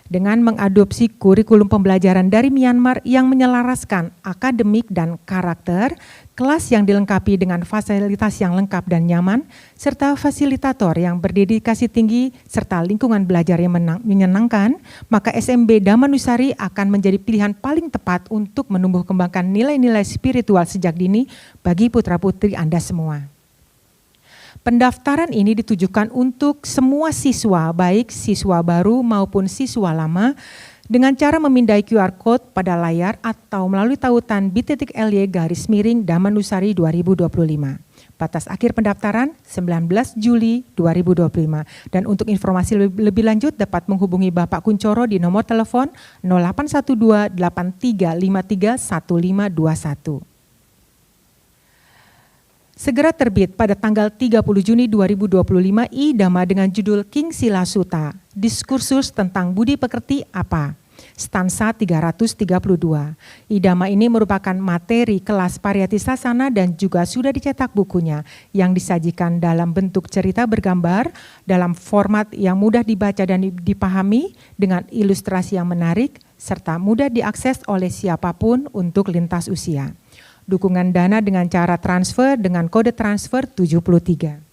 S1: Dengan mengadopsi kurikulum pembelajaran dari Myanmar yang menyelaraskan akademik dan karakter, kelas yang dilengkapi dengan fasilitas yang lengkap dan nyaman, serta fasilitator yang berdedikasi tinggi, serta lingkungan belajar yang menyenangkan, maka SMB Dhammanusari akan menjadi pilihan paling tepat untuk menumbuh kembangkan nilai-nilai spiritual sejak dini bagi putra-putri Anda semua. Pendaftaran ini ditujukan untuk semua siswa, baik siswa baru maupun siswa lama, dengan cara memindai QR Code pada layar atau melalui tautan bit.ly/Dhammanusari 2025. Batas akhir pendaftaran 19 Juli 2025. Dan untuk informasi lebih lanjut dapat menghubungi Bapak Kuncoro di nomor telepon 0812 8353 1521. Segera terbit pada tanggal 30 Juni 2025 I-Dhamma dengan judul King Sila Sutta, Diskursus tentang Budi Pekerti Apa, stansa 332. I-Dhamma ini merupakan materi kelas Pariyati Sasana dan juga sudah dicetak bukunya yang disajikan dalam bentuk cerita bergambar dalam format yang mudah dibaca dan dipahami dengan ilustrasi yang menarik serta mudah diakses oleh siapapun untuk lintas usia. Dukungan dana dengan cara transfer dengan kode transfer 73.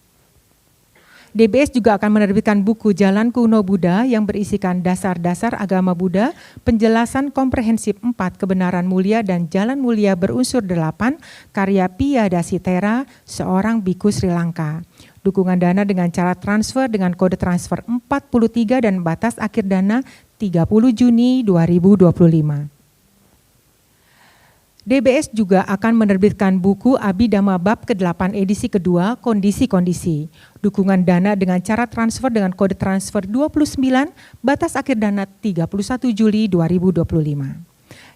S1: DBS juga akan menerbitkan buku Jalan Kuno Buddha yang berisikan dasar-dasar agama Buddha, penjelasan komprehensif 4 kebenaran mulia dan jalan mulia berunsur 8, karya Piyadasithera, seorang biku Sri Lanka. Dukungan dana dengan cara transfer dengan kode transfer 43 dan batas akhir dana 30 Juni 2025. DBS juga akan menerbitkan buku Abhidhamma Bab ke-8 edisi kedua, Kondisi-Kondisi. Dukungan dana dengan cara transfer dengan kode transfer 29, batas akhir dana 31 Juli 2025.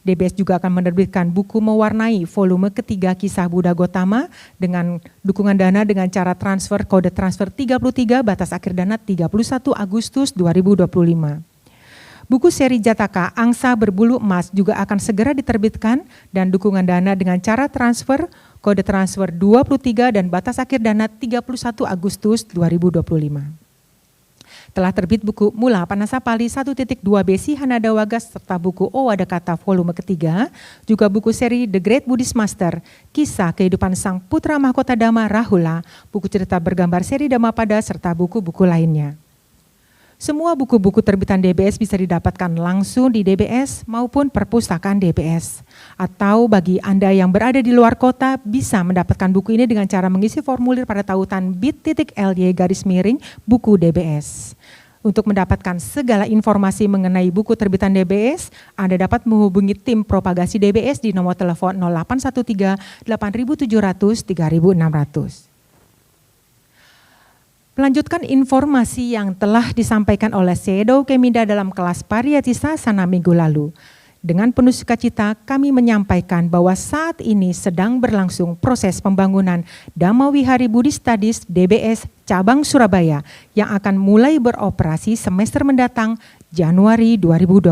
S1: DBS juga akan menerbitkan buku Mewarnai volume ketiga Kisah Buddha Gotama dengan dukungan dana dengan cara transfer kode transfer 33, batas akhir dana 31 Agustus 2025. Buku seri Jataka Angsa Berbulu Emas juga akan segera diterbitkan dan dukungan dana dengan cara transfer, kode transfer 23 dan batas akhir dana 31 Agustus 2025. Telah terbit buku Mula Panasapali 1.2b Sihanada Wagas serta buku Owada Kata volume ketiga, juga buku seri The Great Buddhist Master, Kisah Kehidupan Sang Putra Mahkota Dhamma Rahula, buku cerita bergambar seri Dhammapada serta buku-buku lainnya. Semua buku-buku terbitan DBS bisa didapatkan langsung di DBS maupun perpustakaan DBS. Atau bagi Anda yang berada di luar kota bisa mendapatkan buku ini dengan cara mengisi formulir pada tautan bit.ly/buku DBS. Untuk mendapatkan segala informasi mengenai buku terbitan DBS, Anda dapat menghubungi tim propagasi DBS di nomor telepon 0813 8700 3600. Melanjutkan informasi yang telah disampaikan oleh Sedo Keminda dalam kelas Pariyatisa Sana minggu lalu. Dengan penuh sukacita kami menyampaikan bahwa saat ini sedang berlangsung proses pembangunan Dhamma Wihari Buddhist Studies DBS Cabang Surabaya yang akan mulai beroperasi semester mendatang Januari 2026.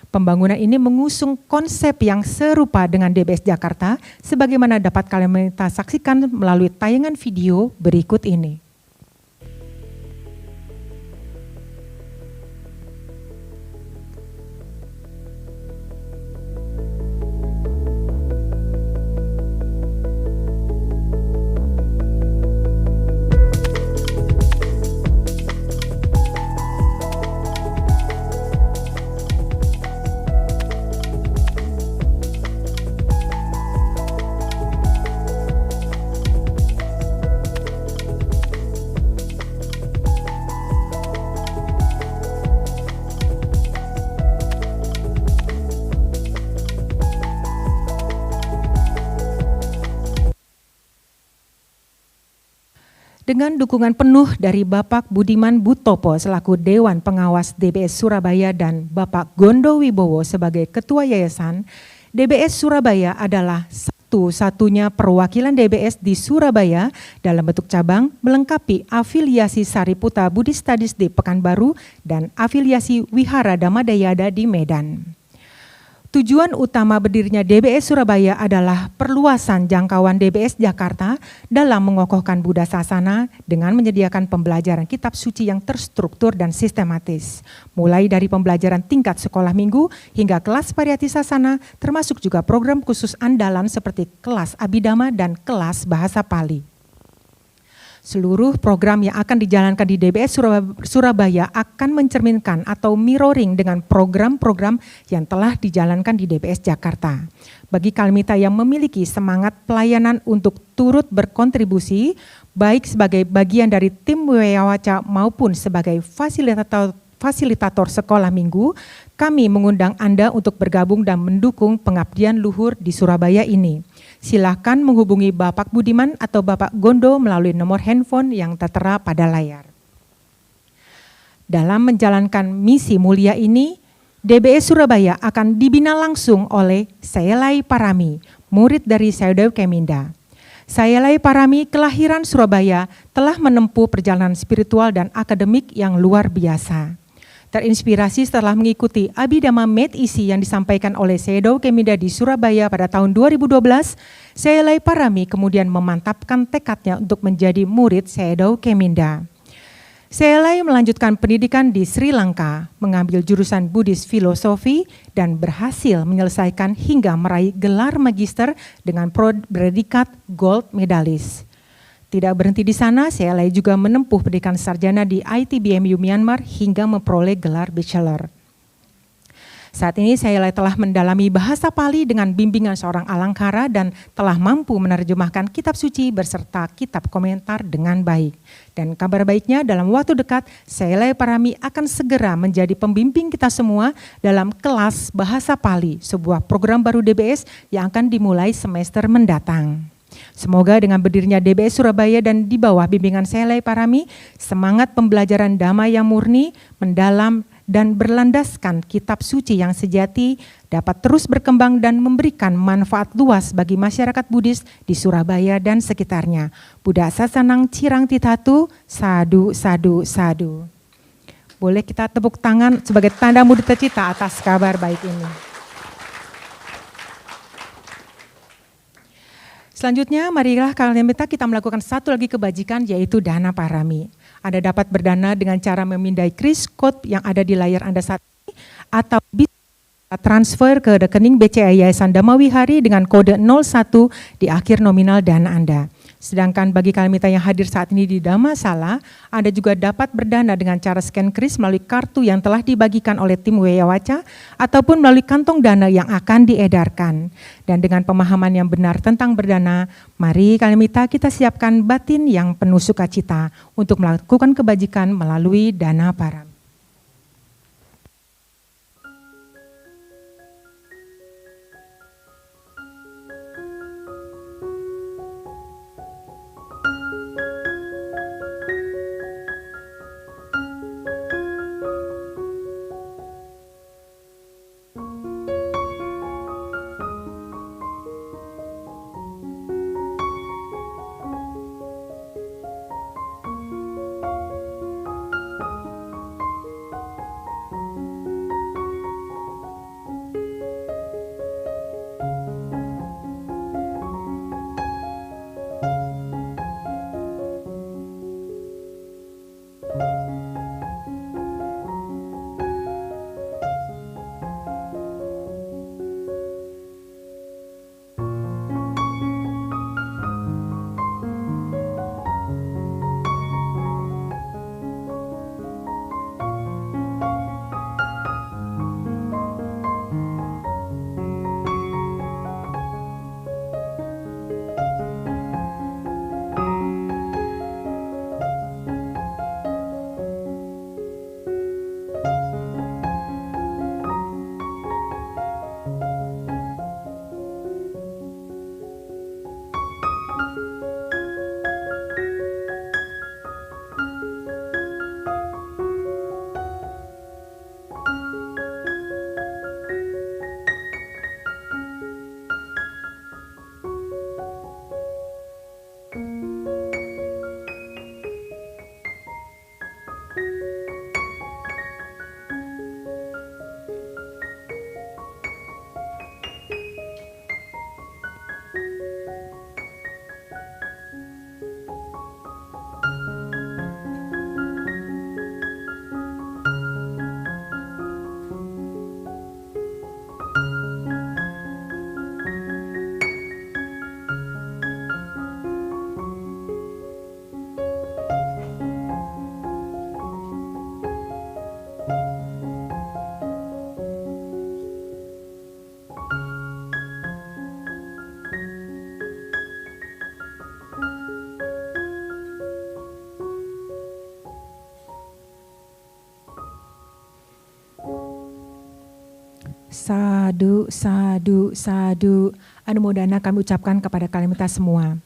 S1: Pembangunan ini mengusung konsep yang serupa dengan DBS Jakarta sebagaimana dapat kalian saksikan melalui tayangan video berikut ini. Dengan dukungan penuh dari Bapak Budiman Butopo selaku Dewan Pengawas DBS Surabaya dan Bapak Gondo Wibowo sebagai Ketua Yayasan, DBS Surabaya adalah satu-satunya perwakilan DBS di Surabaya dalam bentuk cabang melengkapi afiliasi Sariputa Buddhist Studies di Pekanbaru dan afiliasi Wihara Dhammadayada di Medan. Tujuan utama berdirinya DBS Surabaya adalah perluasan jangkauan DBS Jakarta dalam mengokohkan Buddha Sasana dengan menyediakan pembelajaran kitab suci yang terstruktur dan sistematis. Mulai dari pembelajaran tingkat sekolah minggu hingga kelas Pariyati Sasana, termasuk juga program khusus andalan seperti kelas Abhidhamma dan kelas Bahasa Pali. Seluruh program yang akan dijalankan di DBS Surabaya akan mencerminkan atau mirroring dengan program-program yang telah dijalankan di DBS Jakarta. Bagi Kalmita yang memiliki semangat pelayanan untuk turut berkontribusi, baik sebagai bagian dari tim Wiyawaca maupun sebagai fasilitator sekolah minggu, kami mengundang Anda untuk bergabung dan mendukung pengabdian luhur di Surabaya ini. Silakan menghubungi Bapak Budiman atau Bapak Gondo melalui nomor handphone yang tertera pada layar. Dalam menjalankan misi mulia ini, DBS Surabaya akan dibina langsung oleh Sayalai Parami, murid dari Sayadaw Keminda. Sayalai Parami kelahiran Surabaya telah menempuh perjalanan spiritual dan akademik yang luar biasa. Terinspirasi setelah mengikuti Abhidhamma Med Isi yang disampaikan oleh Sayadaw Keminda di Surabaya pada tahun 2012, Sayalai Parami kemudian memantapkan tekadnya untuk menjadi murid Sayadaw Keminda. Sayalai melanjutkan pendidikan di Sri Lanka, mengambil jurusan Buddhist Filosofi dan berhasil menyelesaikan hingga meraih gelar magister dengan predikat Gold Medalist. Tidak berhenti di sana, Sayalai juga menempuh pendidikan sarjana di ITBMU Myanmar hingga memperoleh gelar bachelor. Saat ini Sayalai telah mendalami bahasa Pali dengan bimbingan seorang alangkara dan telah mampu menerjemahkan kitab suci berserta kitab komentar dengan baik. Dan kabar baiknya dalam waktu dekat, Sayalai Parami akan segera menjadi pembimbing kita semua dalam kelas bahasa Pali, sebuah program baru DBS yang akan dimulai semester mendatang. Semoga dengan berdirinya DBS Surabaya dan di bawah bimbingan Sayalai Parami, semangat pembelajaran Dhamma yang murni, mendalam, dan berlandaskan kitab suci yang sejati dapat terus berkembang dan memberikan manfaat luas bagi masyarakat Buddhis di Surabaya dan sekitarnya. Buddha Sasanang Cirang Titatu, Sadu, Sadu, Sadu. Boleh kita tepuk tangan sebagai tanda mudita cita atas kabar baik ini. Selanjutnya, marilah Kalmita kita melakukan satu lagi kebajikan, yaitu dana parami. Anda dapat berdana dengan cara memindai kris code yang ada di layar Anda saat ini, atau bisa transfer ke rekening BCA Yayasan Dhamma Wihari dengan kode 01 di akhir nominal dana Anda. Sedangkan bagi kalimita yang hadir saat ini di Dhammasala, Anda juga dapat berdana dengan cara scan kris melalui kartu yang telah dibagikan oleh tim Weyawaca ataupun melalui kantong dana yang akan diedarkan. Dan dengan pemahaman yang benar tentang berdana, mari kalimita kita siapkan batin yang penuh sukacita untuk melakukan kebajikan melalui dana param. Sadu, sadu, sadu. Anumodana kami ucapkan kepada kalimita semua.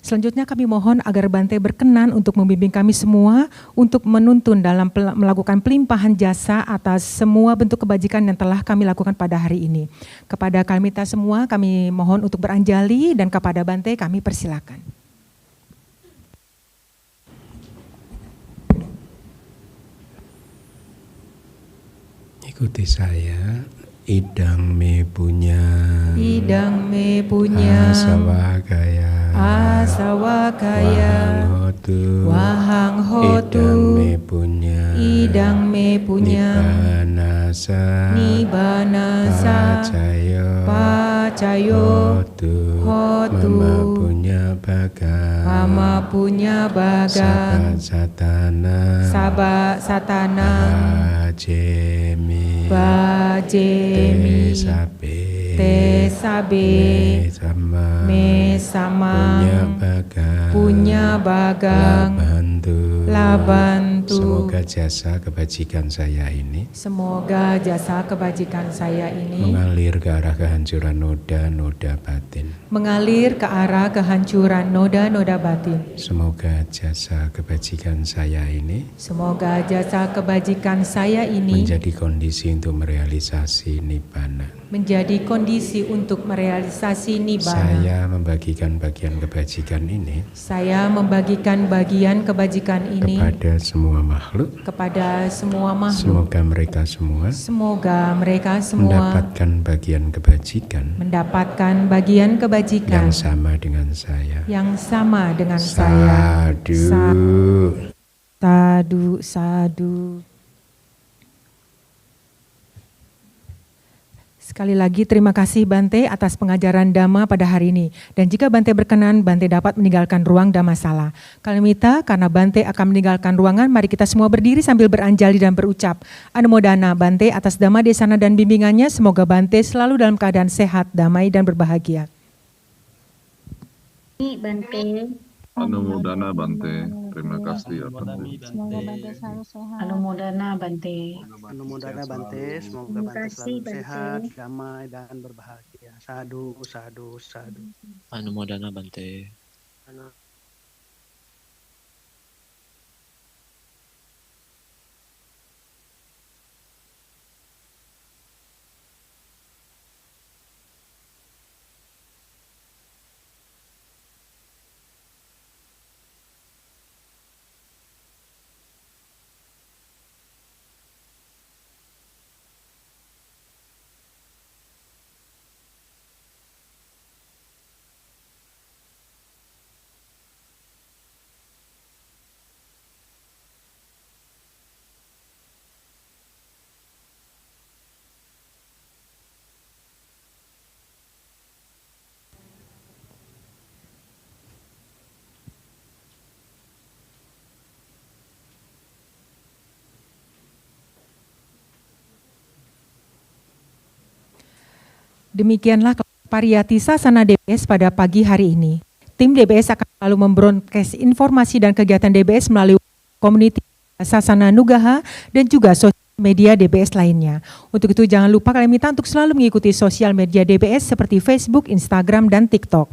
S1: Selanjutnya kami mohon agar Bante berkenan untuk membimbing kami semua untuk menuntun dalam melakukan pelimpahan jasa atas semua bentuk kebajikan yang telah kami lakukan pada hari ini. Kepada kalimita semua kami mohon untuk beranjali dan kepada Bante kami persilakan.
S3: Ikuti saya. Idang me punya asawakaya wahang hotu idang me punya nibanasa pacayo hotu mama punya baga sabak satana bajemi tesabe me samang punya bagang labantu. Semoga jasa kebajikan saya ini mengalir ke arah kehancuran noda batin. Semoga jasa kebajikan saya ini menjadi kondisi untuk merealisasi nibbana. Saya membagikan bagian kebajikan ini kepada semua makhluk. Semoga mereka semua mendapatkan bagian kebajikan yang sama dengan saya.
S1: Sadu. Sekali lagi terima kasih Bante atas pengajaran Dhamma pada hari ini. Dan jika Bante berkenan, Bante dapat meninggalkan ruang Dhammasala. Kami minta karena Bante akan meninggalkan ruangan, mari kita semua berdiri sambil beranjali dan berucap. Anumodana Bante atas Dhamma Desana dan bimbingannya, semoga Bante selalu dalam keadaan sehat, damai dan berbahagia.
S8: Bante.
S9: Anumodana Bante, terima kasih ya Bante.
S8: Semoga Bante selalu sehat.
S10: Anumodana Bante.
S11: Anumodana Bante, semoga Bante selalu sehat, damai dan berbahagia. Sadu, sadu, sadu.
S12: Anumodana Bante.
S1: Demikianlah Pariyati Sasana DBS pada pagi hari ini. Tim DBS akan selalu membroadcast informasi dan kegiatan DBS melalui community Sasana Nugaha dan juga sosial media DBS lainnya. Untuk itu jangan lupa kalian minta untuk selalu mengikuti sosial media DBS seperti Facebook, Instagram, dan TikTok.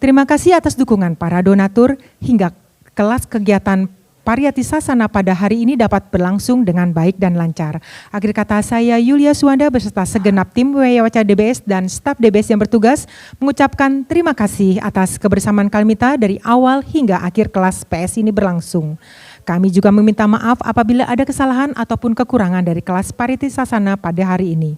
S1: Terima kasih atas dukungan para donatur hingga kelas kegiatan Pariyati Sasana pada hari ini dapat berlangsung dengan baik dan lancar. Akhir kata saya Yulia Suwanda beserta segenap tim Wiyawaca DBS dan staf DBS yang bertugas mengucapkan terima kasih atas kebersamaan Kalmita dari awal hingga akhir kelas PS ini berlangsung. Kami juga meminta maaf apabila ada kesalahan ataupun kekurangan dari kelas Pariyati Sasana pada hari ini.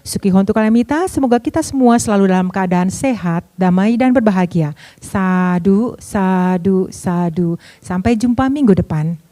S1: Sukihontu Kalamita, semoga kita semua selalu dalam keadaan sehat, damai dan berbahagia. Sadu, sadu, sadu. Sampai jumpa minggu depan.